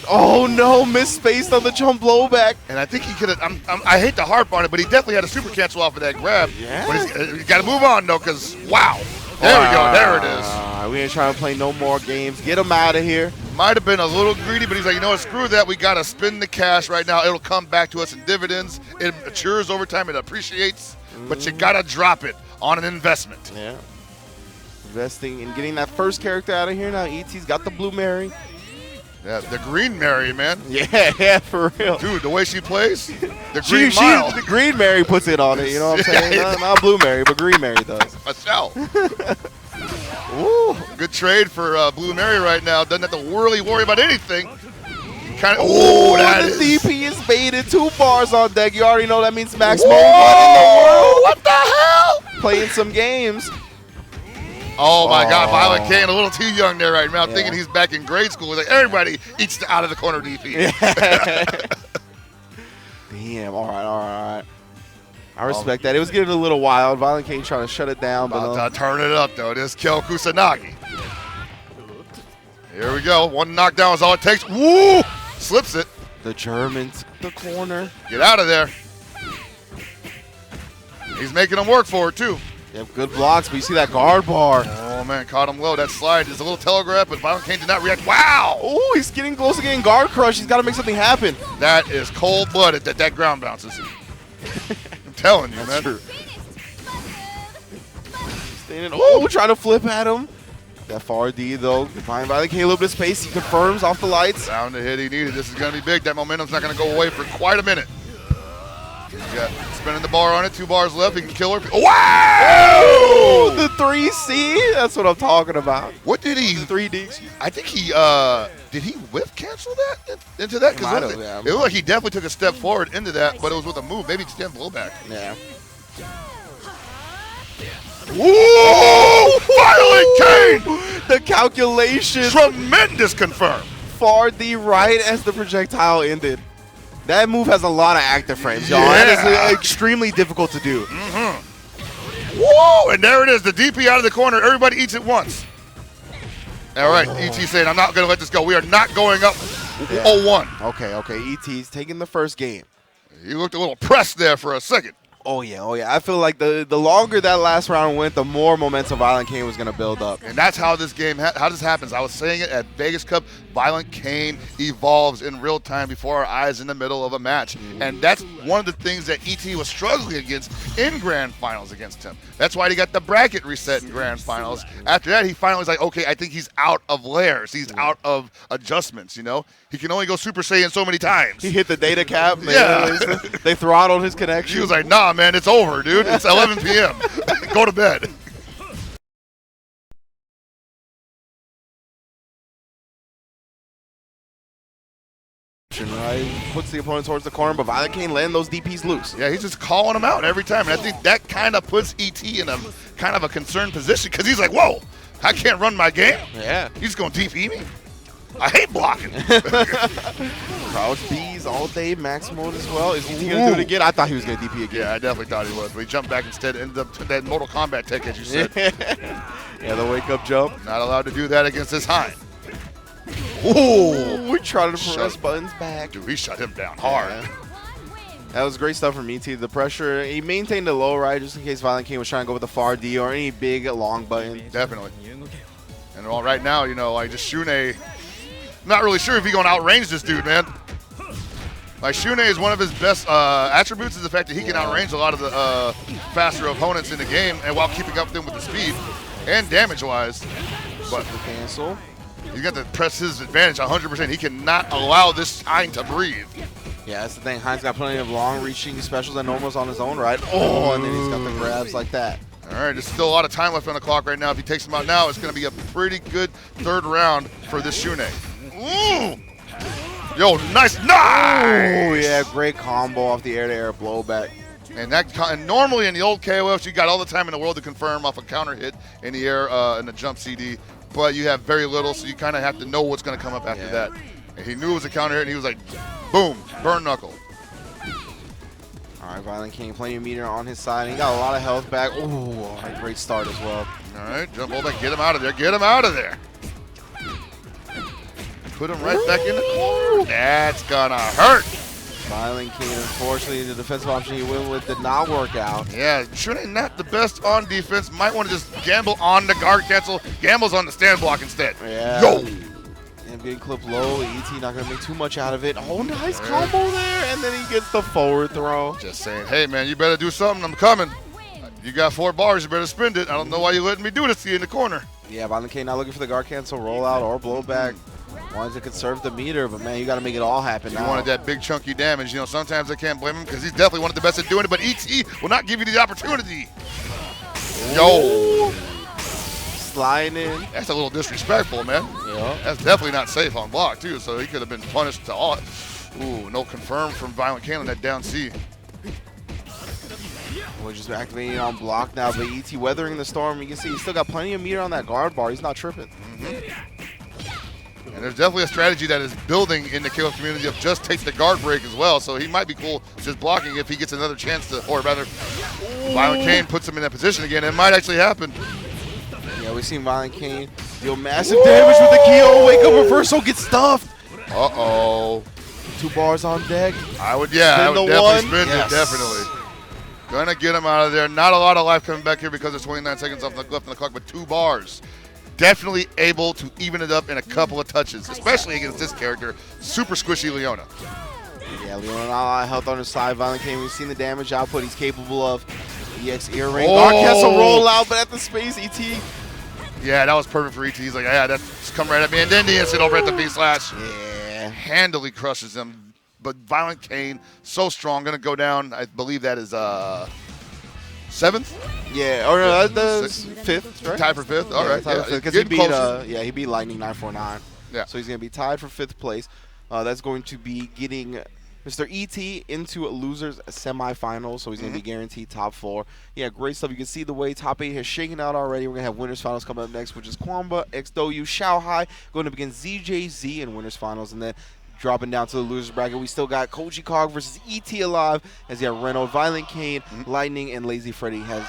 Oh, no. Misspaced on the jump blowback. And I think he could have, I hate to harp on it, but he definitely had a super cancel off of that grab. Yeah. But he's got to move on, though, because, wow. There we go. There it is. We ain't trying to play no more games. Get him out of here. Might have been a little greedy, but he's like, you know what, screw that. We got to spend the cash right now. It'll come back to us in dividends. It matures over time. It appreciates. But you got to drop it on an investment. Yeah. Investing in getting that first character out of here. Now ET's got the Blue Mary. Yeah, the Green Mary, man. Yeah, for real. Dude, the way she plays, the Green Mile. The Green Mary puts it on it, you know what I'm saying? Not Blue Mary, but Green Mary does. Watch out. Ooh, good trade for Blue Mary right now. Doesn't have to really worry about anything. Kind of. Oh, that the is. DP is baited. 2 bars on deck. You already know that means Max Mo. What in the world? What the hell? Playing some games. Oh my God, Violent Kane, a little too young there right now, thinking he's back in grade school. He's like, everybody eats out of the corner DP. Damn, all right. I respect that. It was getting a little wild. Violent Kane trying to shut it down. About to turn it up, though. This Kyo Kusanagi. Here we go. 1 knockdown is all it takes. Woo! Slips it. The Germans, the corner. Get out of there. He's making him work for it, too. They have good blocks, but you see that guard bar. Oh, man, caught him low. That slide is a little telegraph, but Violent Kane did not react. Wow! Oh, he's getting close to getting guard crush. He's got to make something happen. That is cold-blooded that ground bounces. I'm telling you, man. True. Oh, trying to flip at him. That far D, though. Violent Kane, a little bit of space. He confirms off the lights. Found the hit he needed. This is going to be big. That momentum's not going to go away for quite a minute. Yeah, spinning the bar on it. 2 bars left. He can kill her. Wow! Oh, the 3C. That's what I'm talking about. What did he? The 3D. I think he did he whiff cancel that into that? Because it looked like he definitely took a step forward into that, but it was with a move. Maybe stand blowback. Yeah. Whoa! Violent Kane! The calculation. Tremendous confirm. Far D right as the projectile ended. That move has a lot of active frames, y'all. Yeah. That is extremely difficult to do. Whoa! And there it is. The DP out of the corner. Everybody eats it once. All right, ET saying, I'm not going to let this go. We are not going up 0-1. Okay. ET's taking the first game. He looked a little pressed there for a second. Oh yeah. I feel like the longer that last round went, the more momentum Violent Kane was going to build up. And that's how this game, how this happens. I was saying it at Vegas Cup. Violent Kane evolves in real time before our eyes in the middle of a match. And that's one of the things that ET was struggling against in grand finals against him. That's why he got the bracket reset in grand finals. After that, he finally was like, okay, I think he's out of layers. He's out of adjustments, you know? He can only go Super Saiyan so many times. He hit the data cap. Yeah. They throttled his connection. He was like, nah, man, it's over, dude. It's 11 p.m. Go to bed. Right, puts the opponent towards the corner, but Violent Kane letting those DPs loose. Yeah, he's just calling them out every time, and I think that kind of puts ET in a kind of a concerned position because he's like, whoa, I can't run my game. Yeah. He's going to DP me. I hate blocking. Crouch B's all day, max mode as well. Is he going to do it again? I thought he was going to DP again. Yeah, I definitely thought he was, but he jumped back instead, ended up that Mortal Kombat tech, as you said. Yeah, the wake-up jump. Not allowed to do that against this Hein. Ooh, we tried to press buttons back. Dude, he shut him down hard. Yeah. That was great stuff from ET. The pressure, he maintained the low right just in case Violent Kane was trying to go with the far D or any big long button. Definitely. And well, right now, you know, like just Shune, not really sure if he's going to outrange this dude, man. Like Shune is one of his best attributes is the fact that he can outrange a lot of the faster opponents in the game, and while keeping up with them with the speed and damage-wise. But the cancel. He's got to press his advantage 100%. He cannot allow this Hein to breathe. Yeah, that's the thing. Hein's got plenty of long-reaching specials and normals on his own right. Oh, and then he's got the grabs like that. All right, there's still a lot of time left on the clock right now. If he takes him out now, it's going to be a pretty good third round for this Shune. Yo, nice. Oh, yeah, great combo off the air-to-air blowback. And normally in the old KOFs, you got all the time in the world to confirm off a counter hit in the air in the jump CD. But you have very little, so you kind of have to know what's going to come up after that. And he knew it was a counter hit, and he was like, boom, burn knuckle. All right, Violent King, plenty of meter on his side. He got a lot of health back. Ooh, a great start as well. All right, jump ball back, get him out of there, get him out of there. Put him right back in the corner. That's going to hurt. Violent King, unfortunately, the defensive option he went with did not work out. Yeah, Shune not the best on defense. Might want to just gamble on the guard cancel. Gambles on the stand block instead. Yeah. Yo! And getting clipped low. ET not going to make too much out of it. Oh, nice combo there. And then he gets the forward throw. Just saying, hey, man, you better do something. I'm coming. You got 4 bars. You better spend it. I don't know why you're letting me do this to you in the corner. Yeah, Violent King not looking for the guard cancel rollout or blowback. Wanted to conserve the meter, but man, you got to make it all happen now. He wanted that big chunky damage. You know, sometimes I can't blame him because he's definitely one of the best at doing it, but ET will not give you the opportunity. Yo. sliding in. That's a little disrespectful, man. Yeah. That's definitely not safe on block, too, so he could have been punished to all. Ooh, no confirm from Violent Cane on that down C. We're just activating on block now, but ET weathering the storm. You can see he's still got plenty of meter on that guard bar. He's not tripping. And there's definitely a strategy that is building in the KOF community of just take the guard break as well. So he might be cool just blocking if he gets another chance to, or rather, Violent Cane puts him in that position again. It might actually happen. Yeah, we've seen Violent Cane deal massive damage with the KO. Wake up reversal, get stuffed. Uh-oh. 2 bars on deck. I would definitely spin it, definitely. Gonna get him out of there. Not a lot of life coming back here because there's 29 seconds left on the clock, but 2 bars. Definitely able to even it up in a couple of touches, especially against this character, super squishy Leona. Yeah, Leona not a lot of health on his side. Violent Cane, we've seen the damage output he's capable of. EX earring. Oh. Dark Castle roll out, but at the space, ET. Yeah, that was perfect for ET. He's like, yeah, that's come right at me. And then the instant over at the V-slash. Yeah. Handily crushes him. But Violent Cane, so strong, gonna go down. I believe that is 7th. Yeah, or no, that's 5th, right? Tied for 5th. All right, tied for 5th, because he beat Lightning 949. Yeah. So he's gonna be tied for 5th place. That's going to be getting Mr. ET into a losers semifinals, so he's going to be guaranteed top 4. Yeah, great stuff. You can see the way top 8 has shaken out already. We're going to have winners finals coming up next, which is Kwamba, XW, Shanghai going to begin ZJZ in winners finals, and then dropping down to the losers bracket, we still got Koji Cog versus ET alive, as you have Renault, Violent Cane, Lightning, and Lazy Freddy have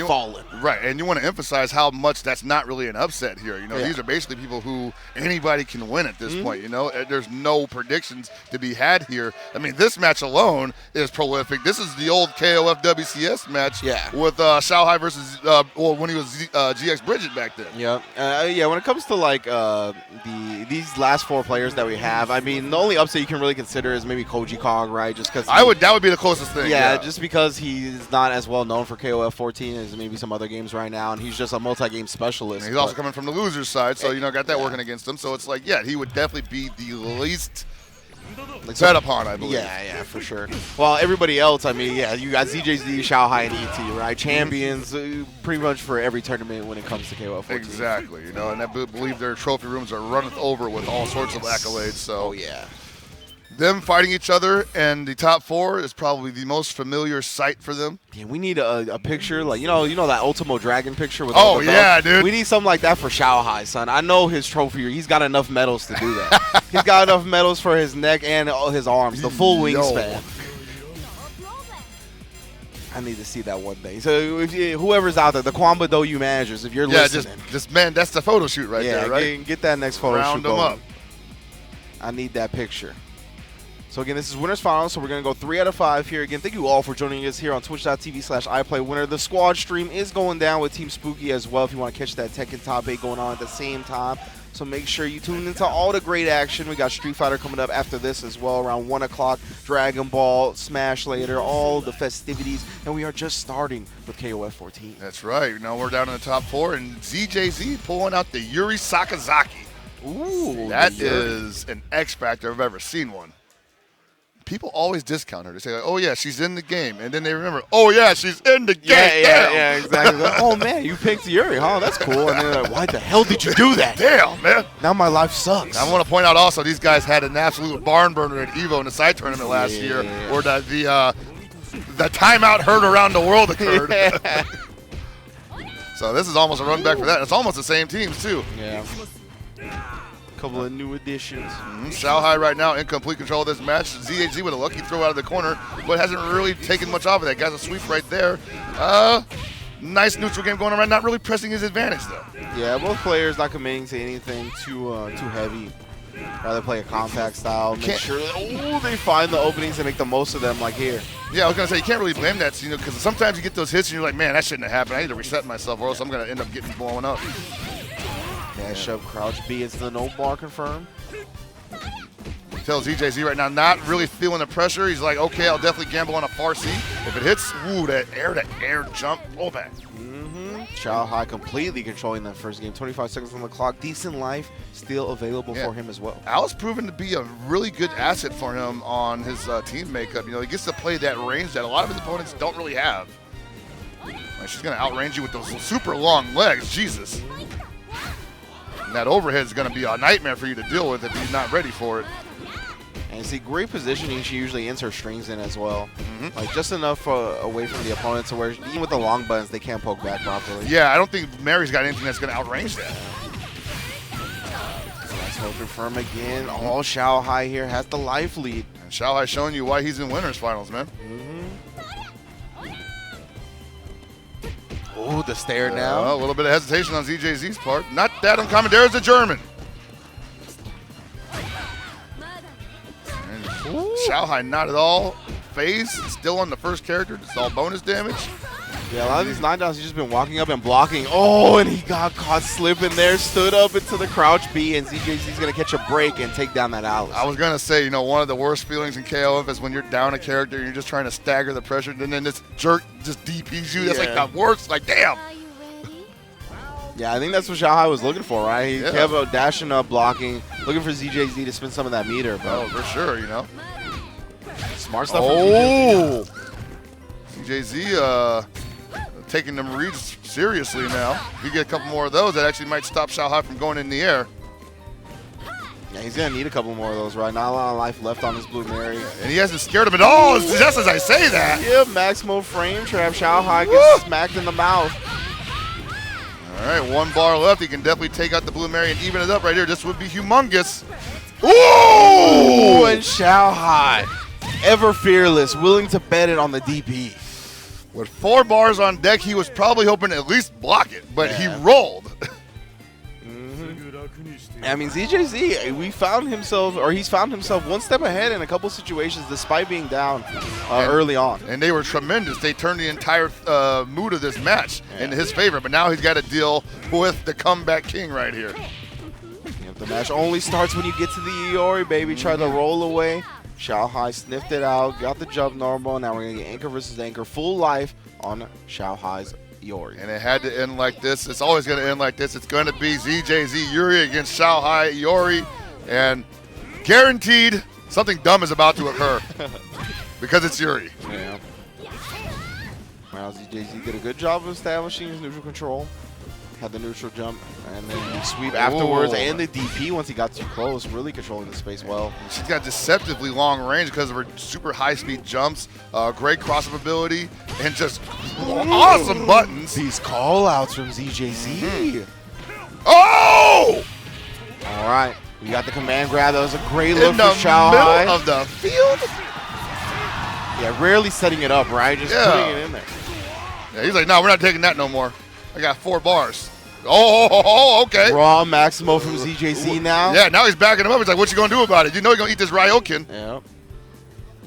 fallen. Right, and you want to emphasize how much that's not really an upset here. You know, these are basically people who anybody can win at this point. You know, there's no predictions to be had here. I mean, this match alone is prolific. This is the old KOF WCS match with Shanghai versus, when he was GX Bridget back then. Yeah, when it comes to like these last 4 players that we have, I mean, the only upset you can really consider is maybe Koji Cog, right? Just because that would be the closest thing. Yeah, just because he's not as well known for KOF 14 as maybe some other games right now, and he's just a multi-game specialist. And he's also coming from the losers side, so got that working against him. So it's like, he would definitely be the least bet upon, I believe. Yeah, for sure. Well, everybody else, I mean, you got ZJZ, Shanghai, and ET, right? Champions pretty much for every tournament when it comes to KOF 14. Exactly, and I believe their trophy rooms are runneth over with all sorts of accolades. So them fighting each other and the top 4 is probably the most familiar sight for them. Yeah, we need a picture like you know that Ultimo Dragon picture with dude. We need something like that for Shanghai, son. I know his trophy. He's got enough medals to do that. He's got enough medals for his neck and his arms, the full wingspan. I need to see that one day. So whoever's out there, the Kwamba Doyu managers, if you're listening, man, that's the photo shoot right there, right? Get that next photo Round shoot them going. up. I need that picture. So again, this is winners finals, so we're going to go 3 out of 5 here. Again, thank you all for joining us here on twitch.tv/iPlayWinner. The squad stream is going down with Team Spooky as well if you want to catch that Tekken Top 8 going on at the same time. So make sure you tune into all the great action. We got Street Fighter coming up after this as well, around 1 o'clock. Dragon Ball, Smash later, all the festivities. And we are just starting with KOF 14. That's right. We're down in the top 4, and ZJZ pulling out the Yuri Sakazaki. Ooh, that is an X Factor if I've ever seen one. People always discount her. They say, like, oh, yeah, she's in the game. And then they remember, oh, yeah, she's in the game. Yeah, exactly. Like, oh, man, you picked Yuri, huh? That's cool. And they're like, why the hell did you do that? Damn, man. Now my life sucks. I want to point out also, these guys had an absolute barn burner at EVO in the side tournament last year where the timeout heard around the world occurred. So this is almost a run back for that. It's almost the same teams, too. Yeah. Couple of new additions. Shanghai right now in complete control of this match. ZHZ with a lucky throw out of the corner, but hasn't really taken much off of that. Got a sweep right there. Nice neutral game going on right now. Not really pressing his advantage, though. Yeah, both players not committing to anything too heavy. Rather play a compact style. Make sure that, they find the openings and make the most of them like here. Yeah, I was going to say, you can't really blame that, because sometimes you get those hits and you're like, man, that shouldn't have happened. I need to reset myself or else I'm going to end up getting blown up. Dash up, crouch B. It's the no bar confirmed. Tells ZJZ right now not really feeling the pressure. He's like, okay, I'll definitely gamble on a far C. If it hits, that air jump, pull back. Shanghai completely controlling that first game. 25 seconds on the clock. Decent life still available for him as well. Al's proven to be a really good asset for him on his team makeup. He gets to play that range that a lot of his opponents don't really have. Like, she's going to outrange you with those super long legs. Jesus. And that overhead is going to be a nightmare for you to deal with if he's not ready for it. And see, great positioning she usually ends her strings in as well. Like just enough away from the opponent to where even with the long buttons, they can't poke back properly. Yeah, I don't think Mary's got anything that's going to outrange that. Let's hope confirm again. All Xiao Hai here has the life lead. And Xiao Hai showing you why he's in winners finals, man. Oh, the stare now. A little bit of hesitation on ZJZ's part. Not that uncommon. There's a German. Xiao Hai not at all phased, still on the first character, it's all bonus damage. Yeah, a lot of these knockdowns, he's just been walking up and blocking. Oh, and he got caught slipping there, stood up into the crouch B, and ZJZ's going to catch a break and take down that Alice. I was going to say, one of the worst feelings in KOF is when you're down a character and you're just trying to stagger the pressure, and then this jerk just DPs you. That's like the worst, like, damn. Yeah, I think that's what Xiao Hai was looking for, right? He kept dashing up, blocking, looking for ZJZ to spin some of that meter. But oh, for sure, Smart stuff. Oh, ZJZ taking them reads seriously now. If you get a couple more of those, that actually might stop Xiao Hai from going in the air. Yeah, he's going to need a couple more of those, right? Not a lot of life left on his Blue Mary. And he hasn't scared him at all, just as I say that. Yeah, Maximo frame trap. Xiao Hai gets smacked in the mouth. All right, 1 bar left. He can definitely take out the Blue Mary and even it up right here. This would be humongous. Ooh! And Xiao Hai, ever fearless, willing to bet it on the DP. With 4 bars on deck, he was probably hoping to at least block it, but he rolled. I mean, ZJZ, he's found himself one step ahead in a couple situations despite being down early on. And they were tremendous. They turned the entire mood of this match in his favor, but now he's got to deal with the comeback king right here. Yep, the match only starts when you get to the Iori, baby. Try to roll away. Xiao Hai sniffed it out, got the jump normal. Now we're going to get anchor versus anchor, full life on Xiao Hai's Iori. And it had to end like this. It's always going to end like this. It's going to be ZJZ Yuri against Xiao Hai Iori. And guaranteed something dumb is about to occur because it's Yuri. Yeah. Well, ZJZ did a good job of establishing his neutral control. Had the neutral jump and then the sweep afterwards, and the DP once he got too close, really controlling the space well. She's got deceptively long range because of her super high-speed jumps, great cross-up ability, and just awesome buttons. These call-outs from ZJZ. Oh! All right, we got the command grab. That was a great look for Xiao Hai. Hai. In the middle of the field? Yeah, rarely setting it up, right? Just putting it in there. Yeah, he's like, no, we're not taking that no more. I got 4 bars. Oh, okay. Raw Maximo from ZJZ now. Yeah, now he's backing him up. He's like, what you going to do about it? You know you're going to eat this Ryokin. Yep.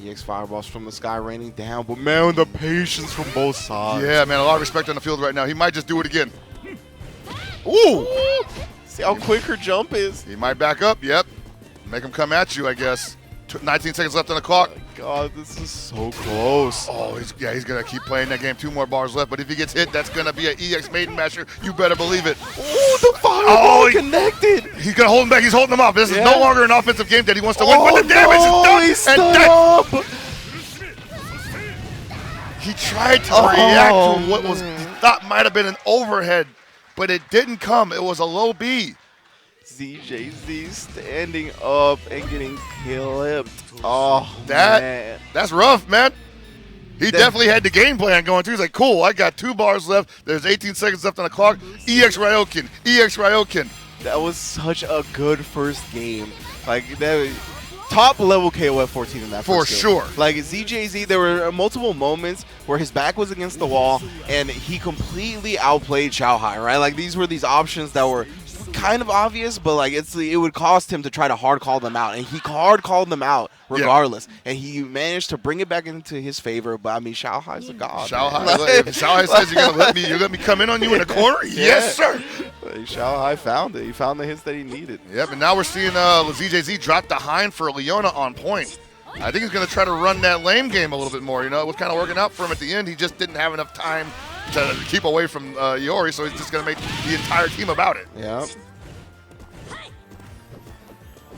EX Fireballs from the sky raining down, but man, the patience from both sides. Yeah, man, a lot of respect on the field right now. He might just do it again. Ooh! See how quick her jump is. He might back up, yep. Make him come at you, I guess. 19 seconds left on the clock. Oh my God, this is so close. Oh, he's going to keep playing that game. 2 more bars left, but if he gets hit, that's going to be an EX Maiden Masher. You better believe it. Ooh, the fireball connected. He's going to hold him back. He's holding him off. This is no longer an offensive game that he wants to win, but the damage is done. He stood up. He tried to react to what was he thought might have been an overhead, but it didn't come. It was a low B. ZJZ standing up and getting clipped. Oh, man. That's rough, man. He definitely had the game plan going, too. He's like, cool, I got 2 bars left. There's 18 seconds left on the clock. EX Ryokin, EX Ryokin. That was such a good first game. Like, that top level KOF 14 in that first game. For sure. Like, ZJZ, there were multiple moments where his back was against the wall and he completely outplayed Xiao Hai, right? Like, these were these options that were kind of obvious, but like it would cost him to try to hard call them out, and he hard called them out regardless, and he managed to bring it back into his favor. But I mean, Xiao Hai's a god. Xiao Hai, if Xiao Hai says you're gonna let me come in on you in the corner, yes sir. Xiao Hai found it. He found the hits that he needed. Yep, and now we're seeing ZJZ drop the hind for Leona on point. I think he's going to try to run that lame game a little bit more. It was kind of working out for him at the end. He just didn't have enough time to keep away from Iori, so he's just going to make the entire team about it. Yep.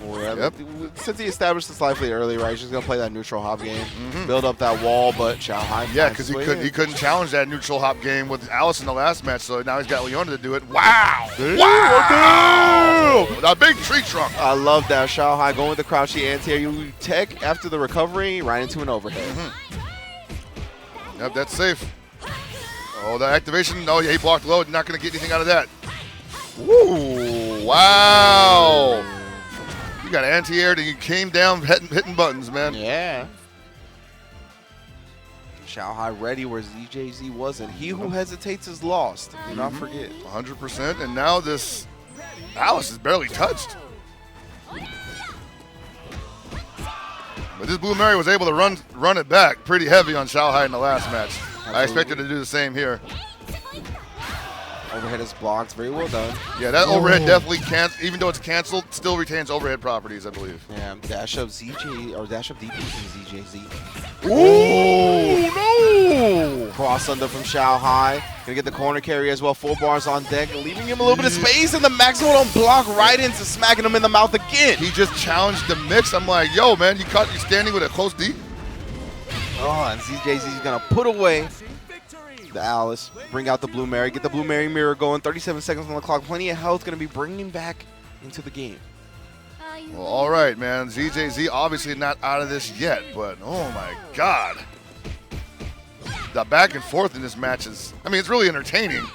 Oh, yeah. Yep. Since he established this life lead early, right, he's just going to play that neutral hop game, build up that wall, but Xiaohai. Yeah, because he couldn't challenge that neutral hop game with Alice in the last match, so now he's got Leona to do it. Wow! Wow! A big tree trunk. I love that. Xiaohai going with the crouchy anti-air. You tech after the recovery, right into an overhead. Yep, that's safe. Oh, the activation. No, yeah, he blocked low. Not going to get anything out of that. Woo! Wow! You got anti-air and you came down hitting buttons, man. Yeah. Xiaohai ready where ZJZ wasn't. He who hesitates is lost. Do not forget. 100%. And now this Alice is barely touched. But this Blue Mary was able to run it back pretty heavy on Xiaohai in the last match. Absolutely. I expected to do the same here. Overhead is blocked. Very well done. Yeah, that overhead definitely can't, even though it's canceled, still retains overhead properties, I believe. Yeah, dash up ZJ, or dash up DP from ZJZ. Ooh, no! Cross under from Xiaohai. Gonna get the corner carry as well. 4 bars on deck, leaving him a little bit of space, and the max hold on block right into smacking him in the mouth again. He just challenged the mix. I'm like, yo, man, you caught you standing with a close D. Oh, and ZJZ's gonna put away the Alice, bring out the Blue Mary, get the Blue Mary mirror going. 37 seconds on the clock, plenty of health, gonna be bringing him back into the game. Well, all right, man. ZJZ obviously not out of this yet, but oh my God. The back and forth in this match is, I mean, it's really entertaining,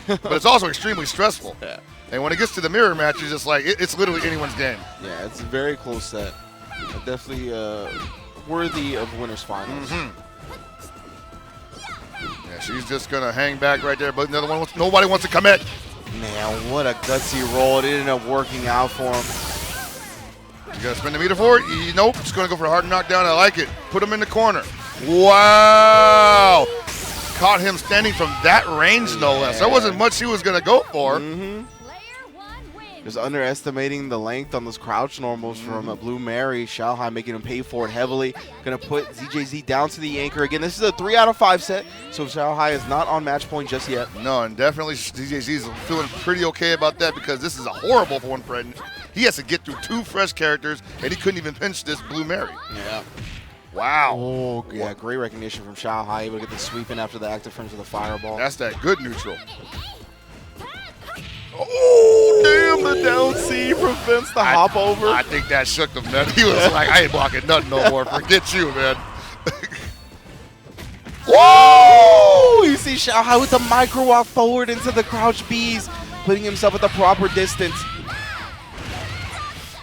but it's also extremely stressful. Yeah. And when it gets to the mirror match, it's just like, it's literally anyone's game. Yeah, it's a very close set. Definitely worthy of winners finals. Yeah, she's just going to hang back right there, but another one, nobody wants to commit. Man, what a gutsy roll. It ended up working out for him. You got to spin the meter for it? Nope, just going to go for a hard knockdown. I like it. Put him in the corner. Wow! Caught him standing from that range, no less. That wasn't much he was going to go for. Just underestimating the length on those crouch normals from a Blue Mary. Xiaohai making him pay for it heavily. Going to put ZJZ down to the anchor again. This is a 3 out of 5 set, so Xiaohai is not on match point just yet. No, and definitely ZJZ is feeling pretty okay about that because this is a horrible one for him. He has to get through 2 fresh characters, and he couldn't even pinch this Blue Mary. Yeah. Wow. Oh, yeah, great recognition from Xiaohai. Able to get the sweep in after the active frames of the fireball. That's that good neutral. Oh, damn, the down C prevents the hop over. I think that shook him, man. He was like, I ain't blocking nothing no more. Forget you, man. Whoa! You see Xiaohai with the micro walk forward into the crouch Bs, putting himself at the proper distance.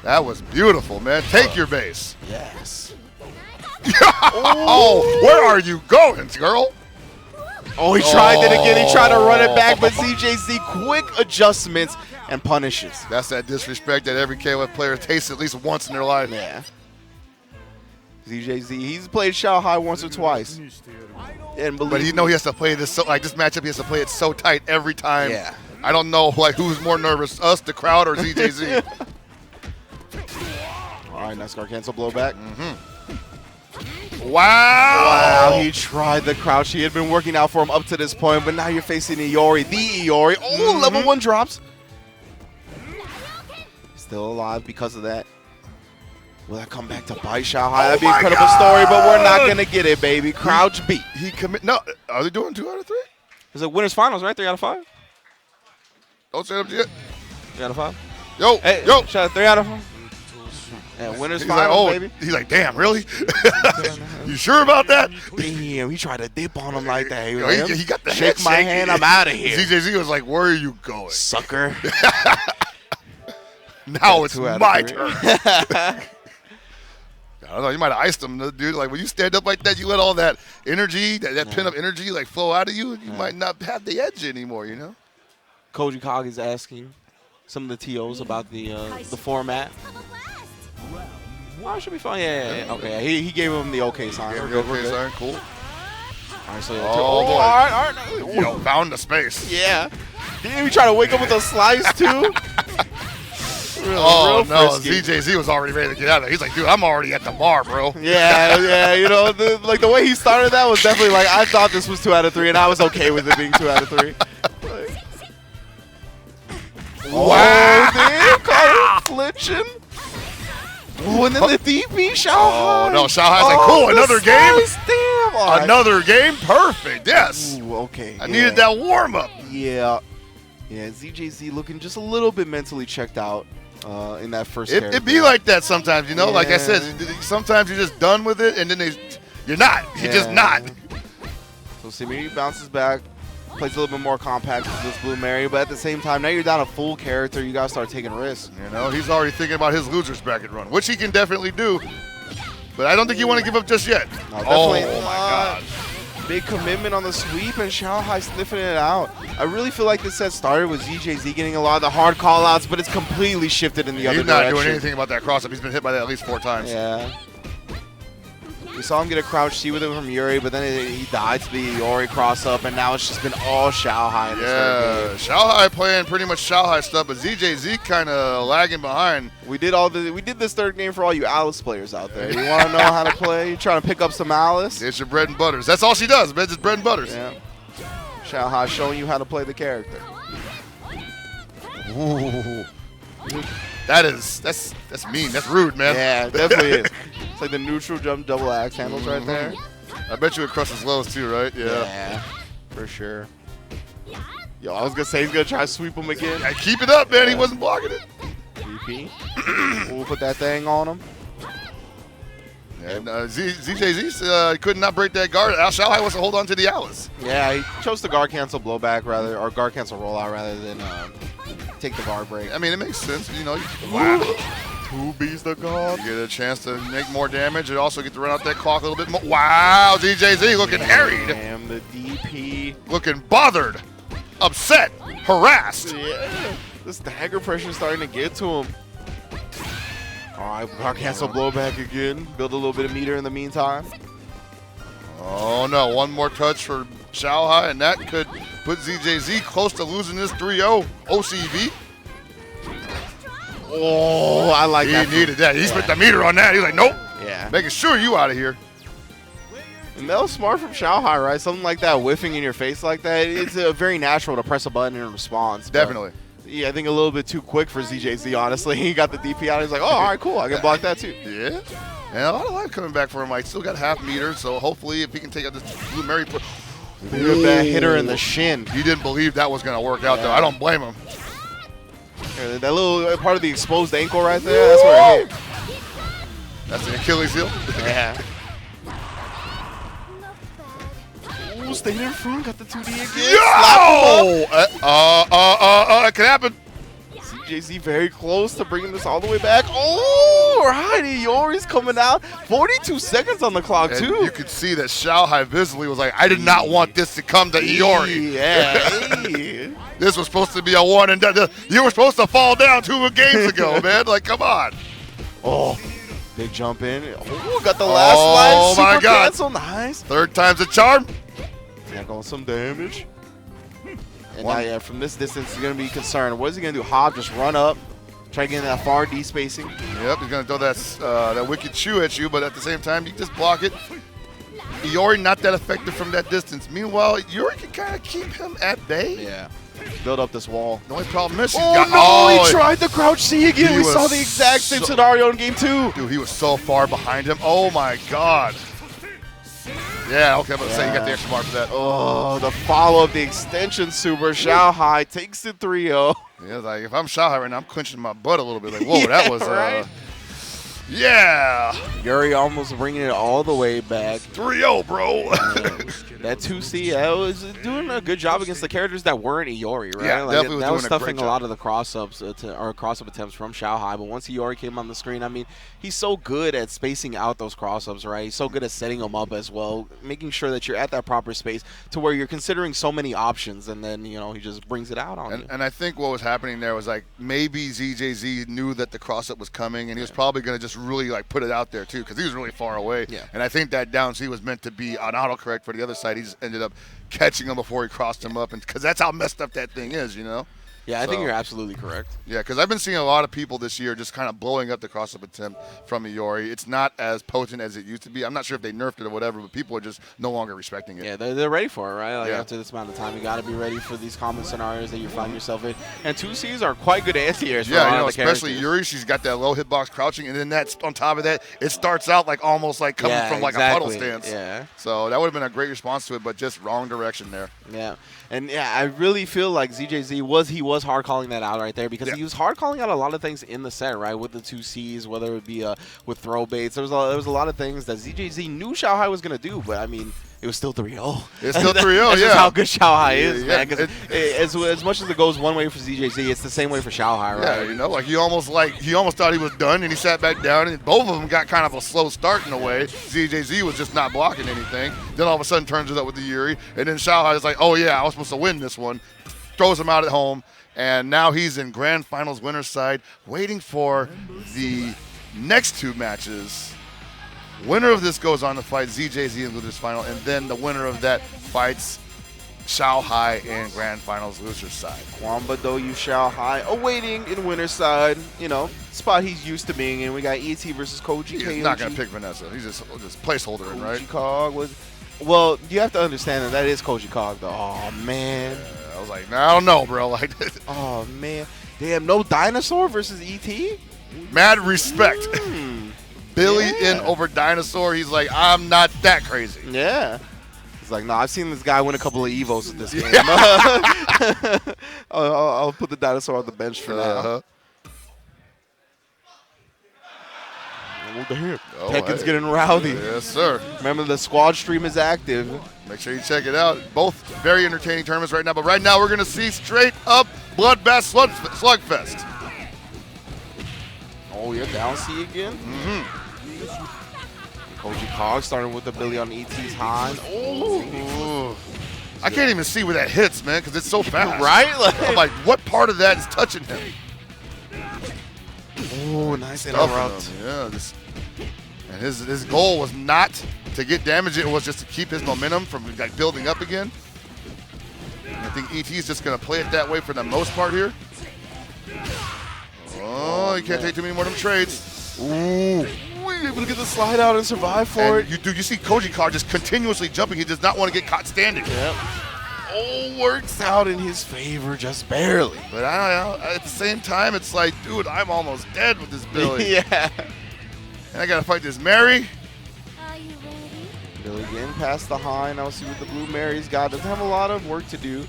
That was beautiful, man. Take your base. Yes. Oh, where are you going, girl? Oh, he tried it again. He tried to run it back, but ZJZ quick adjustments and punishes. That's that disrespect that every KOF player tastes at least once in their life. Yeah. ZJZ, he's played Xiaohai once or twice. But you know he has to play this, like this matchup, he has to play it so tight every time. Yeah. I don't know like who's more nervous, us, the crowd, or ZJZ. All right, nice guard cancel blowback. Wow. Wow, he tried the crouch. He had been working out for him up to this point, but now you're facing Iori, the Iori. Oh, level 1 drops. Still alive because of that. Will that come back to bite Xiaohai? That'd be an incredible story, but we're not going to get it, baby. Crouch beat. He commit. No, are they doing 2 out of 3? It's a winners finals, right? 3 out of 5? Don't say it up yet. 3 out of 5? Yo, hey, yo. Shout out 3 out of 5. Yeah, winners he's finals, like, oh, baby. He's like, damn, really? You sure about that? Damn, he tried to dip on him like that. He got the shake my hand, I'm out of here. ZJZ was like, where are you going? Sucker. Now it's my turn. I don't know, you might have iced him, dude. Like, when you stand up like that, you let all that energy, that pin-up energy, like, flow out of you, and you might not have the edge anymore, you know? Koji Kage is asking some of the TOs about the format. Oh, it should be fun. Yeah. Okay, he gave him the okay sign. Gave him the okay sign, cool. All right, so boy. all right. Yo, found the space. Yeah. Didn't he try to wake up with a slice, too? Real no, ZJZ was already ready to get out of there. He's like, dude, I'm already at the bar, bro. Yeah, you know, the way he started that was definitely like, I thought this was 2 out of 3, and I was okay with it being 2 out of 3. Wow. Damn, caught him flinching. Oh, and then the DP, Xiao Hai. No, Xiao Hai's like, cool, another game? Nice, damn. All right. Another game? Perfect, yes. Ooh, okay. I needed that warm-up. Yeah. Yeah, ZJZ looking just a little bit mentally checked out in that first It be like that sometimes, you know? Yeah. Like I said, sometimes you're just done with it, and then you're not. You're just not. So Simiri bounces back, plays a little bit more compact with this Blue Mary, but at the same time, now you're down a full character. You got to start taking risks. You know, he's already thinking about his loser's bracket run, which he can definitely do. But I don't think you want to give up just yet. No, definitely oh, my God. Big commitment on the sweep, and Xiao Hai sniffing it out. I really feel like this set started with ZJZ getting a lot of the hard call-outs, but it's completely shifted in the other direction. He's not doing anything about that cross-up. He's been hit by that at least 4 times. Yeah. We saw him get a crouch C with it from Yuri, but then he died to the Iori cross-up, and now it's just been all Xiao Hai in this third game. Xiao Hai playing pretty much Xiao Hai stuff, but ZJZ kind of lagging behind. We did this third game for all you Alice players out there. You want to know how to play? You trying to pick up some Alice? It's your bread and butters. That's all she does. It's just bread and butters. Yeah. Xiao Hai showing you how to play the character. Ooh. That's mean. That's rude, man. Yeah, it definitely is. It's like the neutral jump double axe handles right there. I bet you it crushes lows too, right? Yeah, for sure. Yo, I was going to say he's going to try to sweep him again. Yeah, keep it up, man. He wasn't blocking it. VP. We'll put that thing on him. And ZJZ could not break that guard. Xiao Hai wants to hold on to the Alice. Yeah, he chose the guard cancel blowback rather, or guard cancel rollout rather than take the guard break. I mean, it makes sense. You know, wow. 2B's the god. You get a chance to make more damage and also get to run out that clock a little bit more. Wow, ZJZ looking harried. Damn, the DP. Looking bothered, upset, harassed. Yeah, the stagger pressure starting to get to him. All right, guard cancel blowback again. Build a little bit of meter in the meantime. Oh, no. One more touch for Xiao Hai, and that could put ZJZ close to losing this 3-0 OCV. Oh, I like that. He needed that. He spent the meter on that. He's like, nope. Yeah. Making sure you out of here. And that was smart from Xiao Hai, right? Something like that, whiffing in your face like that. It's very natural to press a button in response. Definitely. Yeah, I think a little bit too quick for ZJZ, honestly. He got the DP out. He's like, oh, all right, cool. I can block that too. Yeah. And a lot of life coming back for him. I still got half meter, so hopefully if he can take out this Blue Mary. That hit her in the shin. He didn't believe that was going to work out, though. I don't blame him. That little part of the exposed ankle right there, that's where it hit. That's an Achilles heel? Yeah. Ooh, stayed in front, got the 2D again. Yo! It could happen. CJZ very close to bringing this all the way back. Oh, right, Iori's coming out. 42 seconds on the clock, And too. you could see that Xiao Hai visibly was like, I did not want this to come to Iori. Yeah. This was supposed to be a one and done. You were supposed to fall down 2 games ago, man. Like, come on. Oh, big jump in. Oh, got the last life. Oh, my Super God. cancel. Nice. 3rd time's a charm. Yeah, going some damage. And now, yeah, from this distance, he's going to be concerned. What is he going to do? Hob just run up, try to get in that far D spacing. Yep, he's going to throw that wicked shoe at you, but at the same time, you just block it. Iori not that effective from that distance. Meanwhile, Iori can kind of keep him at bay. Yeah. Build up this wall. The only problem is he tried the crouch C again. We saw the exact same so, scenario in game 2. Dude, he was so far behind him. Oh, my God. Yeah, okay, I'm going to say you got the extra mark for that. Oh, the follow-up, the extension super. Xiao Hai takes it 3-0. Yeah, like if I'm Xiao Hai right now, I'm clenching my butt a little bit. Like, whoa, yeah, that was, right? Yeah. Yuri almost bringing it all the way back. 3-0, bro. That 2C, that was doing a good job against the characters that weren't Iori, right? Yeah, like definitely was that was doing a stuffing great a lot of the cross-ups or cross-up attempts from Xiao Hai. But once Iori came on the screen, I mean, he's so good at spacing out those cross-ups, right? He's so good at setting them up as well, making sure that you're at that proper space to where you're considering so many options, and then, you know, he just brings it out on you. And I think what was happening there was like maybe ZJZ knew that the cross-up was coming, and he was probably going to just really like put it out there too, because he was really far away. Yeah. And I think that down C was meant to be an autocorrect for the other side. He just ended up catching him before he crossed him up, and because that's how messed up that thing is, you know. Yeah, I think you're absolutely correct. Yeah, because I've been seeing a lot of people this year just kind of blowing up the cross-up attempt from Iori. It's not as potent as it used to be. I'm not sure if they nerfed it or whatever, but people are just no longer respecting it. Yeah, they're ready for it, right? Like Yeah. after this amount of time, you got to be ready for these common scenarios that you find yourself in. And 2Cs are quite good anti-airs for a lot of the especially characters. Yuri. She's got that low hitbox crouching, and then that's on top of that, it starts out like almost like coming from like a puddle stance. Yeah. So that would have been a great response to it, but just wrong direction there. Yeah, and yeah, I really feel like ZJZ was hard calling that out right there because he was hard calling out a lot of things in the set, right? With the 2Cs, whether it be with throw baits, there was a lot of things that ZJZ knew Xiaohai was gonna do, but I mean, it was still 3-0. It's still 3-0, That's yeah. just how good Xiaohai is, Yeah, man. Because as much as it goes one way for ZJZ, it's the same way for Xiaohai, right? Yeah, you know, like he almost thought he was done, and he sat back down, and both of them got kind of a slow start in a way. ZJZ was just not blocking anything. Then all of a sudden turns it up with the Yuri, and then Xiaohai is like, oh yeah, I was supposed to win this one. Throws him out at home, and now he's in Grand Finals winner's side, waiting for the next two matches. Winner of this goes on to fight ZJZ in losers final, and then the winner of that fights Xiaohai in Grand Finals losers side. Wamba Doyu Xiaohai awaiting in winner's side, spot he's used to being in. We got ET versus Koji. He's not going to pick Vanessa. He's just placeholder in, right? Koji Cog was. Well, you have to understand that is Koji Cog, though. Oh, man. I was like, I don't know, bro. Like, oh, man. Damn, no Dinosaur versus ET? Mad respect. Billy in over Dinosaur. He's like, I'm not that crazy. Yeah. He's like, no, I've seen this guy win a couple of Evos with this game. I'll put the Dinosaur on the bench for now. What the heck? Tekken's getting rowdy. Yes, sir. Remember, the squad stream is active. Make sure you check it out. Both very entertaining tournaments right now. But right now, we're going to see straight up Bloodbath Slugfest. Oh, yeah, down C again. Koji Cog starting with the Billy on ET's hind. Oh, I can't even see where that hits, man, because it's so fast. Right? I'm like, what part of that is touching him? Oh, nice interrupt. Yeah, and his goal was not to get damage. It was just to keep his momentum from like building up again. And I think ET's just going to play it that way for the most part here. Oh, you can't take too many more of them trades. Ooh. Able to get the slide out and survive for it. You see Koji Cog just continuously jumping. He does not want to get caught standing. Yep. Oh, works out in his favor just barely. But at the same time, it's like, dude, I'm almost dead with this Billy. Yeah. And I got to fight this Mary. Are you ready? Billy getting past the high. Now see what the blue Mary's got. Doesn't have a lot of work to do.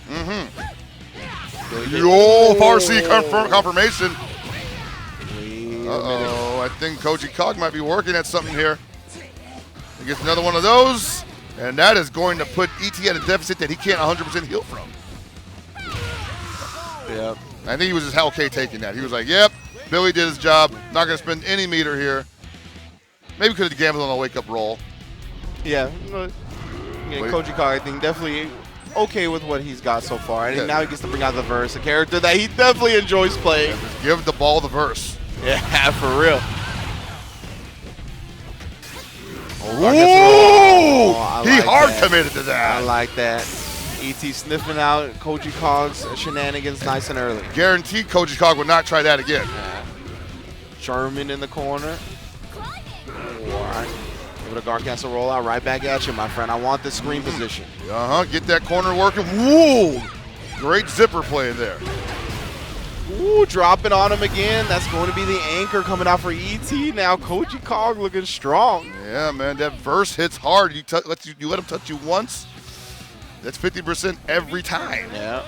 Yo, Farsi confirmation. Uh-oh. I think Koji Cog might be working at something here. He gets another one of those, and that is going to put ET at a deficit that he can't 100% heal from. Yep. I think he was just okay taking that. He was like, yep, Billy did his job. Not going to spend any meter here. Maybe could have gambled on a wake-up roll. Yeah. Koji Cog, I think, definitely okay with what he's got so far. And now he gets to bring out the verse, a character that he definitely enjoys playing. Give the ball the verse. Yeah, for real. Ooh! He hard committed to that. I like that. ET sniffing out Koji Cog's shenanigans nice and early. Guaranteed Koji Cog would not try that again. Sherman in the corner. Alright. Give it a Garcaster rollout right back at you, my friend. I want this screen position. Get that corner working. Woo! Great zipper play there. Ooh, dropping on him again. That's going to be the anchor coming out for ET now. Koji Cog looking strong. Yeah, man, that verse hits hard. You let him touch you once, that's 50% every time. Yeah.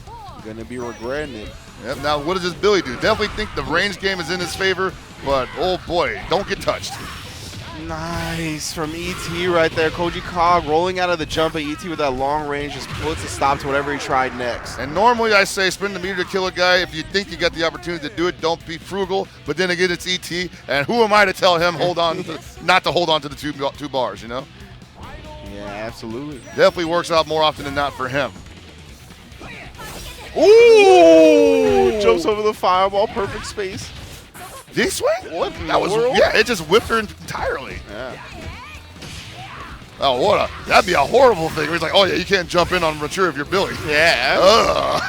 You're going to be regretting it. Yep, now what does this Billy do? Definitely think the range game is in his favor, but oh boy, don't get touched. Nice from ET right there. Koji Cog rolling out of the jump at ET with that long range just puts a stop to whatever he tried next. And normally I say spend the meter to kill a guy. If you think you got the opportunity to do it, don't be frugal. But then again, it's ET, and who am I to tell him not to hold on to the two bars, you know? Yeah, absolutely. Definitely works out more often than not for him. Ooh! Jumps over the fireball, perfect space. Did he swing? What in that was world? Yeah, it just whipped her entirely. Yeah. Oh, that'd be a horrible thing. He's like, oh yeah, you can't jump in on mature if you're Billy. Yeah. Ugh.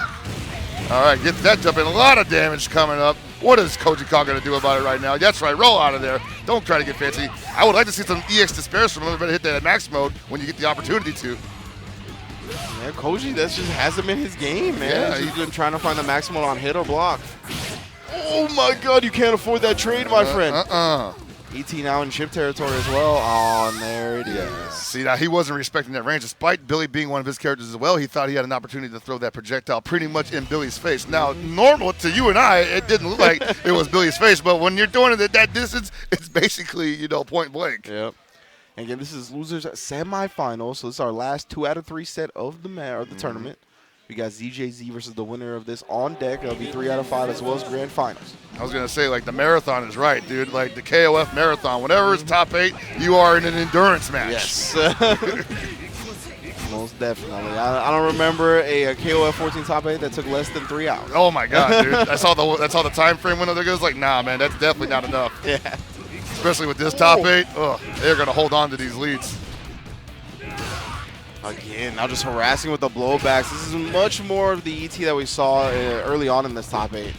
All right, get that jump in. A lot of damage coming up. What is Koji Kong going to do about it right now? That's right, roll out of there. Don't try to get fancy. I would like to see some EX Despairs from him. Better hit that at max mode when you get the opportunity to. Yeah, Koji, that just hasn't been his game, man. Yeah, He's been trying to find the maximum on hit or block. Oh my God, you can't afford that trade, my friend. ET now in chip territory as well. Oh, and there it is. See, now he wasn't respecting that range. Despite Billy being one of his characters as well, he thought he had an opportunity to throw that projectile pretty much in Billy's face. Now, normal to you and I, it didn't look like it was Billy's face, but when you're doing it at that distance, it's basically, point blank. Yep. And again, this is losers semifinals, so this is our last 2 out of 3 set of the tournament. We got ZJZ versus the winner of this on deck. It'll be 3 out of 5 as well as grand finals. I was going to say, the marathon is right, dude. Like, the KOF marathon, whatever is top 8, you are in an endurance match. Yes. Most definitely. I don't remember a KOF 14 top 8 that took less than 3 hours. Oh, my God, dude. I saw the time frame window there. It was like, nah, man, that's definitely not enough. Yeah. Especially with this top 8. They're going to hold on to these leads. Again, now just harassing with the blowbacks. This is much more of the ET that we saw early on in this top 8.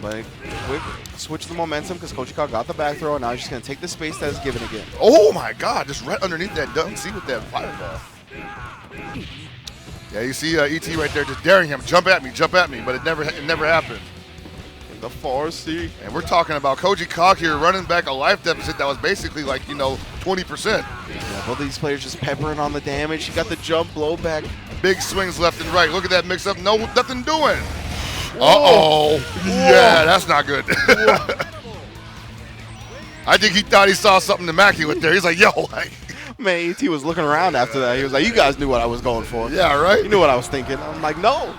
But quick switch the momentum because Koji Kong got the back throw, and now he's just going to take the space that is given again. Oh, my God. Just right underneath that dunk. See with that fireball. Yeah, you see ET right there just daring him. Jump at me, but it never happened. In the far seat. And we're talking about Koji Kong here running back a life deficit that was basically 20%. Yeah, both of these players just peppering on the damage. He got the jump, blowback. Big swings left and right. Look at that mix up. No, nothing doing. Uh-oh. Yeah, that's not good. I think he thought he saw something immaculate there. He's like, yo. Man, ET was looking around after that. He was like, you guys knew what I was going for. Yeah, right? You knew what I was thinking. I'm like, no.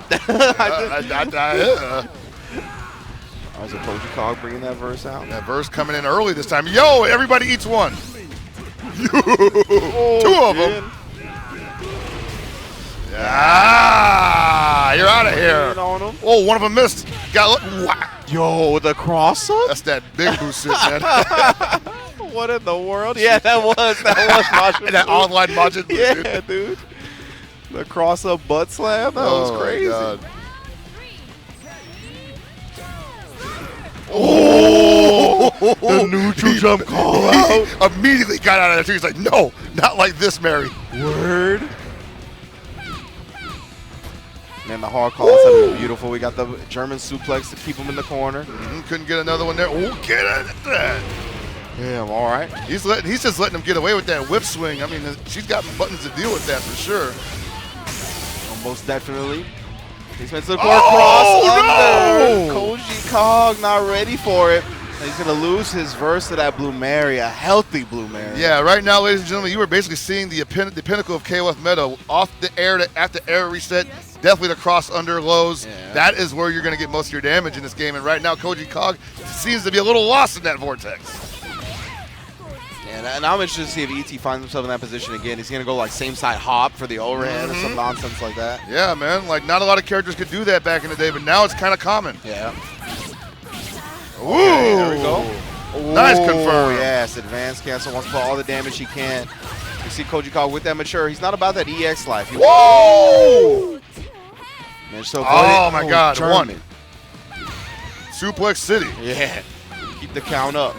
Alright, so Koji Kong bringing that verse out. That verse coming in early this time. Yo, everybody eats one. Oh, 2 of them. Ah, you're out of here. Oh, one of them missed. Yo, the cross up? That's that big boost, man. What in the world? Yeah, that was Majin. That online Majin. Yeah, dude. The cross up butt slam. That was crazy. God. Oh, the neutral jump call out. Immediately got out of there too. He's like, no, not like this, Mary. Word. Man, the hard calls have been beautiful. We got the German suplex to keep him in the corner. Couldn't get another one there. Oh, get at that. Yeah, I'm all right. He's just letting him get away with that whip swing. I mean, she's got buttons to deal with that for sure. Most definitely. He's meant to the court cross under. Koji Kong not ready for it. He's going to lose his verse to that Blue Mary, a healthy Blue Mary. Yeah, right now, ladies and gentlemen, you were basically seeing the pinnacle of KOF meta. Off the air to after air reset, definitely the cross under lows. Yeah. That is where you're going to get most of your damage in this game. And right now, Koji Kong seems to be a little lost in that vortex. Yeah, and I'm interested to see if ET finds himself in that position again. He's going to go same side hop for the overhead or some nonsense like that. Yeah, man. Not a lot of characters could do that back in the day, but now it's kind of common. Yeah. Ooh. Okay, there we go. Ooh, nice confirm. Yes, advanced cancel wants to put all the damage he can. You see Koji Kong with that mature. He's not about that EX life. Whoa! Man, so oh, my God. German. 1. Suplex City. Yeah. Keep the count up.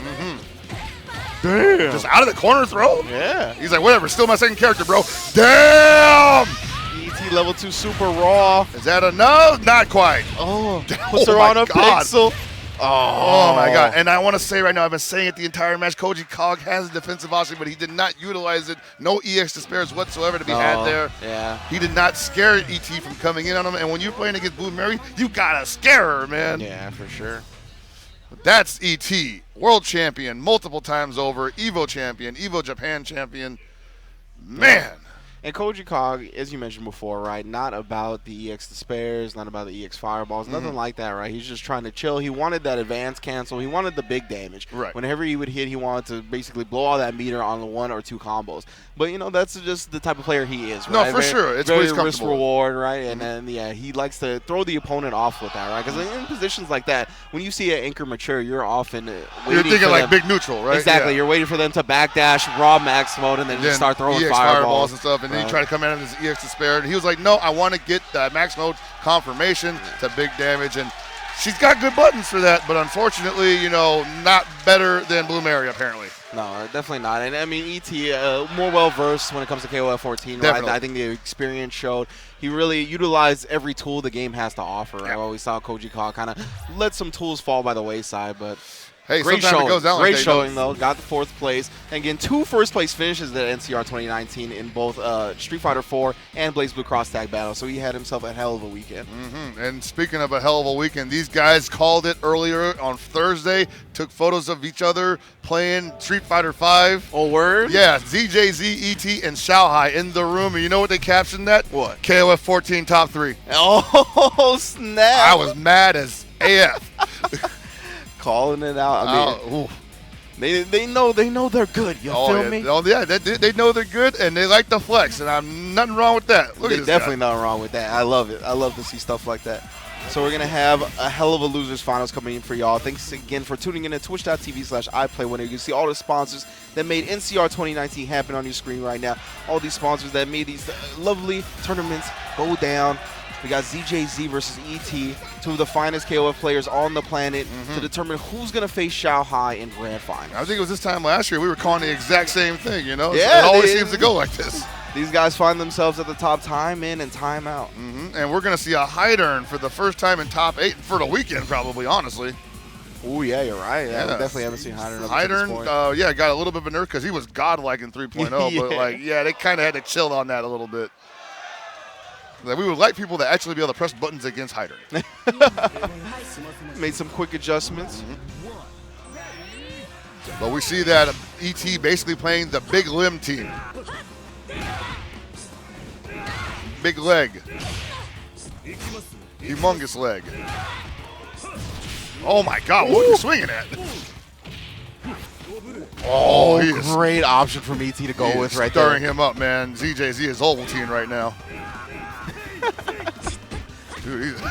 Damn. Just out of the corner throw? Yeah. He's like, whatever, still my second character, bro. Damn! ET level 2 super raw. Is that enough? Not quite. Oh, puts her on a pixel. Oh, my God. And I want to say right now, I've been saying it the entire match, Koji Kong has a defensive option, but he did not utilize it. No EX Despairs whatsoever to be had there. Yeah. He did not scare ET from coming in on him. And when you're playing against Blue Mary, you got to scare her, man. Yeah, for sure. That's ET, world champion multiple times over, Evo champion, Evo Japan champion. Man. And Koji Kong, as you mentioned before, right, not about the EX Despairs, not about the EX Fireballs, nothing like that, right? He's just trying to chill. He wanted that advance cancel. He wanted the big damage. Right. Whenever he would hit, he wanted to basically blow all that meter on the 1 or 2 combos. But, that's just the type of player he is, right? No, for sure. It's very very risk-reward, right? And then, yeah, he likes to throw the opponent off with that, right? Because in positions like that, when you see an anchor mature, you're often waiting You're thinking for like them. big neutral, right? Exactly. Yeah. You're waiting for them to backdash, raw max mode, and then just start throwing EX fireballs and stuff, and then Right. you try to come in with his EX to spare. And he was like, no, I want to get that max mode confirmation to big damage. And she's got good buttons for that, but unfortunately, you know, not better than Blue Mary, apparently. No, definitely not. And I mean, ET more well versed when it comes to KOF 14. Right? I think the experience showed he really utilized every tool the game has to offer. Right? Well, we saw Koji Ka kind of let some tools fall by the wayside, but Hey, great sometimes showing. it goes down Great like showing though. Got the 4th place, and again 2 first place finishes at NCR 2019 in both Street Fighter 4 and Blaze Blue Cross Tag Battle. So he had himself a hell of a weekend. And speaking of a hell of a weekend, these guys called it earlier on Thursday, took photos of each other playing Street Fighter 5. Oh, word? Yeah, ZJZ, ET, and Xiaohai in the room. And you know what they captioned that? What? KOF 14 top 3. Oh, snap. I was mad as AF. Calling it out. I mean, they know they're good. You feel me? Oh, yeah, they know they're good, and they like the flex, and I'm nothing wrong with that. Look at this Definitely guy. nothing wrong with that. I love it. I love to see stuff like that. So we're going to have a hell of a losers finals coming in for y'all. Thanks again for tuning in at twitch.tv/iPlayWinner. You can see all the sponsors that made NCR 2019 happen on your screen right now. All these sponsors that made these lovely tournaments go down. We got ZJZ versus ET, 2 of the finest KOF players on the planet, to determine who's going to face Xiaohai in grand finals. I think it was this time last year we were calling the exact same thing, you know? Yeah, it always seems to go like this. These guys find themselves at the top time in and time out. And we're going to see a Hydern for the first time in top 8 for the weekend, probably, honestly. Oh, yeah, you're right. Yeah, we definitely haven't seen Hydern up to this point. Hydern, got a little bit of a nerf because he was godlike in 3.0, Yeah. but, like, yeah, they kind of had to chill on that a little bit. Like, we would like people to actually be able to press buttons against Hydern. Made some quick adjustments. But we see that ET basically playing the big limb team. Big leg. Humongous leg. Oh my God, what are you swinging at? Oh, he is Great option for ET to go with right stirring there. him up, man. ZJZ is Ovaltine right now. Dude, he's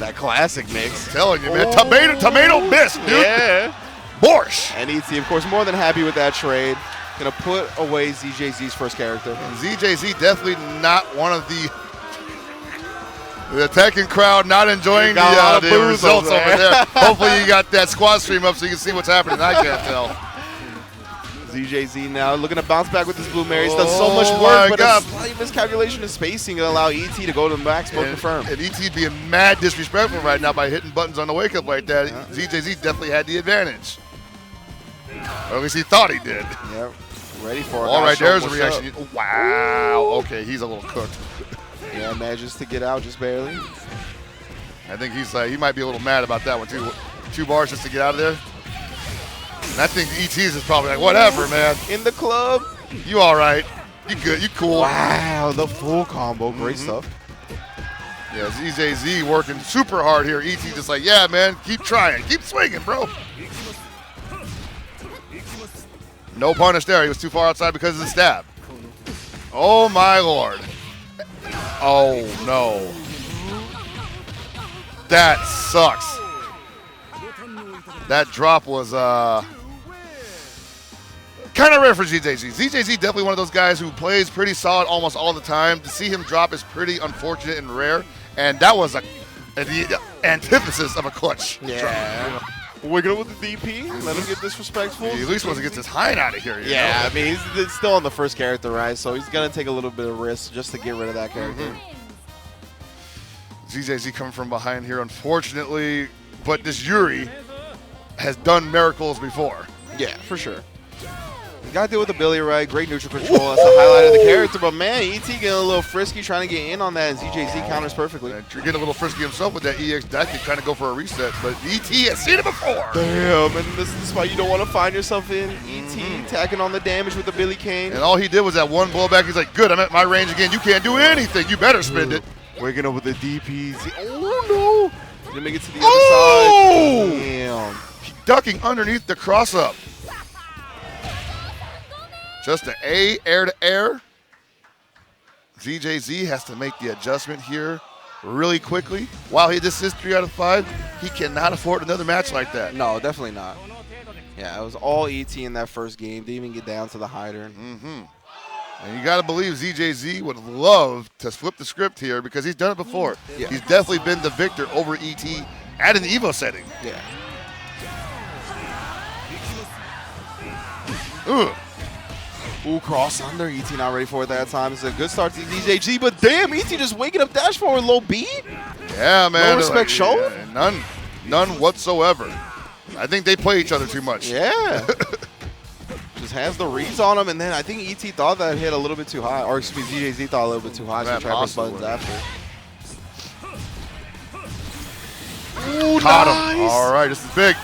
That classic mix. telling you, man. Tomato bisque, dude. Yeah. Borscht. And ET, of course, more than happy with that trade. Gonna put away ZJZ's first character. ZJZ definitely not one of the attacking crowd, not enjoying Got a lot of the boos results over over there. there. Hopefully you got that squad stream up so you can see what's happening. I can't tell. ZJZ now looking to bounce back with his Blue Marys. Does so much Oh work, my but God. a slight miscalculation of spacing to allow ET to go to max mode confirm. And ET being mad disrespectful right now by hitting buttons on the wake up like that. ZJZ definitely had the advantage. Or at least he thought he did. Yep. Ready for it. All right, there's a What's reaction. up? Wow. Okay, he's a little cooked. Yeah, manages to get out just barely. I think he might be a little mad about that one too. 2 bars just to get out of there. And I think ET's is probably like, whatever, man. In the club. You all right? You good? You cool? Wow, the full combo. Great stuff. Yeah, ZJZ working super hard here. ET just like, yeah, man, keep trying. Keep swinging, bro. No punish there. He was too far outside because of the stab. Oh, my Lord. Oh, no. That sucks. That drop was kind of rare for ZJZ. ZJZ definitely one of those guys who plays pretty solid almost all the time. To see him drop is pretty unfortunate and rare. And that was the antithesis of a clutch. Yeah. Wigging it with the DP. Let him get disrespectful. He at least wants to get his hind out of here. You Yeah, know? I mean, he's still on the first character, right? So he's going to take a little bit of risk just to get rid of that character. ZJZ coming from behind here, unfortunately. But this Yuri has done miracles before. Yeah, for sure. You got to deal with the Billy, right? Great neutral control. That's the highlight of the character. But, man, ET getting a little frisky trying to get in on that, and ZJZ counters perfectly. And getting a little frisky himself with that EX. That could kind of go for a reset. But ET has seen it before. Damn, and this is why you don't want to find yourself in ET, tacking on the damage with the Billy Cane. And all he did was that one blowback. He's like, good, I'm at my range again. You can't do anything. You better spend it. Waking up with the DPs. Oh, no. Didn't make it to the other side. Damn. Ducking underneath the cross-up. Just an A, air to air. ZJZ has to make the adjustment here. really quickly, while this is 3 out of 5, he cannot afford another match like that. No, definitely not. Yeah, it was all ET in that first game. Didn't even get down to the hider. Mm-hmm. And you got to believe ZJZ would love to flip the script here because he's done it before. Yeah. He's definitely been the victor over ET at an EVO setting. Yeah. Ugh. Ooh, cross under. ET not ready for it that time. It's a good start to DJG, but damn, ET just waking up dash forward, low B. Yeah, man. No respect shown? Yeah, none whatsoever. I think they play each other too much. Yeah. Just has the reads on him, and then I think ET thought that hit a little bit too high, or excuse me, ZJZ thought a little bit too high, so he tried to press buttons after. Ooh, Caught nice. him. All right, this is big.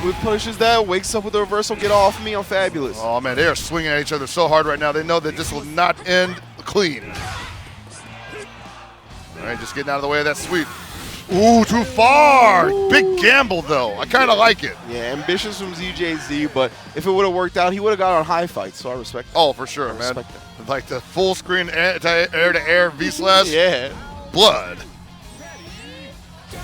With pushes that, wakes up with the reversal, get off me, I'm fabulous. Oh, man, they are swinging at each other so hard right now. They know that this will not end clean. All right, just getting out of the way of that sweep. Ooh, too far. Ooh. Big gamble, though. I kind of like it. Yeah, ambitious from ZJZ, but if it would have worked out, he would have got on high fights, so I respect that. Oh, for sure, I man. respect that. Like the full screen air-to-air V-slash. Yeah. Blood.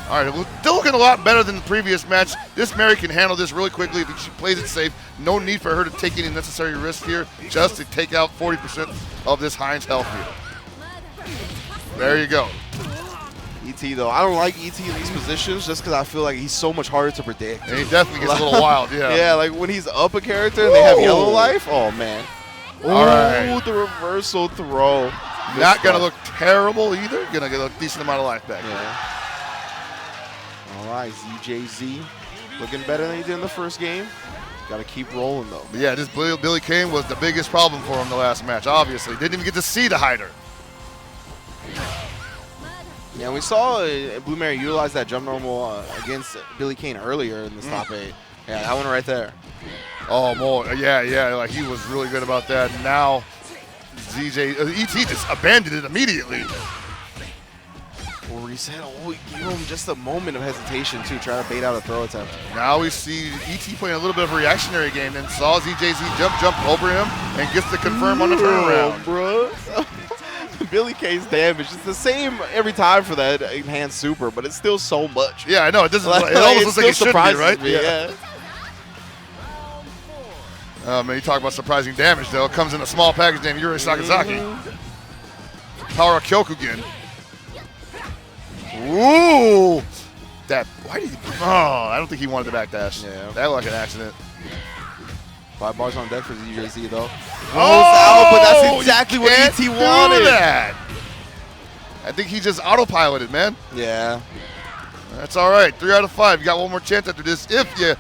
All right, still looking a lot better than the previous match. This Mary can handle this really quickly if she plays it safe. No need for her to take any necessary risk here, just to take out 40% of this Heinz health here. There you go. ET, though, I don't like ET in these positions just because I feel like he's so much harder to predict. And he definitely gets a little wild, yeah. Yeah, like when he's up a character and they have yellow life, oh, man. All right. Ooh, the reversal throw. Not going to look terrible either. Going to get a decent amount of life back. Yeah. All right, ZJZ looking better than he did in the first game. Got to keep rolling, though. But yeah, this Billy Kane was the biggest problem for him the last match, obviously. Didn't even get to see the hider. Yeah, we saw Blue Mary utilize that jump normal against Billy Kane earlier in this top 8. Yeah, that one right there. Oh, more. Yeah, like he was really good about that. Now, ET just abandoned it immediately. Or reset. Oh, give him just a moment of hesitation, too, trying to bait out a throw attempt. Now we see ET playing a little bit of a reactionary game and saw ZJZ jump over him and gets to confirm on the turnaround. Bro. Billy Kane's damage. It's the same every time for that enhanced super, but it's still so much. Yeah, I know. It doesn't. Like, it almost looks like it should be, surprises right? me, yeah. Man, you talk about surprising damage, though. It comes in a small package named Yuri Sakazaki. Power of Kyokugen. Ooh! Why did he? Oh, I don't think he wanted the backdash. Yeah. That looked like an accident. 5 bars on deck for ZJZ, though. Oh, but that's exactly what ET do wanted. That. I think he just autopiloted, man. Yeah. That's all right. 3 out of 5. You got one more chance after this if you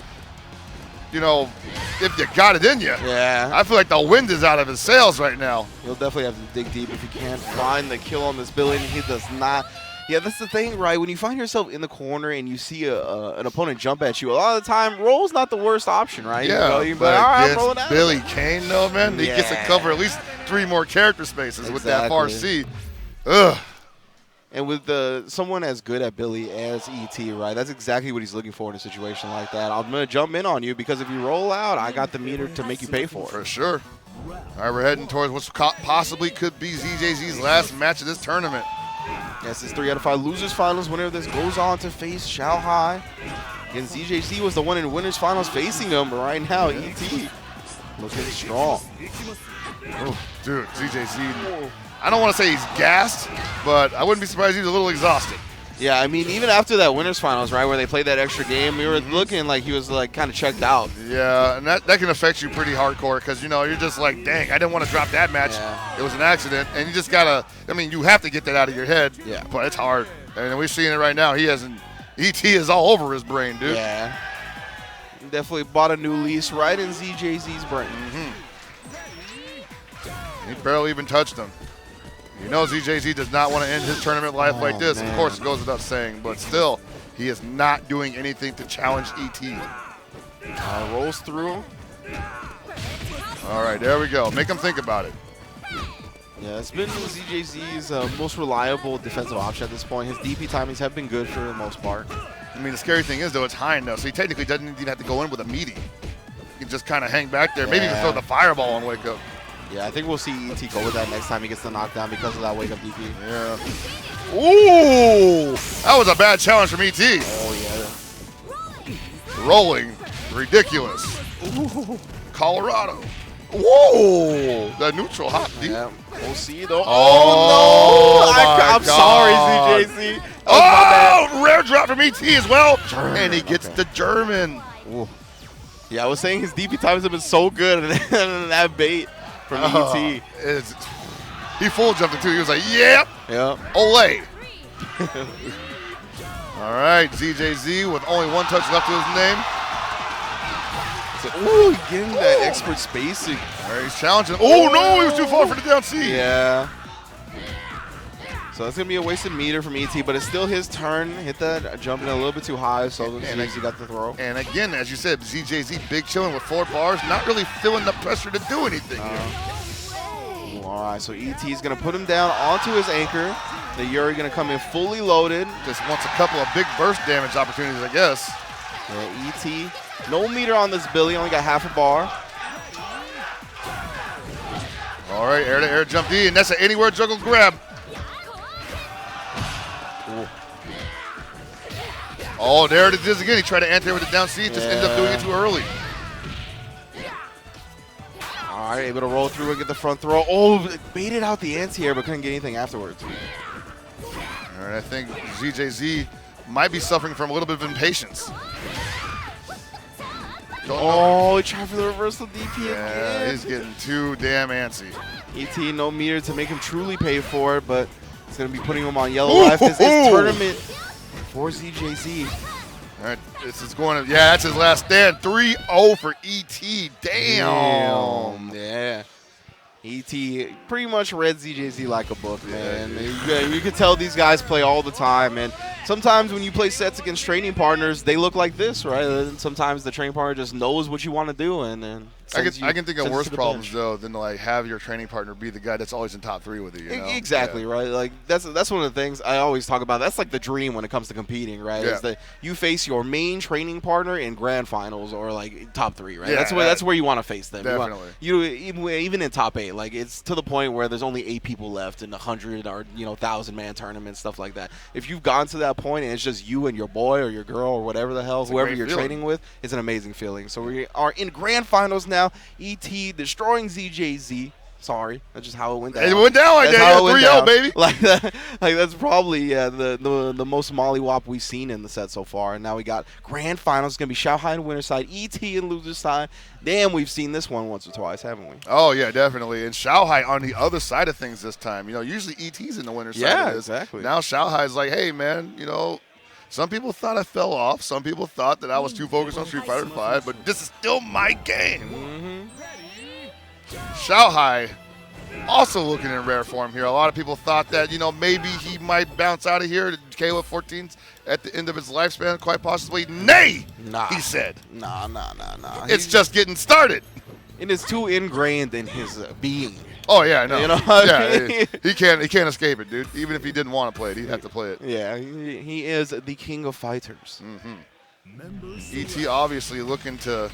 got it in you. Yeah. I feel like the wind is out of his sails right now. He'll definitely have to dig deep if he can't find the kill on this Billy. And he does not. Yeah, that's the thing, right? When you find yourself in the corner and you see an opponent jump at you, a lot of the time, roll's not the worst option, right? Yeah, you but all right, I'm against rolling out. Billy Kane, though, man, he gets to Yeah. cover at least 3 more character spaces with that far Exactly. C. Ugh. And with someone as good at Billy as ET, right, that's exactly what he's looking for in a situation like that. I'm going to jump in on you because if you roll out, I got the meter to make you pay for it. For sure. All right, we're heading towards what possibly could be ZJZ's last match of this tournament. Yes, it's 3 out of 5 losers finals. Winner of this goes on to face Shao Hai. Again, ZJZ was the one in winners finals facing him, but right now, ET looking strong. Oh, dude, ZJZ, I don't want to say he's gassed, but I wouldn't be surprised he's a little exhausted. Yeah, I mean, even after that winners finals, right, where they played that extra game, we were looking like he was like kind of checked out. Yeah, and that can affect you pretty hardcore because, you're just like, dang, I didn't want to drop that match. Yeah. It was an accident. And you just got to, you have to get that out of your head. Yeah. But it's hard. And we're seeing it right now. ET is all over his brain, dude. Yeah. Definitely bought a new lease right in ZJZ's brain. He barely even touched him. ZJZ does not want to end his tournament life like this. Man. Of course, it goes without saying. But still, he is not doing anything to challenge ET. Rolls through. All right, there we go. Make him think about it. Yeah, it's been ZJZ's most reliable defensive option at this point. His DP timings have been good for the most part. The scary thing is, though, it's Hein, though, so he technically doesn't even have to go in with a meaty. He can just kind of hang back there. Maybe even Yeah. throw the fireball and wake up. Yeah, I think we'll see ET go with that next time he gets the knockdown because of that wake-up DP. Yeah. Ooh! That was a bad challenge from ET. Oh, yeah. Rolling. Ridiculous. Ooh. Colorado. Whoa! The neutral hop deep. Yeah, we'll see, though. Oh, no! I'm sorry, ZJZ. Oh, rare drop from ET as well. And he gets the German. Ooh. Yeah, I was saying his DP times have been so good, and then that bait from ET. He full jumped it too. He was like, yep. Yeah. Olay. All right, ZJZ with only one touch left to his name. Ooh, getting that expert spacing. All right, he's challenging. Oh, no, he was too far for the down C. Yeah. So that's going to be a wasted meter from ET, but it's still his turn. Hit that jumping a little bit too high, so he got the throw. And again, as you said, ZJZ big chilling with 4 bars, not really feeling the pressure to do anything here. All right, so ET is going to put him down onto his anchor. The Yuri going to come in fully loaded. Just wants a couple of big burst damage opportunities, I guess. Yeah, ET, no meter on this Billy, only got half a bar. All right, air-to-air jump D, and that's an anywhere juggle grab. Ooh. Oh, there it is again. He tried to anti with the down C, just ended up doing it too early. All right, able to roll through and get the front throw. Oh, baited out the anti-air, but couldn't get anything afterwards. All right, I think ZJZ might be suffering from a little bit of impatience. Oh, he tried for the reversal DP again. Yeah, he's getting too damn antsy. ET, no meter to make him truly pay for it, but it's going to be putting him on yellow life. This is tournament for ZJZ. All right, this is going to, yeah, that's his last stand. 3-0 for ET. Damn. Yeah. ET pretty much read ZJZ like a book, man. You can tell these guys play all the time, and sometimes when you play sets against training partners, they look like this, right? And sometimes the training partner just knows what you want to do, and then I can think of worse problems though than to like have your training partner be the guy that's always in top 3 with you. You know? Exactly, right. Like that's one of the things I always talk about. That's like the dream when it comes to competing, right? Yeah. Is that you face your main training partner in grand finals or like top 3, right? Yeah, that's where you want to face them. Definitely. Even in top 8, like it's to the point where there's only 8 people left in 100 or 1,000-man tournaments, stuff like that. If you've gone to that point and it's just you and your boy or your girl or whatever the hell, whoever you're training with, it's an amazing feeling. So we are in grand finals now. ET destroying ZJZ. Sorry, that's just how it went down. It went down like that. 3-0, baby. Like that. Like that's probably the most mollywop we've seen in the set so far. And now we got grand finals. It's gonna be Shanghai in winner's side, ET in loser's side. Damn, we've seen this one once or twice, haven't we? Oh yeah, definitely. And Shanghai on the other side of things this time. Usually ET's in the winner's side. Yeah, of this. exactly. Now Shanghai's like, hey man, some people thought I fell off. Some people thought that I was too focused on Street Fighter V, but this is still my game. Mm-hmm. Shanghai also looking in rare form here. A lot of people thought that, maybe he might bounce out of here. KOF 14's at the end of his lifespan, quite possibly. Nay, he said. Nah. It's just getting started. It is too ingrained in his being. Oh yeah, no. Yeah, he can't escape it, dude. Even if he didn't want to play it, he'd have to play it. Yeah, he is the king of fighters. Mm-hmm. ET obviously looking to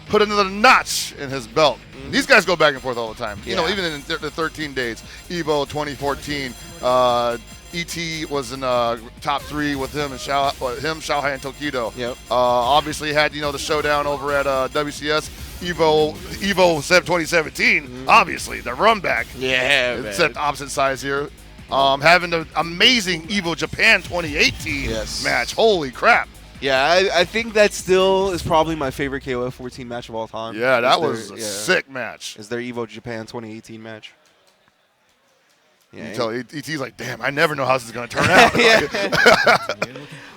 put another notch in his belt. Mm-hmm. These guys go back and forth all the time. Yeah. Even in the 13 days. Evo 2014, ET was in top 3 with him and Shanghai and Tokido. Yep. Obviously had the showdown over at WCS. Evo 2017. Obviously the run back. Yeah, except opposite sides here. Having the amazing Evo Japan 2018 match. Holy crap. Yeah, I think that still is probably my favorite KOF 14 match of all time. Yeah, that was a sick match. Is their Evo Japan 2018 match. Yeah, you tell ET's like, damn, I never know how this is going to turn out.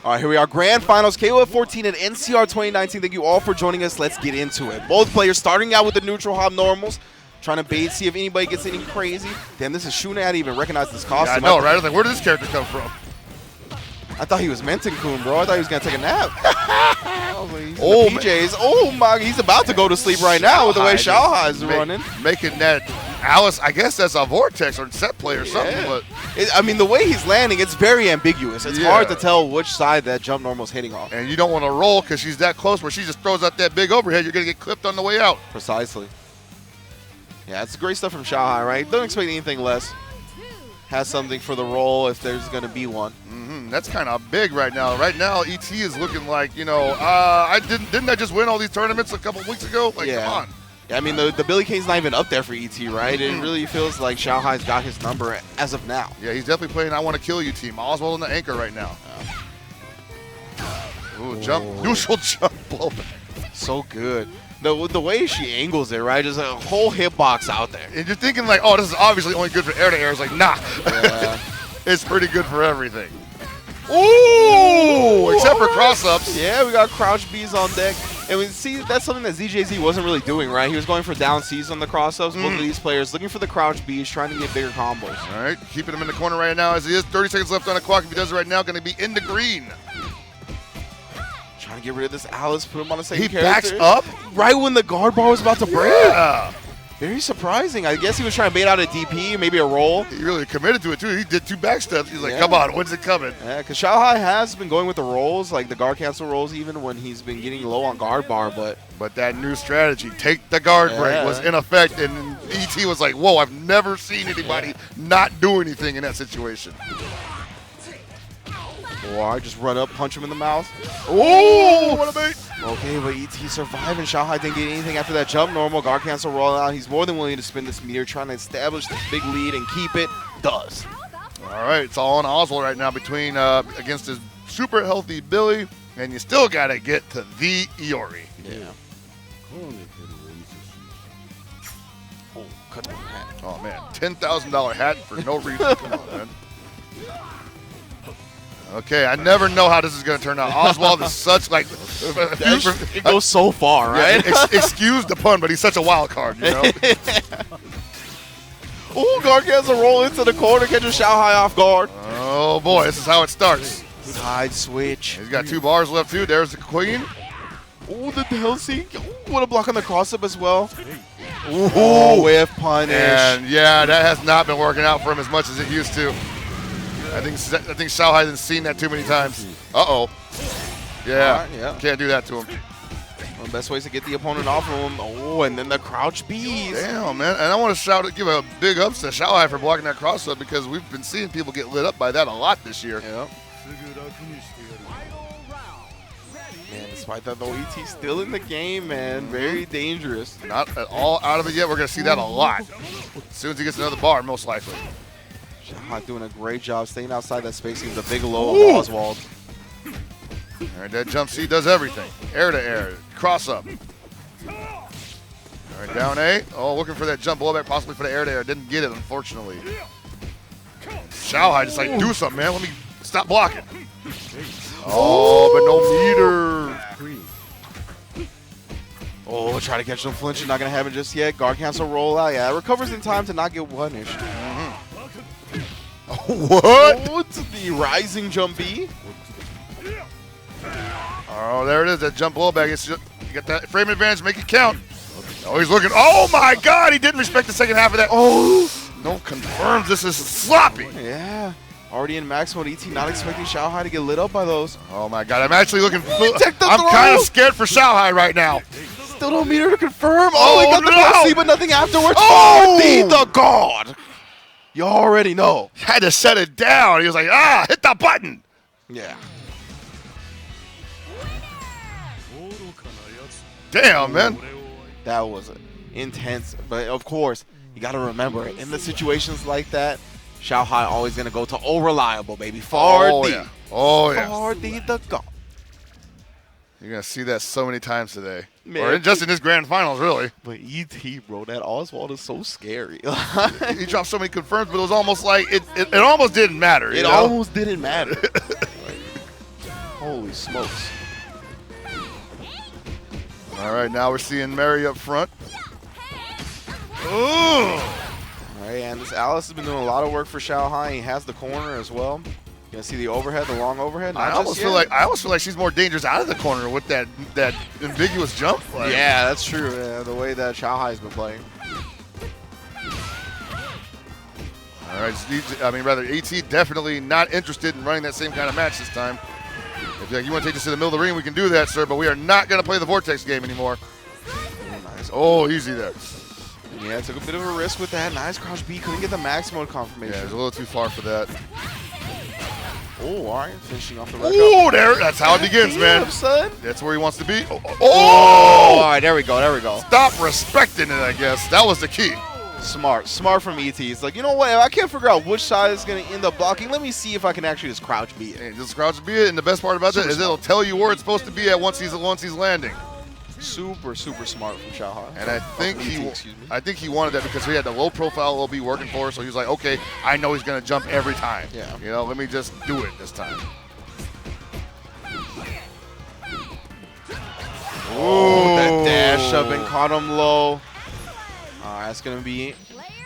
All right, here we are. Grand Finals, KOF 14 and NCR 2019. Thank you all for joining us. Let's get into it. Both players starting out with the neutral hop normals. Trying to bait, see if anybody gets any crazy. Damn, this is Shuna. I didn't even recognize this costume. Yeah, I know, right? I was like, where did this character come from? I thought he was Menten-kun, bro. I thought he was going to take a nap. PJs. Oh, my. He's about to go to sleep right now with the way Shanghai is running. Making that Alice, I guess that's a Vortex or set play or something. But the way he's landing, it's very ambiguous. It's hard to tell which side that jump normal's hitting off. And you don't want to roll because she's that close where she just throws out that big overhead. You're going to get clipped on the way out. Precisely. Yeah, it's great stuff from Shanghai, right? Don't expect anything less. Has something for the role if there's going to be one. That's kind of big right now. Right now, ET is looking like, didn't I just win all these tournaments a couple weeks ago? Like, Yeah. come on. Yeah, I mean, the Billy Kane's not even up there for ET, right? It really feels like Shanghai's got his number as of now. Yeah, he's definitely playing I Want to Kill You team. Oswald on the anchor right now. Ooh, neutral jump blow. So good. The way she angles it, right? There's a whole hitbox out there. And you're thinking like, oh, this is obviously only good for air-to-air. It's like, nah. Yeah. It's pretty good for everything. Ooh! Except for cross-ups. Yeah, we got crouch Bs on deck. And we see that's something that ZJZ wasn't really doing, right? He was going for down Cs on the cross-ups. Both of these players looking for the crouch Bs, trying to get bigger combos. All right, keeping him in the corner right now as he is. 30 seconds left on the clock. If he does it right now, going to be in the green. Trying to get rid of this Alice, put him on the same He character. backs up? Right when the guard bar was about to break. Yeah. Very surprising. I guess he was trying to bait out a DP, maybe a roll. He really committed to it, too. He did 2 back steps. He's like, Yeah. come on, when's it coming? Yeah, because Shanghai has been going with the rolls, like the guard cancel rolls, even when he's been getting low on guard bar, but But that new strategy, take the guard break, Yeah. was in effect, and ET was like, whoa, I've never seen anybody not do anything in that situation. or I just run up, punch him in the mouth. Oh, what a bait. Okay, but ET survived, and Shanghai didn't get anything after that jump. Normal guard cancel roll out. He's more than willing to spin this meter, trying to establish this big lead and keep it. Does. All right, it's all on Oswald right now between against his super healthy Billy, and you still got to get to the Iori. Yeah. Oh, cut the hat. Oh, man, $10,000 hat for no reason. Come on, man. Okay, I never know how this is going to turn out. Oswald is such like It goes so far, right? excuse the pun, but he's such a wild card, you know. Oh, guard cancel roll into the corner, catches Shanghai off guard. Oh boy, this is how it starts. Side switch. He's got 2 bars left too. There's the queen. Oh, the Helsing. Oh, what a block on the cross up as well. Oh, whiff punish. And yeah, that has not been working out for him as much as it used to. I think Xiao hasn't seen that too many times. Uh-oh. Yeah, All right, yeah. Can't do that to him. One of the best ways to get the opponent off of him. Oh, and then the crouch Bs. Damn, man. And I want to give a big ups to Xiao for blocking that cross up because we've been seeing people get lit up by that a lot this year. Yep. Man, despite that, though, ET's still in the game, man. Very dangerous. Not at all out of it yet. We're going to see that a lot. As soon as he gets another bar, most likely. Shanghai doing a great job staying outside that space. He was a big low of Oswald. All right, that jump C does everything. Air to air, cross up. All right, down A. Oh, looking for that jump blowback, possibly for the air to air. Didn't get it, unfortunately. Xiao just like, do something, man. Let me stop blocking. Oh, but no meter. Oh, try to catch him flinching. Not going to happen just yet. Guard cancel roll out. Yeah, recovers in time to not get punished. What? Oh, it's the rising jump B. Oh, there it is. That jump blowback. You got that frame advantage. Make it count. Oh, he's looking. Oh, my God. He didn't respect the second half of that. Oh, no confirms. This is sloppy. Yeah. Already in max mode. ET not expecting Shanghai to get lit up by those. Oh, my God. I'm actually looking. Take the I'm throw. kind of scared for Xiao right now. Still don't meter to confirm. Oh, he got the no. cross C, but nothing afterwards. Oh. Oh, the God. You already know. Had to set it down. He was like, hit the button. Yeah. Damn, man. That was intense. But, of course, you got to remember, in the situations like that, Shanghai always going to go to reliable, baby. Far Oh, D. yeah. Oh, yeah. Far D the God. You're going to see that so many times today. Man. Or just in this grand finals, really. But ET, bro, that Oswald is so scary. He dropped so many confirms, but it was almost like it almost didn't matter. It almost didn't matter. Holy smokes. All right, now we're seeing Mary up front. Ooh. All right, and this Alice has been doing a lot of work for Shanghai. He has the corner as well. You gonna see the overhead, the long overhead? I almost feel like she's more dangerous out of the corner with that ambiguous jump. Like. Yeah, that's true. Yeah, the way that Shanghai's been playing. All right, AT definitely not interested in running that same kind of match this time. If you want to take this to the middle of the ring, we can do that, sir, but we are not going to play the Vortex game anymore. Nice. Oh, easy there. Yeah, took a bit of a risk with that. Nice crouch B. Couldn't get the max mode confirmation. Yeah, it was a little too far for that. Oh, all right. Finishing off the record. Ooh, there. That's how it begins, Damn, man. son. That's where he wants to be. Oh, all Oh! right. There we go. There we go. Stop respecting it, I guess. That was the key. Smart from ET. It's like, you know what? If I can't figure out which side is going to end up blocking, let me see if I can actually just crouch B it. And just crouch be it, and the best part about that is it'll tell you where it's supposed to be at once he's landing. Super smart from Xiaohai. And I think ET, he wanted that because he had the low profile LB working for, so he was like, okay, I know he's gonna jump every time. Yeah. You know, let me just do it this time. Oh, that dash up and caught him low. That's gonna be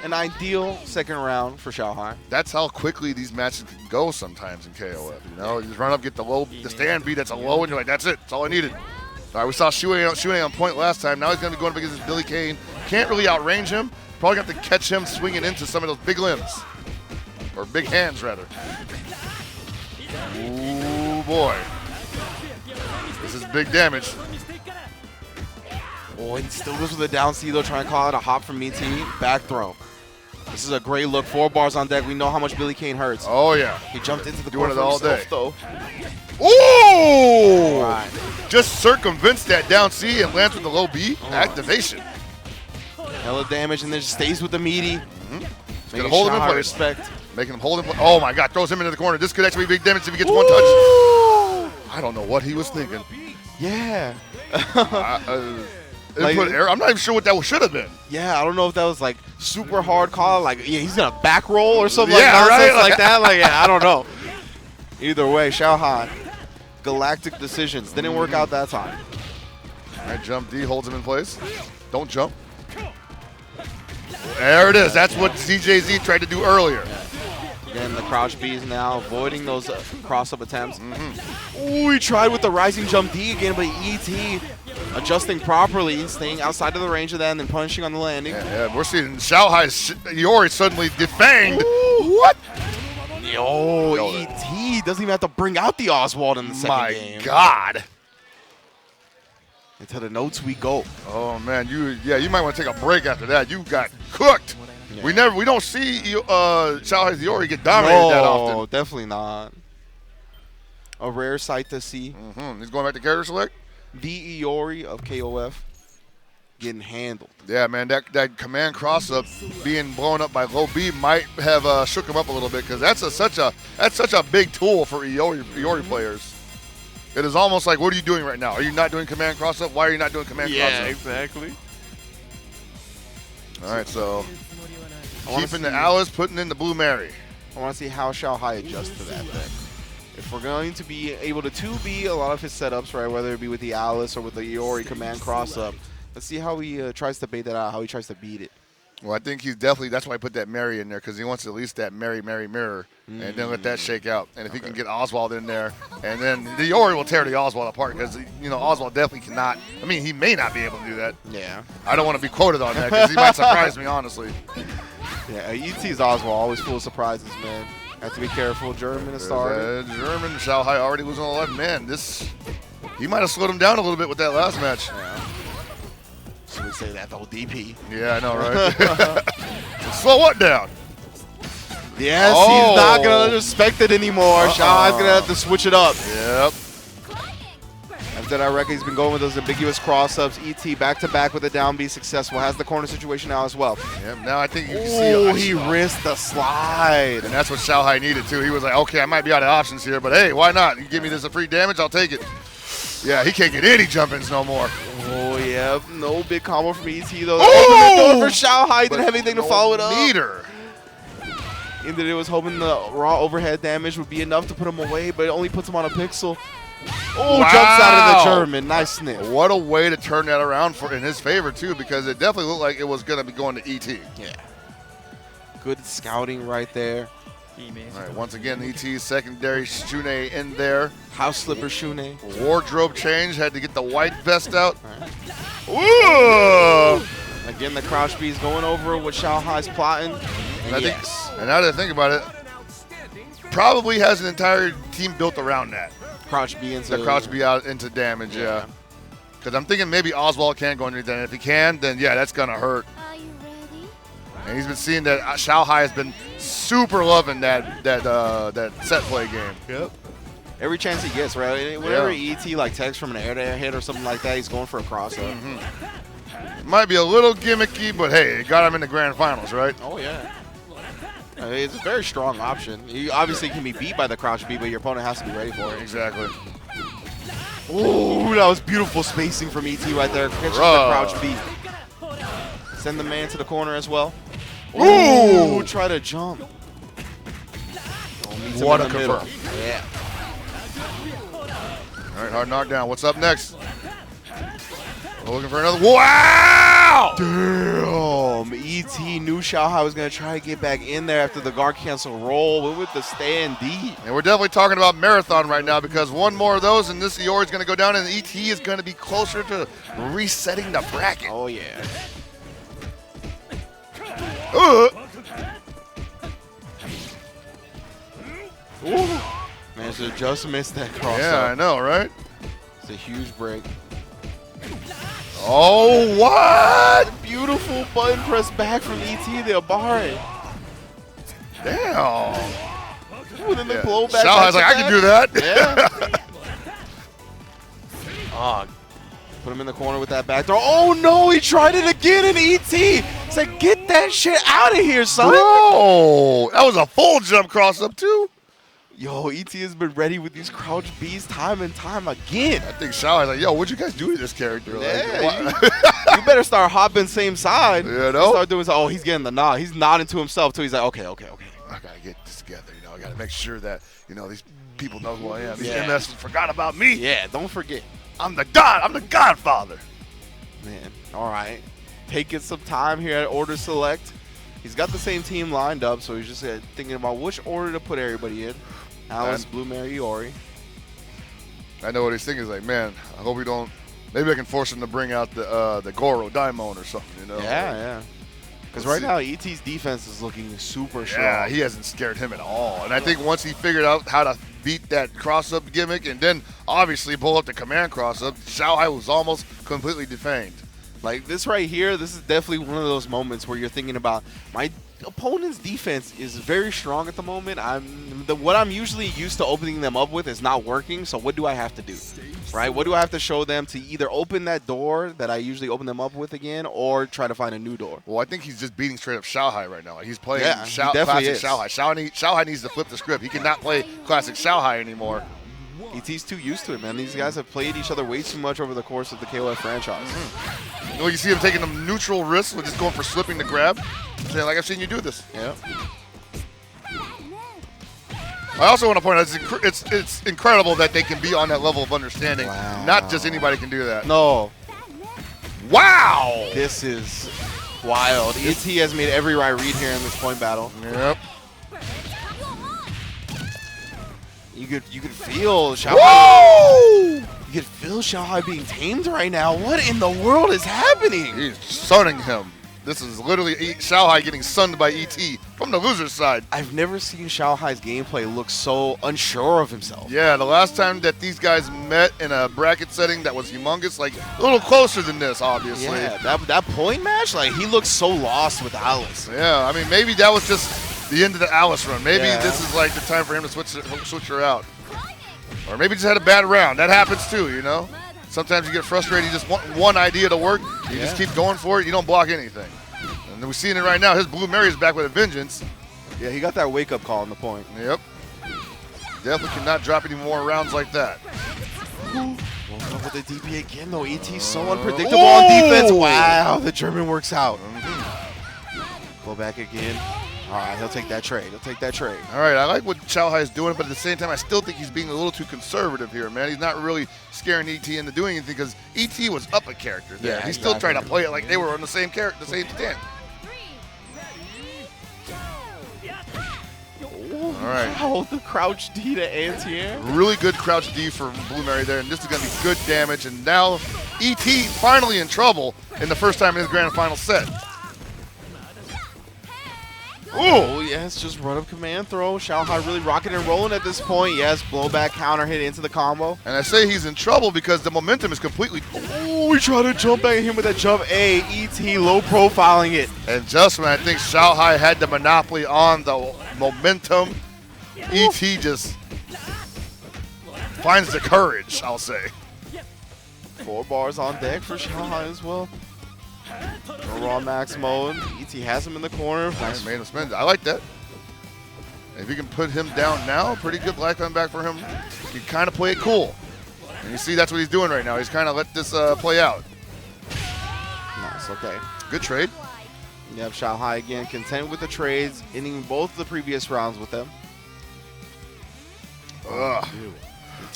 an ideal second round for Xiaohai. That's how quickly these matches can go sometimes in KOF. You know, you just run up, get the stand beat that's a low, and you're like, that's it. That's all I needed. All right, we saw Shune on point last time. Now he's going to be going up against Billy Kane. Can't really outrange him. Probably got to catch him swinging into some of those big limbs. Or big hands, rather. Ooh, boy. This is big damage. Oh, he still goes with the down C, though, trying to call it a hop from ET. Back throw. This is a great look. 4 bars on deck. We know how much Billy Kane hurts. Oh, yeah. He jumped into the doing corner it all day. though. Ooh! Right. Just circumvents that down C and lands with the low B. Activation. Hella damage and then just stays with the meaty. Gonna hold him in place. Respect. Making him hold him. Oh my God! Throws him into the corner. This could actually be big damage if he gets one touch. I don't know what he was thinking. Yeah. Input error. I'm not even sure what that should have been. Yeah, I don't know if that was like super hard call. Like, yeah, he's gonna back roll or something Yeah, like nonsense right? like that. Like, yeah, I don't know. Either way, Xiaohai, galactic decisions didn't work out that time. All right, jump D holds him in place. Don't jump. There it is. That's what CJZ tried to do earlier. Again, the crouch B is now avoiding those cross-up attempts. Ooh, he tried with the rising jump D again, but ET adjusting properly, staying outside of the range of that, and then punishing on the landing. Yeah, we're seeing Xiaohai's Iori suddenly defanged. Ooh, what? Yo, ET doesn't even have to bring out the Oswald in the second game. My God. Into the notes we go. Oh man, you might want to take a break after that. You got cooked. Yeah. We don't see Xiaohai's Iori get dominated that often. No, definitely not. A rare sight to see. He's going back to character select. The Iori of KOF getting handled. Yeah, man, that command cross up being blown up by low B might have shook him up a little bit because that's such a big tool for Iori players. It is almost like, what are you doing right now? Are you not doing command cross up? Why are you not doing command cross up? exactly. All right, so keeping the Alice, putting in the Blue Mary. I want to see how Xiaohai adjusts to that then. If we're going to be able to 2B a lot of his setups, right, whether it be with the Alice or with the Iori command cross up, let's see how he tries to bait that out, how he tries to beat it. Well, I think he's definitely, that's why I put that Mary in there, because he wants at least that Mary mirror, and then let that shake out. And if he can get Oswald in there, and then the Iori will tear the Oswald apart, because, Oswald definitely cannot, he may not be able to do that. Yeah. I don't want to be quoted on that, because he might surprise me, honestly. Yeah, ET's Oswald, always full of surprises, man. Have to be careful. German has started. German, Xiaohai already losing 11. Man, he might have slowed him down a little bit with that last match. Yeah. So we say that the whole DP. Yeah, I know, right? Slow what down? Yes, he's not going to respect it anymore. Xiaohai's going to have to switch it up. Yep. After that record, he's been going with those ambiguous cross-ups. ET back-to-back with a down B successful. Has the corner situation now as well. Yep, now I think you can see. He risked the slide. And that's what Xiaohai needed, too. He was like, okay, I might be out of options here, but hey, why not? You give me this a free damage, I'll take it. Yeah, he can't get any jump-ins no more. Oh, yeah. No big combo from ET, though. Open the door for Xiaohai. Didn't have anything to follow it up. Meter. Either it was hoping the raw overhead damage would be enough to put him away, but it only puts him on a pixel. Oh, wow. Jumps out of the German. Nice sniff. What a way to turn that around in his favor, too, because it definitely looked like it was going to be going to ET. Yeah. Good scouting right there. All right, once again, ET's secondary Shune in there. House slipper Shune. Wardrobe change, had to get the white vest out. Right. Ooh! Again, the crouch B is going over what Xiaohai's plotting. And yes. And now that I think about it, probably has an entire team built around that. Crouch B into the crouch B out into damage, yeah. Because I'm thinking maybe Oswald can't go underneath that. And if he can, then yeah, that's gonna hurt. Are you ready? And he's been seeing that Xiao Hai has been super loving that set play game. Yep. Every chance he gets, right? Whenever ET like tags from an air-to-air hit or something like that, he's going for a cross-up. Might be a little gimmicky, but hey, it got him in the grand finals, right? Oh, yeah. It's a very strong option. You obviously can be beat by the crouch beat, but your opponent has to be ready for it. Exactly. Ooh, that was beautiful spacing from ET right there. Catches the crouch beat. Send the man to the corner as well. Ooh, try to jump. Oh, What a confirm. Yeah. All right, hard knockdown. What's up next? We're looking for another. Wow! Damn. ET knew Xiao Hai was going to try to get back in there after the guard cancel roll. Went with the stand D. And we're definitely talking about marathon right now because one more of those and this Iori is going to go down and ET is going to be closer to resetting the bracket. Oh, yeah. Ooh. Man, should just missed that cross. Yeah, I know, right? It's a huge break. Oh, what? Beautiful button press back from ET there, Bahari. Damn. Ooh, then they blow back. Xiao Hai's like, I can do that. Yeah. Oh, put him in the corner with that back throw. Oh, no, he tried it again in ET. It's like, get that shit out of here, son. Bro, that was a full jump cross up, too. Yo, ET has been ready with these crouch Bs time and time again. I think Xiao Hai's like, yo, what'd you guys do to this character? Yeah, Like, you better start hopping same side. You know? Start doing so. Oh, he's getting the nod. He's nodding to himself too. He's like, okay. I gotta get this together. You know, I gotta make sure that these people know who I am. These Yeah. MS forgot about me. Yeah, don't forget. I'm the god. I'm the Godfather. Man, all right. Taking some time here at order select. He's got the same team lined up, so he's just thinking about which order to put everybody in. Alice, Blue Mary, Iori. I know what he's thinking. He's like, man, I hope we don't. Maybe I can force him to bring out the Goro Daimon or something. You know? Yeah. Because right now, ET's defense is looking super strong. Yeah, he hasn't scared him at all. And I think once he figured out how to beat that cross-up gimmick and then obviously pull up the command cross-up, Xiao Hai was almost completely defanged. Like this right here, this is definitely one of those moments where you're thinking about my opponent's defense is very strong at the moment. What I'm usually used to opening them up with is not working. So what do I have to do, right? What do I have to show them to either open that door that I usually open them up with again, or try to find a new door? Well, I think he's just beating straight up Xiao Hai right now. Like he's playing Yeah, he definitely classic is. Xiao Hai. Xiao Hai needs to flip the script. He cannot play classic Xiao Hai anymore. ET's too used to it, man. These guys have played each other way too much over the course of the KOF franchise. You know, you see him taking them neutral risks with just going for slipping the grab. Saying, like, I've seen you do this. Yeah. I also want to point out it's incredible that they can be on that level of understanding. Wow. Not just anybody can do that. No. Wow. This is wild. ET has made every right read here in this point battle. Yep. You could feel Xiao Hai. Whoa! You could feel Xiao Hai being tamed right now. What in the world is happening? He's sunning him. This is literally Xiao Hai getting sunned by ET from the loser's side. I've never seen Xiao Hai's gameplay look so unsure of himself. Yeah, the last time that these guys met in a bracket setting that was humongous, like a little closer than this, obviously. Yeah, that point match, like he looked so lost with Alice. Yeah, I mean, maybe that was just the end of the Alice run. Maybe Yeah. this is like the time for him to switch her out. Or maybe just had a bad round. That happens too, you know? Sometimes you get frustrated. You just want one idea to work. You just keep going for it. You don't block anything. And we're seeing it right now. His Blue Mary is back with a vengeance. Yeah, he got that wake-up call on the point. Yep. Definitely cannot drop any more rounds like that. Woke up with the DP again, though. ET's so unpredictable on defense. Wow, the German works out. Go back again. All right, he'll take that trade. All right, I like what Xiao Hai is doing, but at the same time, I still think he's being a little too conservative here, man. He's not really scaring ET into doing anything because ET was up a character there. Yeah, He's still exactly. trying to play it like they were on the same character, the same stand. All right. Wow, the crouch D to anti-air. Really good crouch D for Blue Mary there, and this is going to be good damage. And now ET finally in trouble in the first time in his grand final set. Oh, yes, just run up command throw. Xiao Hai really rocking and rolling at this point. Yes, blowback counter hit into the combo. And I say he's in trouble because the momentum is completely. Oh, we try to jump back at him with that jump A. ET low profiling it. And just when I think Xiao Hai had the monopoly on the momentum, ET just finds the courage, I'll say. 4 bars on deck for Xiao Hai as well. No raw max mode. ET has him in the corner. Nice. Made him spin. I like that. If you can put him down now, pretty good life coming back for him. You kind of play it cool. And you see that's what he's doing right now. He's kind of let this play out. Nice, okay. Good trade. You have Xiao Hai again, content with the trades, ending both the previous rounds with them. Ugh.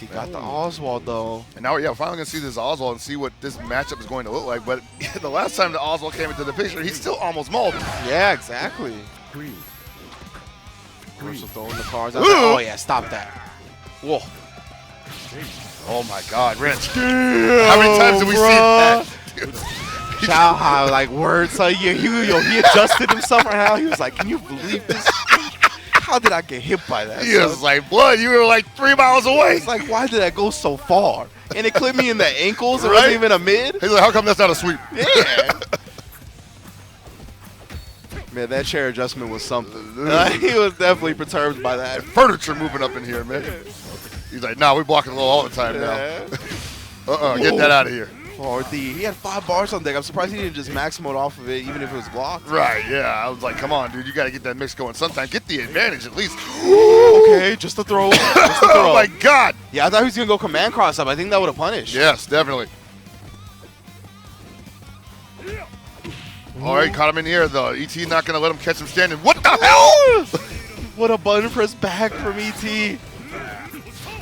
ET got the Oswald though. And now, yeah, we're finally going to see this Oswald and see what this matchup is going to look like. But the last time the Oswald came into the picture, he's still almost mauled. Yeah, exactly. Commercial throwing the cards out there. Oh, yeah, stop that. Whoa. Oh, my God, Wrench. How many times have we seen that? Dude. Xiao Hai, like, words. So, he adjusted himself right now. He was like, can you believe this? How did I get hit by that? He was like, blood, you were like 3 miles away. It's like, why did that go so far? And it clipped me in the ankles. It Right? wasn't even a mid. He's like, how come that's not a sweep? Yeah. Man, that chair adjustment was something. He was definitely perturbed by that. Furniture moving up in here, man. He's like, nah, we blocking low all the time now. Yeah. Get that out of here. 4D. He had 5 bars on deck. I'm surprised he didn't just max mode off of it, even if it was blocked. Right, yeah. I was like, come on, dude. You got to get that mix going sometime. Get the advantage at least. Okay, just a throw. Just a throw. Oh, my God. Yeah, I thought he was going to go command cross up. I think that would have punished. Yes, definitely. All right, caught him in here, though. ET not going to let him catch him standing. What the hell? What a button press back from ET.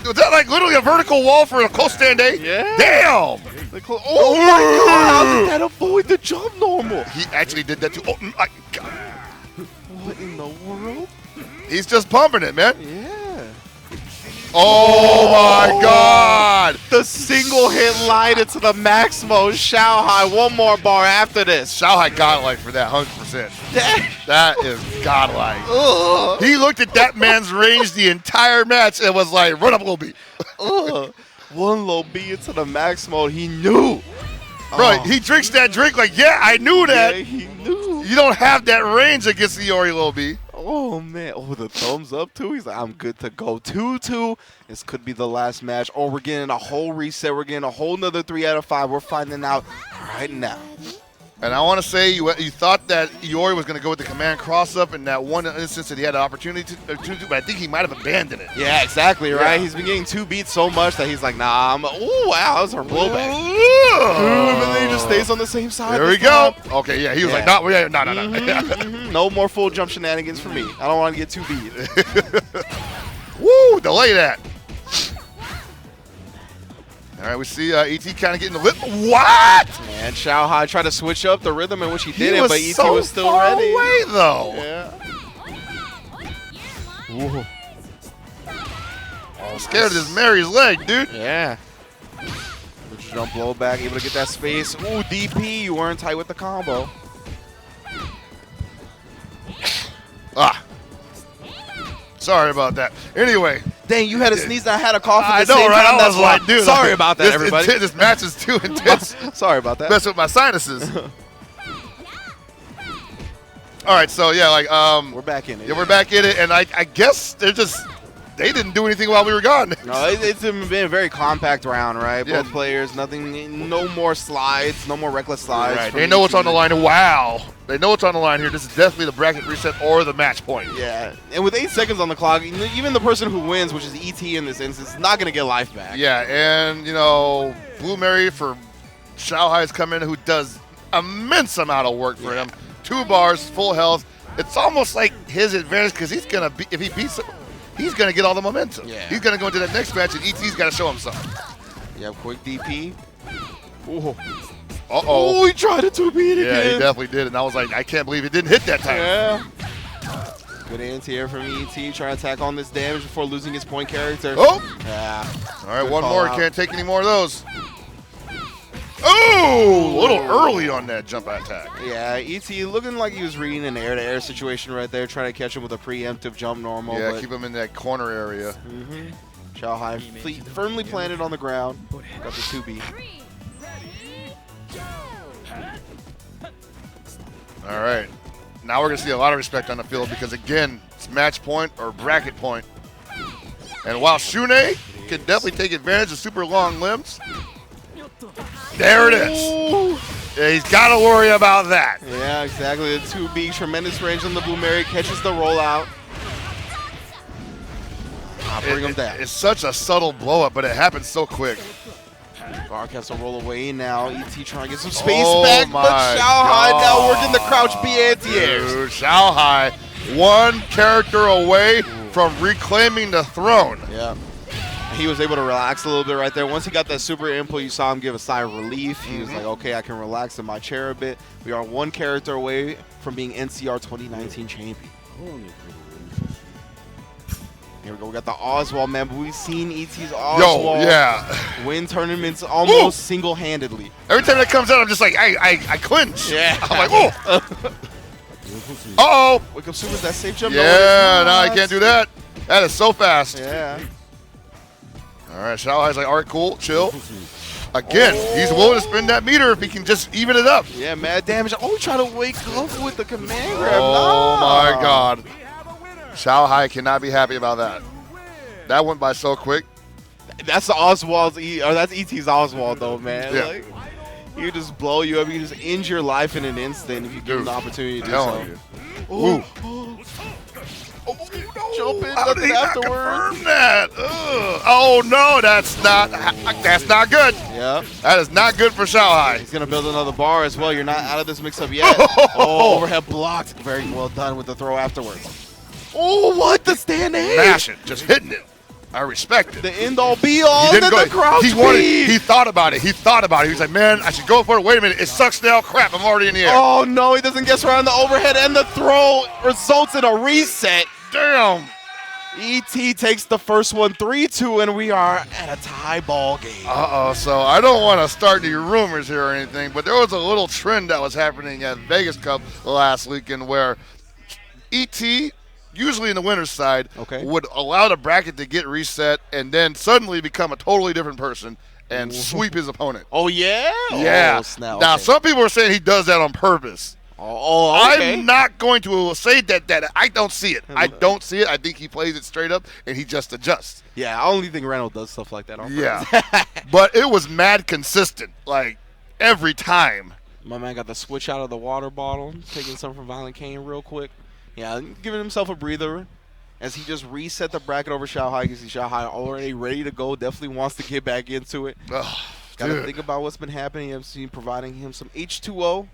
Was that like literally a vertical wall for a close stand, eh? Yeah. Damn. Oh, my God. How did that avoid the jump normal? He actually did that, too. Oh, my God. What in the world? He's just pumping it, man. Yeah. Oh, my God. The single hit light into the max mode. Xiao Hai, 1 more bar after this. Xiao Hai godlike for that, 100%. That is godlike. Ugh. He looked at that man's range the entire match and was like, run up a little beat. Ugh. 1 low B into the max mode. He knew. Bro, he drinks that drink like, yeah, I knew that. Yeah, he knew. You don't have that range against the Ori Lil B. Oh, man. Oh, the thumbs up, too. He's like, I'm good to go. 2-2. This could be the last match. Or we're getting a whole reset. We're getting a whole nother 3 out of 5. We're finding out right now. And I want to say you thought that Iori was going to go with the command cross-up in that one instance that he had an opportunity to, but I think he might have abandoned it. Yeah, exactly, right? Yeah. He's been getting 2 beats so much that he's like, nah, oh, wow, that was our blowback. And then he just stays on the same side. There we go. Okay, yeah, he was like, no. No more full jump shenanigans for me. I don't want to get 2 beat. Woo, delay that. All right, we see ET kind of getting the lip. What? And Xiao Hai tried to switch up the rhythm in which he did it, but ET so was still far ready. away, though. Yeah. Ooh. Oh, scared of this Mary's leg, dude. Yeah. Jump blowback, able to get that space. Ooh, DP, you weren't tight with the combo. Ah. Sorry about that. Anyway. Dang, you had a sneeze and I had a cough at the I know, same right? time. I was like, dude. Sorry about that, everybody. This match is too intense. Sorry about that. Mess with my sinuses. All right, so yeah, like we're back in it. Yeah, we're back in it, and I guess they didn't do anything while we were gone. No, it's been a very compact round, right? Yeah. Both players, no more slides, no more reckless slides. Right. from They know what's each on the unit. line. Wow. They know what's on the line here. This is definitely the bracket reset or the match point. Yeah, and with 8 seconds on the clock, even the person who wins, which is ET in this instance, is not going to get life back. Yeah, and, Blue Mary for Xiao Hai's come in, who does immense amount of work for him. 2 bars, full health. It's almost like his advantage because he's going to be, if he beats him, he's going to get all the momentum. Yeah. He's going to go into that next match, and ET's got to show himself. You have quick DP. Ooh. Uh-oh. Oh, he tried to 2-beat again. Yeah, he definitely did, and I was like, I can't believe it didn't hit that time. Yeah. Good anti-air from ET, trying to tack on this damage before losing his point character. Oh! Yeah. All right, Good one call more. out. Can't take any more of those. Oh, a little early on that jump attack. Yeah, ET looking like he was reading an air-to-air situation right there, trying to catch him with a preemptive jump normal. Yeah, but keep him in that corner area. Xiao Hai firmly planted on the ground. Got the 2B. All right. Now we're going to see a lot of respect on the field because, again, it's match point or bracket point. And while Shune can definitely take advantage of super long limbs, there it is. Yeah, he's got to worry about that. Yeah, exactly. The 2B, tremendous range on the Boomerang, catches the rollout. Bring him down. It's such a subtle blow up, but it happens so quick. Bark has to roll away now. ET trying to get some space Oh back, my but Xiao Hai now God. working the crouch B anti-airs. Dude, Xiao Hai, one character away from reclaiming the throne. Yeah. He was able to relax a little bit right there. Once he got that super input, you saw him give a sigh of relief. He was like, okay, I can relax in my chair a bit. We are one character away from being NCR 2019 champion. Here we go. We got the Oswald, man. But we've seen ET's Oswald win tournaments almost single-handedly. Every time that comes out, I'm just like, I clinch. Yeah. I'm like, oh. Uh-oh. Wake up super, that safe jump. Yeah, no, I can't do that. That is so fast. Yeah. All right, Xiao Hai's like, all right, cool, chill. Again, he's willing to spin that meter if he can just even it up. Yeah, mad damage. Oh, try to wake up with the command grab. Oh, No. my God. Xiao Hai cannot be happy about that. That went by so quick. That's the Oswald's, or that's ET's Oswald, though, man. Yeah. Like, he would just blow you up. You just end your life in an instant if you give him the opportunity to do so. Telling you. Ooh. Jump in How did he not afterwards. confirm that? Ugh. Oh, no, that's not good. Yeah. That is not good for Xiao Hai. He's going to build another bar as well. You're not out of this mix-up yet. Oh, overhead blocked. Very well done with the throw afterwards. Oh, what? The stand ahead. Mash it, just hitting it. I respect it. The end-all, be-all, He then didn't the crouch he thought about it. He was like, man, I should go for it. Wait a minute. It sucks now. Crap, I'm already in the air. Oh, no, he doesn't guess around the overhead, and the throw results in a reset. Damn. ET takes the first one 3-2, and we are at a tie ball game. Uh-oh, so I don't want to start any rumors here or anything, but there was a little trend that was happening at Vegas Cup last weekend where ET, usually in the winner's side, would allow the bracket to get reset and then suddenly become a totally different person and sweep his opponent. Oh, yeah? Yeah. Oh, snap. Now, Okay. some people are saying he does that on purpose. Oh, okay. I'm not going to say that I don't see it. I don't see it. I think he plays it straight up, and he just adjusts. Yeah, I only think Randall does stuff like that on Yeah. purpose. But it was mad consistent, like, every time. My man got the switch out of the water bottle, taking some from Violent Kane real quick. Yeah, giving himself a breather as he just reset the bracket over Xiao Hai. You can see Xiao Hai already ready to go, definitely wants to get back into it. Got to think about what's been happening. I've seen providing him some H2O.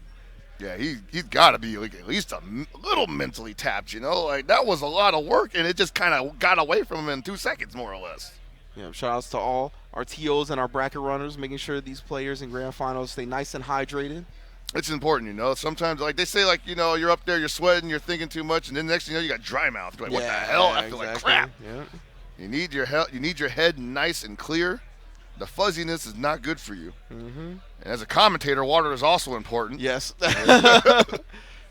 Yeah, he's got to be like at least a little mentally tapped, you know? Like, that was a lot of work, and it just kind of got away from him in 2 seconds, more or less. Yeah, shout outs to all our TOs and our bracket runners, making sure these players in grand finals stay nice and hydrated. It's important, you know. Sometimes, like they say, like, you know, you're up there, you're sweating, you're thinking too much, and then next thing you know, you got dry mouth. You're like, what the hell? I feel like crap. Yeah. You need your head nice and clear. The fuzziness is not good for you. And as a commentator, water is also important. Yes.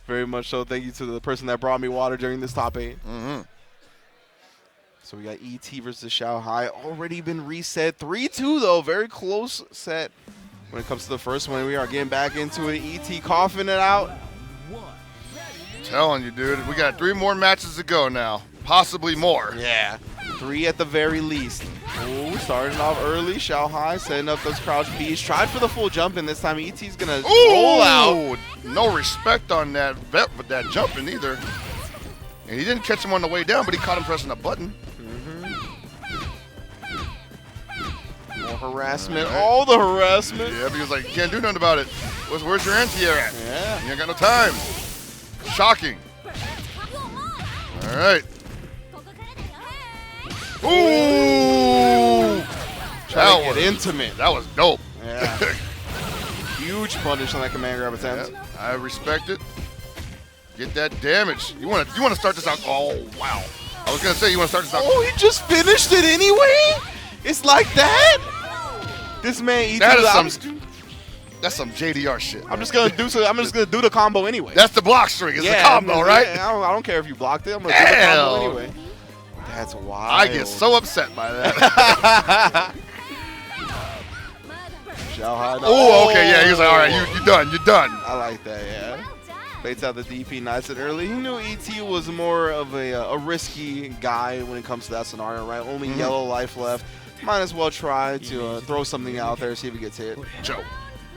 Very much so. Thank you to the person that brought me water during this top 8. So we got ET versus Xiao Hai. Already been reset. 3-2, though. Very close set. When it comes to the first one, we are getting back into it. ET coughing it out. Telling you, dude. We got 3 more matches to go now. Possibly more. Yeah. 3 at the very least. Oh, starting off early. Xiao Hai setting up those crouch Bs. Tried for the full jump, and this time ET's going to roll out. No respect on that vet with that jumping either. And he didn't catch him on the way down, but he caught him pressing a button. More harassment. All the harassment. Yeah, but he was like, you can't do nothing about it. Where's your anti-air at? Yeah. You ain't got no time. Shocking. All right. Ooh! Trying to get intimate. That was dope. Yeah. Huge punish on that command grab attempt. Yeah, I respect it. Get that damage. You want to start this out? Oh wow! I was gonna say you want to start this out. Oh, he just finished it anyway. It's like that. This man ET That is was some. obviously- That's some JDR shit. I'm just gonna do the combo anyway. That's the block string. It's the combo, right? Yeah, I don't care if you blocked it. I'm gonna do the combo anyway. That's wild. I get so upset by that. Oh, okay, yeah. He was like, all right, you're done. You're done. I like that, yeah. Baits out the DP nice and early. He knew ET was more of a risky guy when it comes to that scenario, right? Only yellow life left. Might as well try to throw something out there, see if he gets hit. Joe.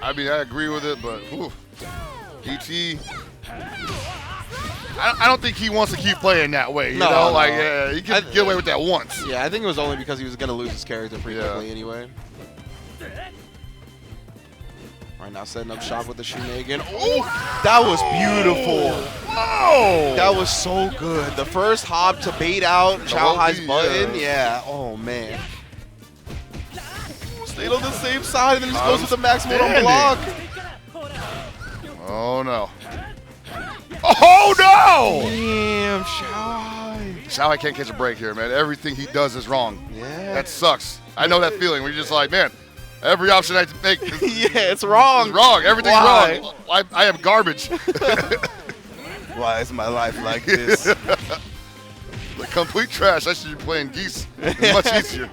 I mean, I agree with it, but ET, I don't think he wants to keep playing that way. You know, like, yeah, he can get away with that once. Yeah, I think it was only because he was going to lose his character pretty quickly anyway. Right now, setting up shot with the Shenanigan. Oh, that was beautiful. Oh, that was so good. The first hop to bait out Xiao Hai's button. Yeah. Oh, man. Stayed on the same side and then just goes with the max mode on block. Oh, no. Oh, no! Damn, Xiao Hai. Xiao Hai can't catch a break here, man. Everything he does is wrong. Yeah. That sucks. I know that feeling where you're just like, man, every option I make is it's wrong. It's wrong. Everything's wrong. I am garbage. Why is my life like this? Like complete trash. I should be playing geese. It's much easier.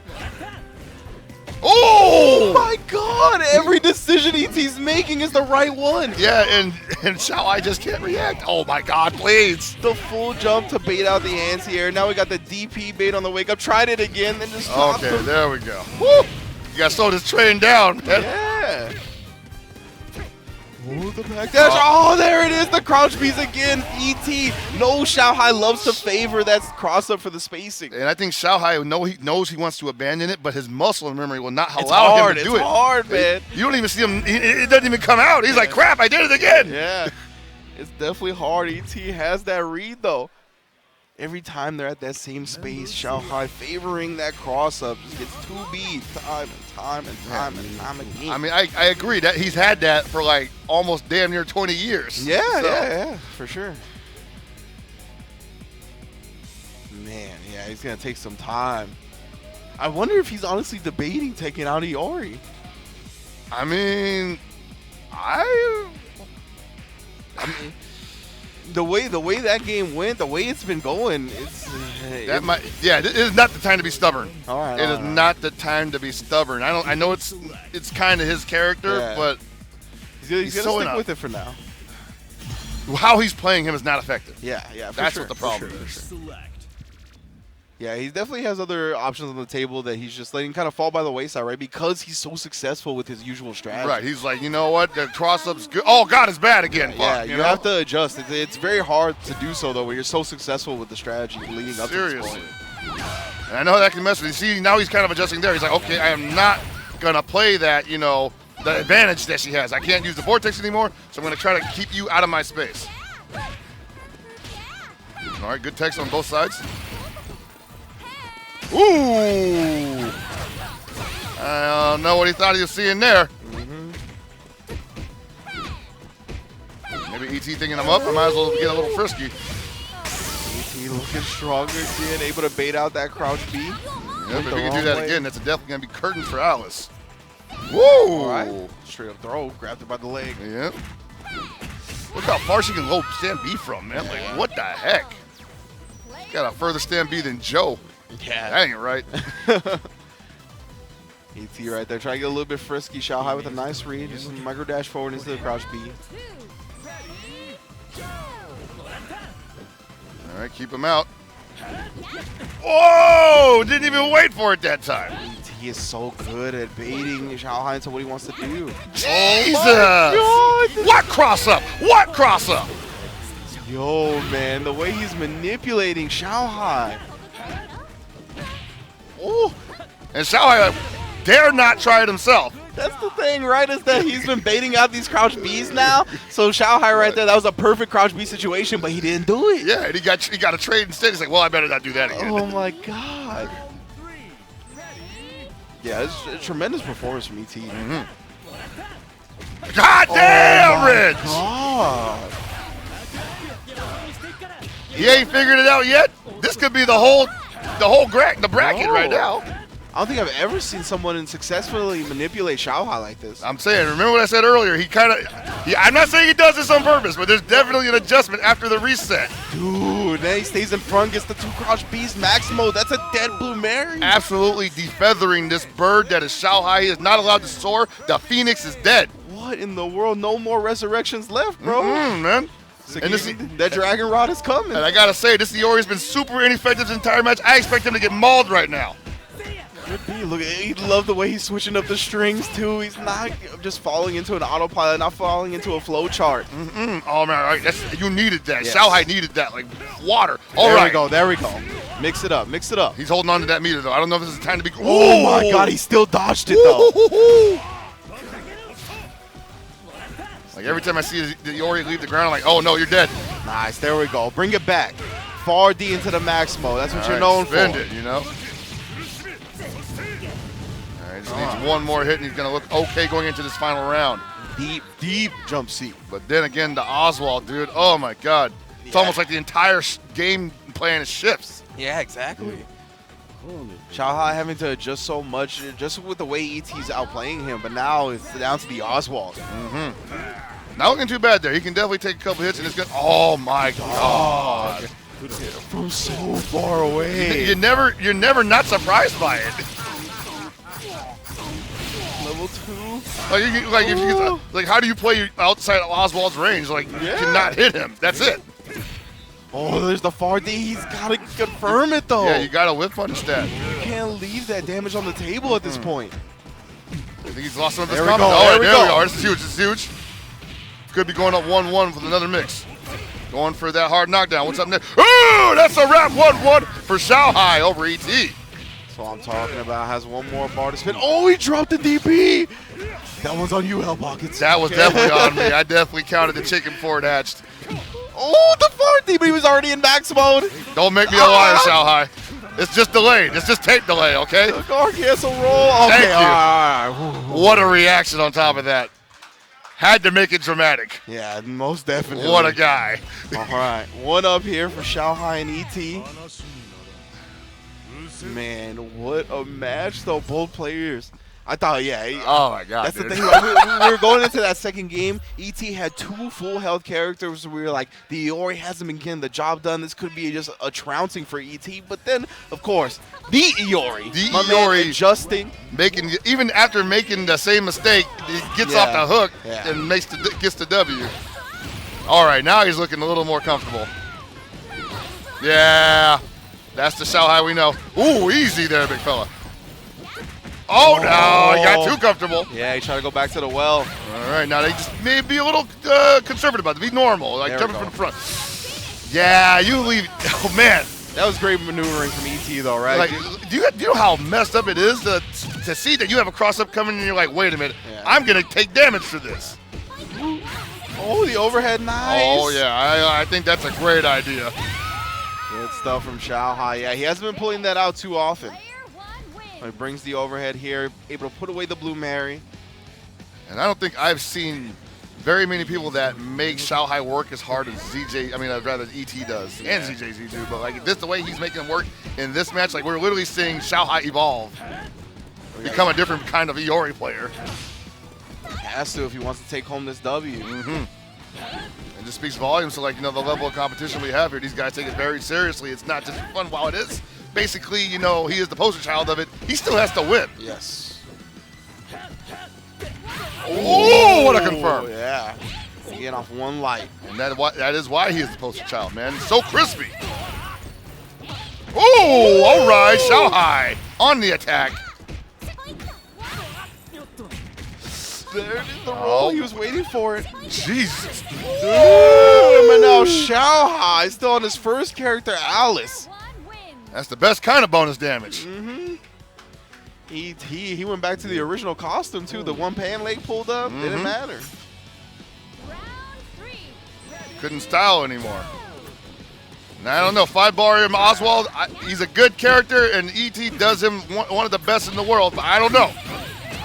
Oh my God! Every decision ET's making is the right one. Yeah, and Xiao Hai just can't react. Oh my God, please! The full jump to bait out the anti-air. Now we got the DP bait on the wake up. Tried it again, then just dropped him. There we go. Woo! You gotta slow this train down, man. Yeah. Oh, the back dash. Oh, there it is. The crouch bees again. ET. No, Xiao Hai loves to favor that cross up for the spacing. And I think Xiao Hai knows he wants to abandon it, but his muscle memory will not allow him to do it. It's hard, man. You don't even see him. It doesn't even come out. He's like, crap, I did it again. Yeah. It's definitely hard. ET has that read, though. Every time they're at that same space, Xiao Hai favoring that cross-up just gets 2B time and time again. I mean, I agree that he's had that for like almost damn near 20 years. Yeah, for sure. Man, yeah, he's going to take some time. I wonder if he's honestly debating taking out Iori. I mean, the way that game went, the way it's been going, this is not the time to be stubborn. All right, it is not the time to be stubborn. I know it's kind of his character, but he's gonna stick with it for now. How he's playing him is not effective. Yeah, that's what the problem is. Yeah, he definitely has other options on the table that he's just letting kind of fall by the wayside, right? Because he's so successful with his usual strategy. Right, he's like, you know what, the cross-up's good. Oh, God, it's bad again. Yeah, you have to adjust. It's very hard to do so, though, when you're so successful with the strategy leading up to this point. And I know that can mess with you. See, now he's kind of adjusting there. He's like, okay, I am not going to play that, the advantage that she has. I can't use the vortex anymore, so I'm going to try to keep you out of my space. All right, good text on both sides. Ooh! I don't know what he thought he was seeing there. Maybe ET thinking I'm up. I might as well get a little frisky. ET looking stronger again, able to bait out that crouch B. Yeah, but if he can do that again, that's definitely going to be curtains for Alice. Woo! All right. Straight up throw, grabbed her by the leg. Yeah. Look how far she can load stand B from, man. Like, what the heck? Got a further stand B than Joe. Yeah. That ain't right. ET right there, trying to get a little bit frisky. Xiao Hai with a nice read. Just micro dash forward into the crouch B. All right, keep him out. Whoa! Didn't even wait for it that time. ET is so good at baiting Xiao Hai into what he wants to do. Jesus! Oh my God. What cross up? What cross up? Yo, man, the way he's manipulating Xiao Hai. Oh, and Xiao Hai dare not try it himself. That's the thing, right? Is that he's been baiting out these crouch Bs now. So Xiao Hai right there, that was a perfect crouch B situation, but he didn't do it. Yeah, and he got a trade instead. He's like, well, I better not do that again. Oh my God. Yeah, it's a tremendous performance from ET. God damn, Rich! God. He ain't figured it out yet. This could be the bracket right now. I don't think I've ever seen someone successfully manipulate Xiaohai like this. I'm saying, remember what I said earlier? He kind of, I'm not saying he does this on purpose, but there's definitely an adjustment after the reset. Dude, then he stays in front, gets the 2-crouch beast max mode. That's a dead Blue Mary. Absolutely defeathering this bird that is Xiaohai. He is not allowed to soar. The Phoenix is dead. What in the world? No more resurrections left, bro. Man. And that Dragon Rod is coming. And I gotta say, this Iori has been super ineffective this entire match. I expect him to get mauled right now. Look, he love the way he's switching up the strings too. He's not just falling into an autopilot, not falling into a flow chart. Oh man, all right, you needed that. Yes. Xiaohai needed that, like water. All there right, we go. There we go. Mix it up. Mix it up. He's holding on to that meter though. I don't know if this is the time to be. Oh my God, he still dodged it though. Like every time I see the Iori leave the ground, I'm like, oh no, you're dead. Nice. There we go. Bring it back. Far D into the max mode. That's what All you're right, known spend for. it, you know. Just needs one more hit and he's going to look okay going into this final round. Deep jump seat. But then again, the Oswald, dude, oh my God. It's almost like the entire game plan shifts. Yeah, exactly. Xiaohai having to adjust so much just with the way ET's outplaying him, but now it's down to the Oswald. Not looking too bad there. He can definitely take a couple hits and it's good. Oh my God. From so far away. You're never not surprised by it. Level 2. Like how do you play outside of Oswald's range? Like you cannot hit him. That's it. Oh, there's the far D. He's got to confirm it, though. Yeah, you got to whip punish that. You can't leave that damage on the table at this point. I think he's lost some of his There we confidence. go, All right, there there we we go. go. This is huge. This is huge. Could be going up 1-1 with another mix. Going for that hard knockdown. What's up next? Oh, that's a wrap. 1-1 for Xiaohai over ET. That's what I'm talking about. Has one more bar to spin. Oh, he dropped the DP. That one's on you, Hell Pockets. That was definitely on me. I definitely counted the chicken before it hatched. Oh, the far D, but he was already in max mode. Don't make me a liar, Xiaohai. It's just delayed. It's just tape delay, okay? The Gargantuan roll. Okay, Thank you. all right. What a reaction on top of that. Had to make it dramatic. Yeah, most definitely. What a guy. All right, one up here for Xiaohai and ET. Man, what a match, though. Both players. I thought, Oh, my God, that's dude. the thing. Like, we were going into that second game. ET had 2 full health characters. We were like, the Iori hasn't been getting the job done. This could be just a trouncing for ET. But then, of course, the Iori. The My Iori. man adjusting. Even after making the same mistake, he gets off the hook and gets the W. All right, now he's looking a little more comfortable. Yeah, that's the Xiaohai we know. Ooh, easy there, big fella. Oh, no, he got too comfortable. Yeah, he tried to go back to the well. All right, now they just may be a little conservative about it. Be normal, like There we jumping go. from the front. Yeah, you leave. Oh, man. That was great maneuvering from ET, though, right? Like, do you know how messed up it is to see that you have a cross-up coming and you're like, wait a minute, Yeah. I'm going to take damage for this. Oh, the overhead, nice. Oh, yeah, I think that's a great idea. Good stuff from Xiaohai. Yeah, he hasn't been pulling that out too often. Player 1 wins. He brings the overhead here, able to put away the Blue Mary. And I don't think I've seen very many people that make Xiaohai work as hard as ZJ, I mean, rather ET does, and ZJZ do. But like this, the way he's making him work in this match, like we're literally seeing Xiaohai evolve, become a different kind of Iori player. Has to if he wants to take home this W. And just speaks volumes to, like, you know, the level of competition we have here. These guys take it very seriously. It's not just fun while it is. Basically, you know, he is the poster child of it. He still has to win. Yes. Oh, what a confirm. Yeah. Getting off one light. And that is why he is the poster child, man. So crispy. Oh, all right, Xiaohai on the attack. There it is, the roll. He was waiting for it. Jesus. And now Xiaohai still on his first character, Alice. Player 1 wins. That's the best kind of bonus damage. He went back to the original costume too. The one pan leg pulled up. Didn't matter. Round 3. Couldn't style anymore. And I don't know, 5-bar him, Oswald, he's a good character, and ET does him one of the best in the world, but I don't know.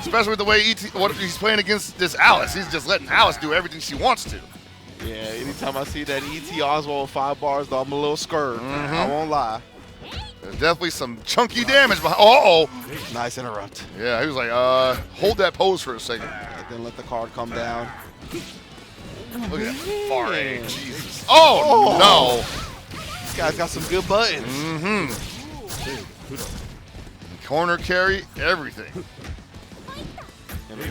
Especially with the way what if he's playing against this Alice. He's just letting Alice do everything she wants to. Yeah, anytime I see that ET Oswald 5 bars, though, I'm a little scared. I won't lie. There's definitely some chunky damage behind. Oh! Nice interrupt. Yeah, he was like, hold that pose for a second. Then let the card come down. Look at that far aim. Jesus. Oh, no. This guy's got some good buttons. Corner carry, everything.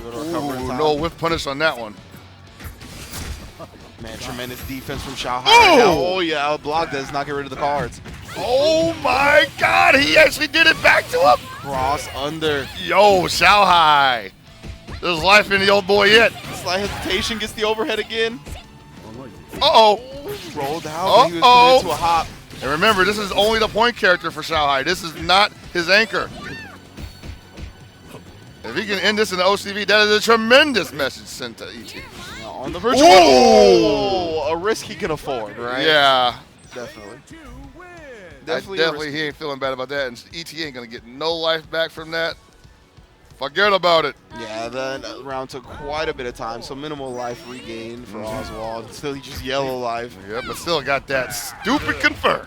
Ooh, no whiff punish on that one. Man, tremendous defense from Xiao Hai. Oh, yeah, blocked does not get rid of the cards. Oh my God, he actually did it back to him. Cross under. Yo, Xiao Hai. There's life in the old boy yet. Slight hesitation, gets the overhead again. Uh-oh. Rolled out, but he was committed to a hop. And remember, this is only the point character for Xiao Hai. This is not his anchor. If he can end this in the OCV, that is a tremendous message sent to ET. On the virtual. Oh, a risk he can afford, right? Yeah. Definitely. Definitely, he ain't feeling bad about that. And ET ain't going to get no life back from that. Forget about it. Yeah, that round took quite a bit of time, so minimal life regained for Oswald. Still, he just yellow life. Yeah, but still got that stupid confirm.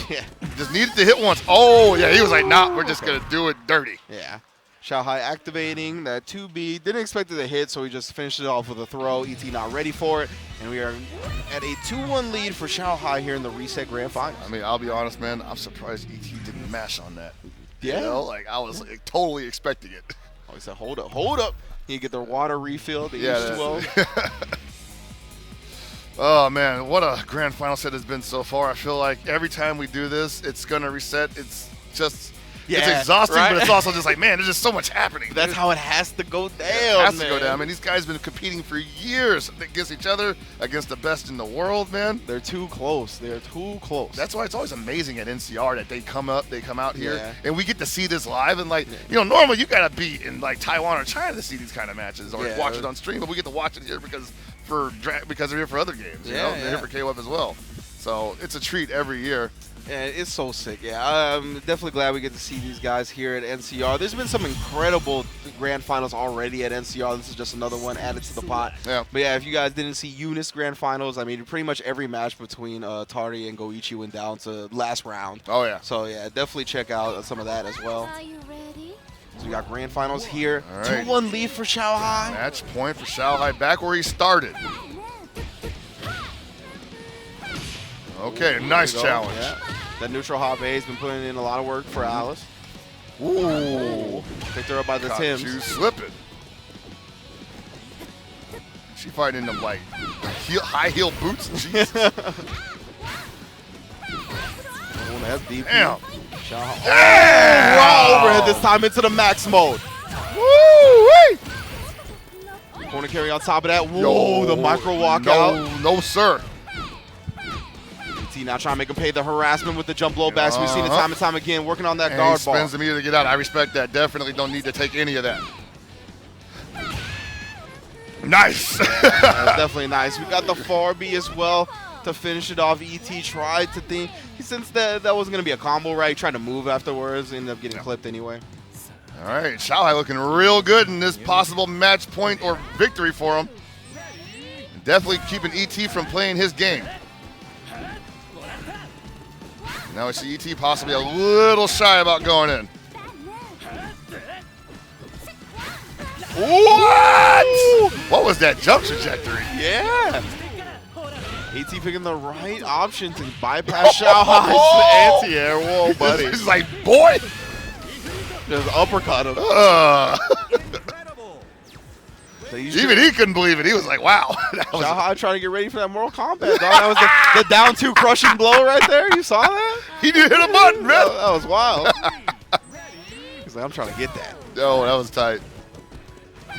Yeah. Just needed to hit once. Oh, yeah, he was like, nah, we're just going to do it dirty. Yeah. Xiao Hai activating that 2B. Didn't expect it to hit, so he just finished it off with a throw. ET not ready for it. And we are at a 2-1 lead for Xiao Hai here in the reset grand finals. I mean, I'll be honest, man. I'm surprised ET didn't mash on that. Yeah. You know, like, I was like, totally expecting it. Oh, he said, hold up. He get their water refilled. They used to well. Oh, man, what a grand final set has been so far. I feel like every time we do this, it's going to reset. It's just... Yeah, it's exhausting, right? but it's also just like, man, there's just so much happening. That's how it has to go down. It has to go down. I mean, these guys have been competing for years against each other, against the best in the world, man. They're too close. They're too close. That's why it's always amazing at NCR that they come out here, Yeah. and we get to see this live. And, like, you know, normally you got to be in, like, Taiwan or China to see these kind of matches or watch it on stream, but we get to watch it here because they're here for other games. You know? They're here for KOF as well. So it's a treat every year. Yeah, it's so sick. Yeah, I'm definitely glad we get to see these guys here at NCR. There's been some incredible grand finals already at NCR. This is just another one added to the pot. Yeah. But yeah, if you guys didn't see Eunice grand finals, I mean, pretty much every match between Tardy and Goichi went down to last round. Oh, yeah. So yeah, definitely check out some of that as well. Are you ready? So we got grand finals here. All right. 2-1 lead for Xiao Hai. Match point for Xiao Hai, back where he started. Okay, nice challenge. Yeah. That neutral hop A has been putting in a lot of work for Alice. Ooh. Picked her up by the Caught Tims. you slipping. She fighting in them, like, high heel boots. Jesus. Oh, that's deep. Damn. Xiao Hai. Raw overhead this time into the max mode. Woo-wee. Corner carry on top of that. Whoa, the micro walkout. No, sir. Now trying to make him pay the harassment with the jump low backs. We've seen it time and time again, working on that And guard he bar. spends the meter to get out. I respect that. Definitely don't need to take any of that. Nice. That's definitely nice. We got the far B as well to finish it off. ET tried to think, since that wasn't going to be a combo, right? He tried to move afterwards, ended up getting clipped anyway. All right, Xiao Hai looking real good in this possible match point or victory for him. Definitely keeping ET from playing his game. Now we see ET possibly a little shy about going in. What? What was that jump trajectory? Yeah. AT picking the right option to bypass Xiao Hai's anti-air. Whoa, buddy. He's like, boy. Just uppercut him. Even he couldn't believe it. He was like, wow. Xiao Hai trying to get ready for that Mortal Kombat, dog. That was the down 2 crushing blow right there. You saw that? He did hit a button, man. That was wild. He's like, I'm trying to get that. Oh, that was tight.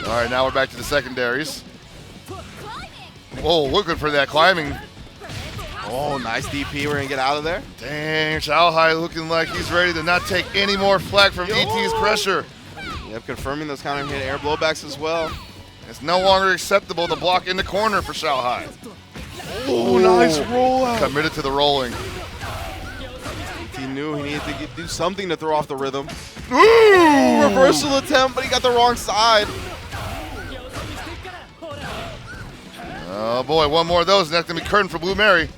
All right, now we're back to the secondaries. Whoa, looking for that climbing. Oh, nice DP. We're going to get out of there. Dang, Xiao Hai looking like he's ready to not take any more flack from ET's pressure. Yep, confirming those counter hit air blowbacks as well. It's no longer acceptable to block in the corner for Xiao Hai. Oh, nice rollout. Committed to the rolling. He knew he needed to do something to throw off the rhythm. Ooh! Reversal attempt, but he got the wrong side. Oh boy, one more of those, and that's gonna be curtain for Blue Mary.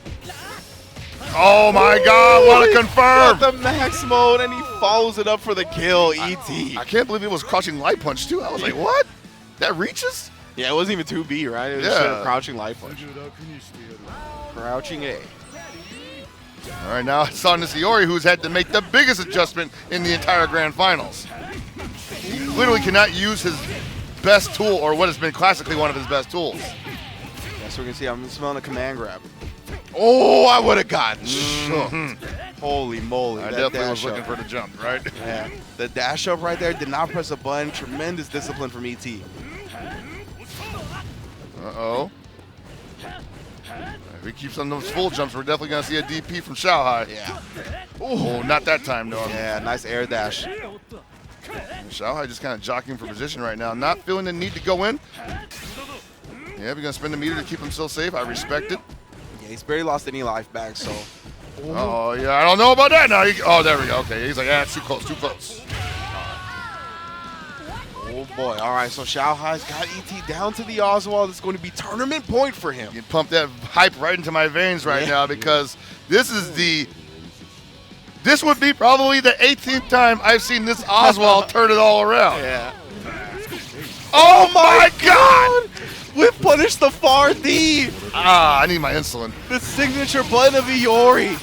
Oh my God, what a confirm! Got the max mode, and he follows it up for the kill, ET. I can't believe it was crouching light punch too. I was like, what? That reaches? Yeah, it wasn't even 2B, right? It was Yeah. crouching light punch. Crouching A. All right, now it's on to Iori, who's had to make the biggest adjustment in the entire grand finals. He literally cannot use his best tool, or what has been classically one of his best tools. Yes, we can see I'm smelling a command grab. Oh, I would have gotten shook. Holy moly. I that definitely was dash looking up. for the jump, right? Yeah, the dash up right there did not press a button. Tremendous discipline from ET. Uh-oh. If he keeps on those full jumps, we're definitely going to see a DP from Xiaohai. Yeah. Oh, not that time, though. Yeah, nice air dash. Xiaohai just kind of jockeying for position right now. Not feeling the need to go in. Yeah, we're going to spend the meter to keep himself safe. I respect it. Yeah, he's barely lost any life back, so. Oh, yeah, I don't know about that now. Oh, there we go. Okay, he's like, yeah, it's too close, too close. Oh boy. All right, so Xiaohai's got ET down to the Oswald. It's going to be tournament point for him. You pump that hype right into my veins right now because this would be probably the 18th time I've seen this Oswald turn it all around. Yeah. Oh my God! We've punished the far D. Ah, I need my insulin. The signature blend of Iori.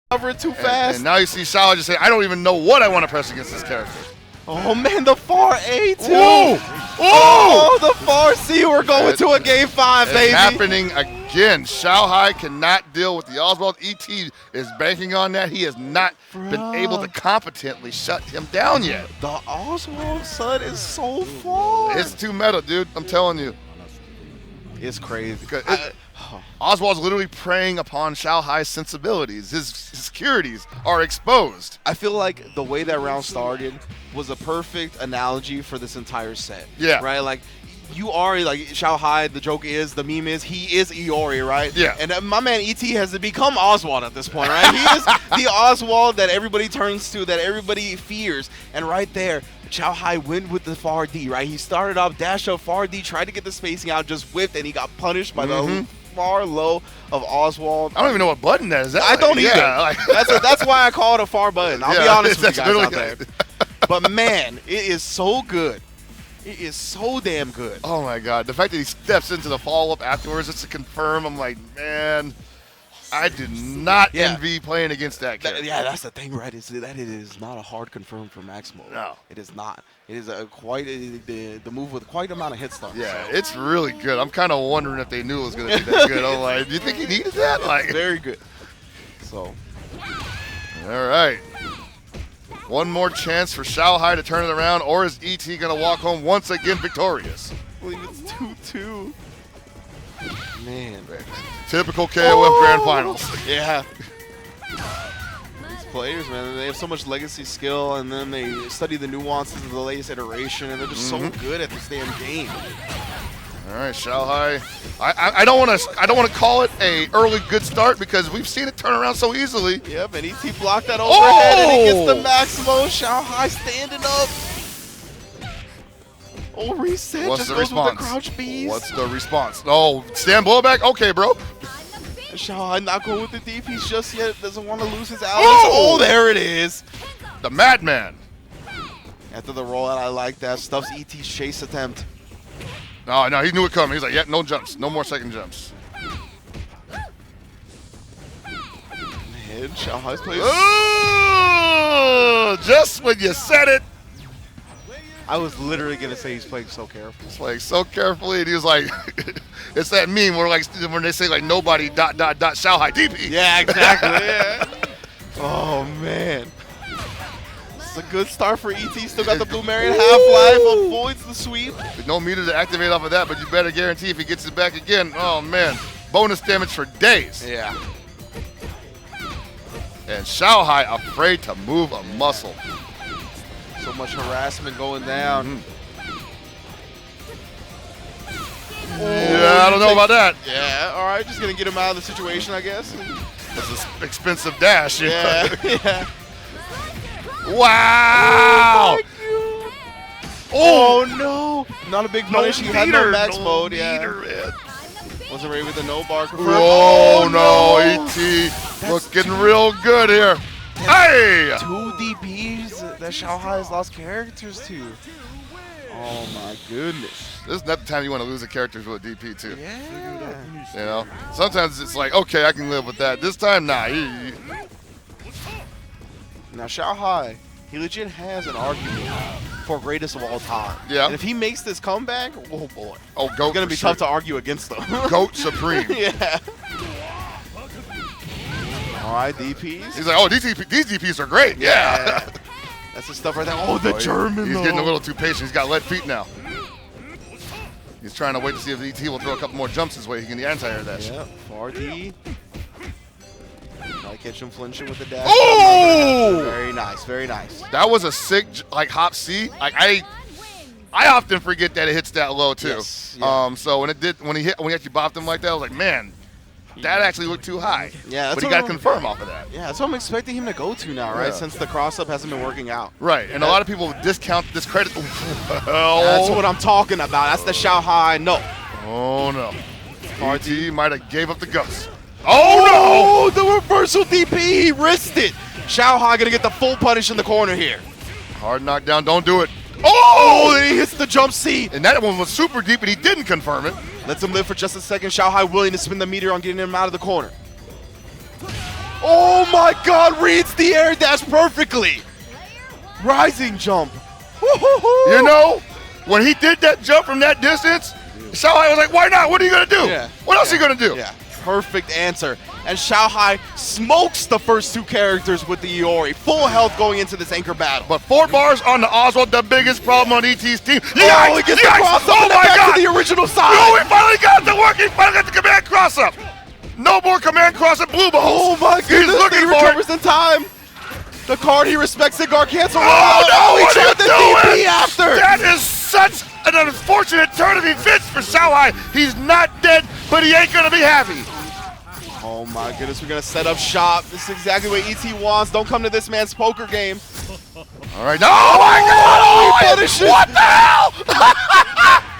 Cover it too fast. And now you see Xiao just say, I don't even know what I want to press against this character. Oh man, the far A too. Whoa! Oh, the far C. We're going to a game 5, baby. It's happening again. Xiaohai cannot deal with the Oswald. ET is banking on that. He has not been able to competently shut him down yet. The Oswald son is so far. It's too meta, dude. I'm telling you. It's crazy. Oswald's literally preying upon Xiaohai's sensibilities. His securities are exposed. I feel like the way that round started was a perfect analogy for this entire set. Yeah. Right? Like, you are, like, Xiaohai, the joke is, the meme is, he is Iori, right? Yeah. And my man ET has become Oswald at this point, right? He is the Oswald that everybody turns to, that everybody fears. And right there, Xiaohai went with the far D, right? He started off, dash up, far D, tried to get the spacing out, just whipped, and he got punished by the far low of Oswald. I don't even know what button that is. I don't either. Yeah, like That's why I call it a far button. I'll be honest with you guys out there. good. But man, it is so good. It is so damn good. Oh my God. The fact that he steps into the follow-up afterwards just to confirm, I'm like, man, I did not envy playing against that character. Yeah, that's the thing, right? Is that it is not a hard confirm for Maximo. No. It is not. It is the move with quite amount of hit stun. Yeah, it's really good. I'm kind of wondering if they knew it was going to be that good. I'm like, do you think he needed that? Like, very good. So, all right. One more chance for Xiaohai to turn it around, or is ET going to walk home once again victorious? I believe it's 2-2. Man. Typical KOF Grand Finals. Yeah. These players, man, they have so much legacy skill, and then they study the nuances of the latest iteration, and they're just so good at this damn game. All right, Xiaohai. I don't want to call it a early good start because we've seen it turn around so easily. Yep, and ET blocked that overhead, and he gets the Maximo. Xiaohai standing up. Oh, reset. What's just the goes response? with the crouch beast. What's the response? Oh, stand blowback? Okay, bro. Xiaohai not going with the DPs just yet. Doesn't want to lose his allies. Oh! Oh, there it is. The Madman. After the rollout, I like that. Stuffs ET's chase attempt. Oh, no, he knew it coming. He's like, yeah, no jumps. No more second jumps. Man, Xiaohai's plays. Oh, just when you said it. I was literally going to say he's playing so careful. It's like so carefully, and he was like, it's that meme where like when they say like nobody ... Xiaohai DP. Yeah, exactly. Yeah. Oh, man. This is a good start for ET. Still got the Blue Marion half-life. Avoids the sweep. No meter to activate off of that, but you better guarantee if he gets it back again, oh man, bonus damage for days. Yeah. And Xiaohai afraid to move a muscle. So much harassment going down. Yeah, I don't know about that. Yeah, all right. Just going to get him out of the situation, I guess. That's an expensive dash. Yeah, yeah. Wow! Oh no! Not a big punish. He had no max mode. Meter, Yeah. man. Wasn't ready with the no bar confirmed. Oh, no, ET looking real good here. Hey! 2 DPs that Xiao Hai has lost characters to. Oh my goodness. This is not the time you want to lose a character to a DP too. Yeah. You know, sometimes it's like, okay, I can live with that. This time, nah. Now Xiao Hai, he legit has an argument for greatest of all time. Yeah. And if he makes this comeback, oh boy. Oh, GOAT. It's gonna be for sure. tough to argue against them. GOAT Supreme. Yeah. All right, DPs. He's like, oh, these DPs are great. Yeah. That's the stuff right there. Oh, the German. He's though. getting a little too patient. He's got lead feet now. He's trying to wait to see if ET will throw a couple more jumps his way. He can anti-air dash. Yep. RD. Might catch him flinching with the dash. Oh! Very nice. Very nice. That was a sick like hop C. Like I often forget that it hits that low too. Yes, yeah. So when he actually bopped him like that, I was like, man, that actually looked too high. Yeah, that's but he what got to I'm- confirm off of that. Yeah, that's what I'm expecting him to go to now, right? Yeah. Since the cross-up hasn't been working out. Right, and a lot of people discredit. That's what I'm talking about. That's the Xiao Hai. No. Oh no. RT. RT might have gave up the ghost. Oh The reversal DP. He risked it. Xiao Hai gonna get the full punish in the corner here. no! Hard knockdown. Don't do it. Oh, then he hits the jump C. And that one was super deep, and he didn't confirm it. Lets him live for just a second. Xiao Hai willing to spin the meteor on getting him out of the corner. Oh my God, reads the air dash perfectly. Rising jump. Woo-hoo-hoo. You know, when he did that jump from that distance, Xiao Hai was like, why not? What are you going to do? Yeah. What else are you going to do? Yeah, perfect answer. And Xiao Hai smokes the first 2 characters with the Iori. Full health going into this anchor battle. But 4 bars on the Oswald, the biggest problem on ET's team. Oh, he gets the cross up Oh and then my back God! to the original side. No, he finally got the work. He finally got the command cross up. No more command cross up blue balls. Oh my goodness, He's looking he for it. recovers in time. The card he respects it, Guard cancel. Oh no, he what are you tried the DP doing? after. That is such an unfortunate turn of events for Xiao Hai. He's not dead, but he ain't gonna be happy. Oh my goodness, we're gonna set up shop. This is exactly what ET wants. Don't come to this man's poker game. All right, no, oh my God! Oh, he Oh, punishes. what the hell?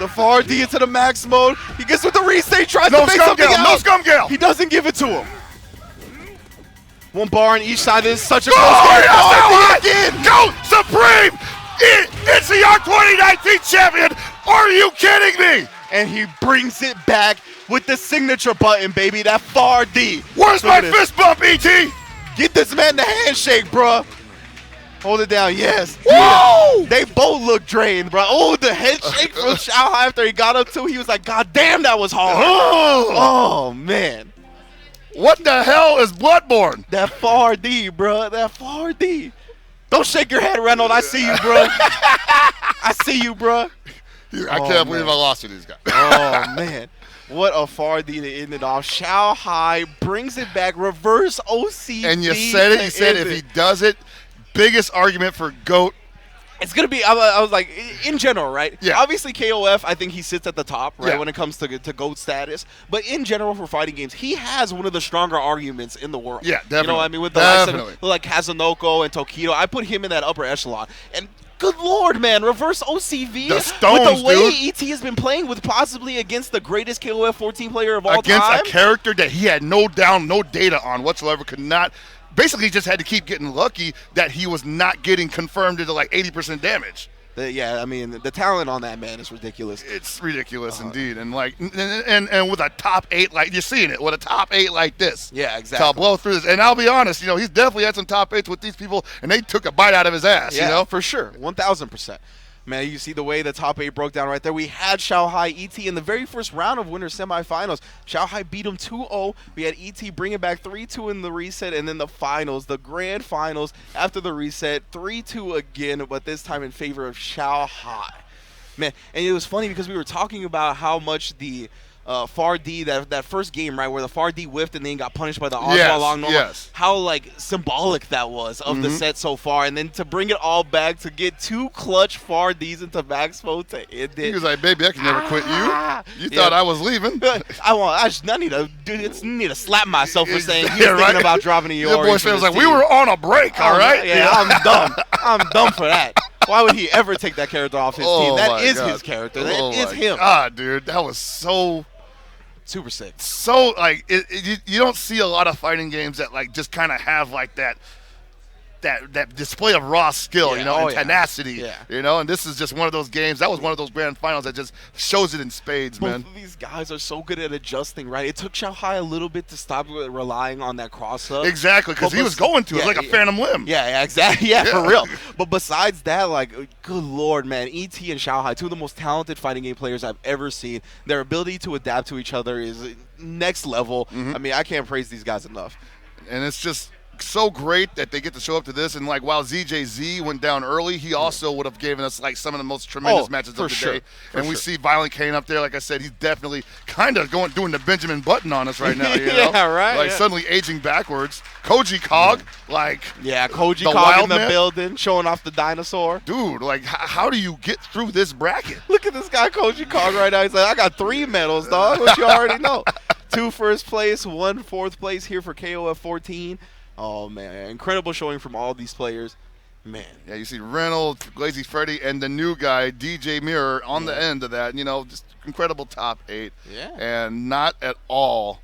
The far D into the max mode. He gets with the restate, tries No to make scum something gale, no out. scum gale. He doesn't give it to him. 1 bar on each side. This is such a Oh, close game. yes, Far D Xiao Hai! again. GOAT Supreme! It's the R2019 champion! Are you kidding me? And he brings it back with the signature button, baby. That far D. Where's Look my at this. fist bump, ET? Get this man the handshake, bruh. Hold it down, yes. Whoa! They both look drained, bro. Oh, the head shake from Xiao Hai after he got up to. He was like, God damn, that was hard. Oh, man. What the hell is Bloodborne? That far D, bro. That far D. Don't shake your head, Reynolds. I see you, bro. I see you, bro. I can't believe I lost to these guys. Oh, man. What a far D to end it off. Xiao Hai brings it back. Reverse OCV. And you said it. You said if he does it, biggest argument for GOAT. It's going to be, I was like, in general, right? Yeah. Obviously, KOF, I think he sits at the top, right, Yeah. when it comes to GOAT status. But in general, for fighting games, he has one of the stronger arguments in the world. Yeah, definitely. You know what I mean? With the likes of, like Kazunoko and Tokido, I put him in that upper echelon. And good Lord, man, reverse OCV. The stones, with the way dude. ET has been playing with possibly against the greatest KOF 14 player of all Against time. a character that he had no data on whatsoever, could not. Basically, just had to keep getting lucky that he was not getting confirmed into like 80% damage. Yeah, I mean, the talent on that man is ridiculous. It's ridiculous indeed, and like, and with a top 8 like you're seeing it with a top 8 like this. Yeah, exactly. To blow through this, and I'll be honest, he's definitely had some top 8s with these people, and they took a bite out of his ass. Yeah, for sure, 1,000%. Man, you see the way the top 8 broke down right there. We had Xiao Hai ET in the very first round of winter semifinals. Xiao Hai beat him 2-0. We had ET bring it back 3-2 in the reset, and then the finals, the grand finals after the reset, 3-2 again, but this time in favor of Xiao Hai. Man, and it was funny because we were talking about how much the Far D, that first game, right, where the Far D whiffed and then got punished by the Oswald Yes, long normal. yes. How, like, symbolic that was of the set so far. And then to bring it all back to get 2 clutch Far Ds into max mode to end it. He was like, baby, I can never quit you. You Yeah. thought I was leaving. I need to slap myself for saying he Yeah, was right. thinking about dropping a Your Iori boy for said was this like, we team. were on a break, all right? Yeah, I'm dumb. I'm dumb for that. Why would he ever take that character off his team? That my is God. his character. That Oh is my him. God, dude, that was so Super sick. like you don't see a lot of fighting games that like just kind of have like that display of raw skill, Yeah, you know, oh, and yeah. tenacity, Yeah. you know, and this is just one of those games. That was one of those grand finals that just shows it in spades, Both man. of these guys are so good at adjusting, right? It took Shanghai a little bit to stop relying on that cross up. Exactly, because he was going to. It was like a phantom limb. Yeah, exactly. Yeah, Yeah. for real. But besides that, like, good Lord, man, ET and Shanghai, 2 of the most talented fighting game players I've ever seen. Their ability to adapt to each other is next level. I mean, I can't praise these guys enough. And it's just so great that they get to show up to this. And like while ZJZ went down early, he also would have given us like some of the most tremendous matches for of the sure. day. For And we sure. see Violent Kane up there. Like I said, he's definitely kind of doing the Benjamin Button on us right now. You know? Yeah, right, Like yeah. suddenly aging backwards. Koji Cog, like Yeah, Koji The Cog Wild in the Man? building, showing off the dinosaur. dude, like how do you get through this bracket? Look at this guy, Koji Cog, right now. He's like, I got 3 medals, dog, which you already know. 2 first place, 1 fourth place here for KOF 14. Oh, man. Incredible showing from all these players. Man. Yeah, you see Reynolds, Glazy Freddy, and the new guy, DJ Mirror, on the end of that. You know, just incredible top 8. Yeah. And not at all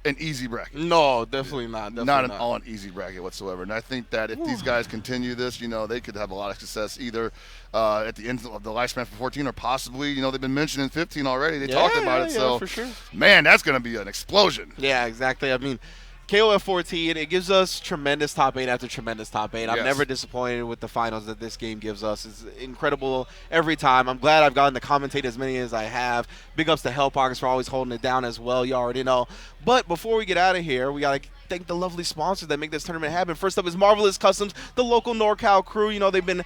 an easy bracket. No, definitely not. Definitely Not at all an easy bracket whatsoever. And I think that if these guys continue this, you know, they could have a lot of success either at the end of the lifespan for 14 or possibly, you know, they've been mentioning 15 already. They talked about it. Yeah, So, for sure. man, that's going to be an explosion. Yeah, exactly. I mean, KOF 14, it gives us tremendous top 8 after tremendous top 8. I'm Yes. never disappointed with the finals that this game gives us. It's incredible every time. I'm glad I've gotten to commentate as many as I have. Big ups to Hellpockets for always holding it down as well. You already know. But before we get out of here, we got to thank the lovely sponsors that make this tournament happen. First up is Marvelous Customs, the local NorCal crew. You know, they've been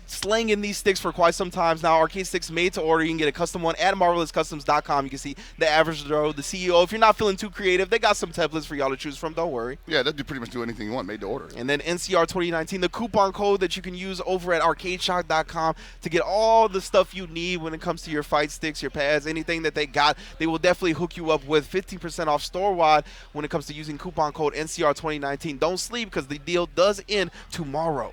slanging these sticks for quite some time now. Arcade sticks made to order. You can get a custom one at marvelouscustoms.com. You can see the average Joe, the CEO. If you're not feeling too creative, they got some templates for y'all to choose from. Don't worry. Yeah, they'll pretty much do anything you want, made to order. And then NCR 2019, the coupon code that you can use over at arcadeshock.com to get all the stuff you need when it comes to your fight sticks, your pads, anything that they got. They will definitely hook you up with 15% off store-wide when it comes to using coupon code NCR 2019. Don't sleep because the deal does end tomorrow.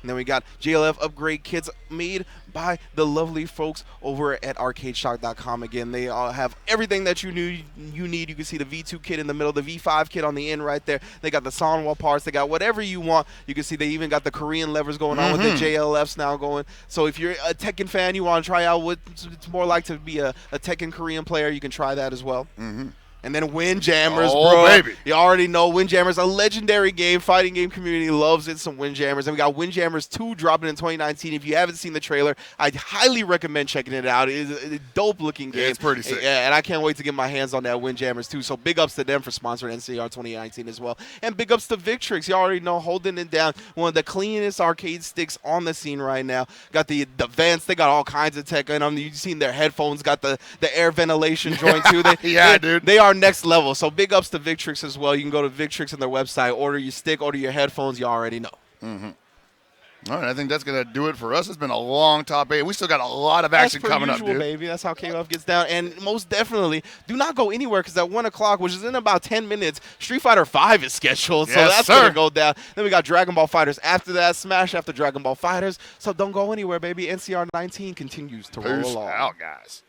And then we got JLF upgrade kits made by the lovely folks over at arcadeshock.com. Again, they all have everything that you need. You can see the V2 kit in the middle, the V5 kit on the end right there. They got the Sonwall parts. They got whatever you want. You can see they even got the Korean levers going on with the JLFs now going. So if you're a Tekken fan, you want to try out what it's more like to be a Tekken Korean player, you can try that as well. And then Windjammers, bro. Baby. You already know Windjammers, a legendary game. Fighting game community loves it, some Windjammers. And we got Windjammers 2 dropping in 2019. If you haven't seen the trailer, I'd highly recommend checking it out. It's a dope-looking game. Yeah, it's pretty sick. Yeah, and I can't wait to get my hands on that Windjammers 2. So big ups to them for sponsoring NCR 2019 as well. And big ups to Victrix. You already know, holding it down. One of the cleanest arcade sticks on the scene right now. Got the vents. They got all kinds of tech in them. You've seen their headphones. Got the air ventilation joint, too. Yeah, dude. They are next level. So big ups to Victrix as well. You can go to Victrix on their website, order your stick, order your headphones. You already know. All right, I think that's going to do it for us. It's been a long top 8. We still got a lot of action That's coming usual, up, dude. baby. That's how KOF gets down. And most definitely, do not go anywhere because at 1 o'clock, which is in about 10 minutes, Street Fighter V is scheduled. So Yes, that's sir. going to go down. Then we got Dragon Ball Fighters after that, Smash after Dragon Ball Fighters. So don't go anywhere, baby. NCR 19 continues to roll Peace along. out, guys.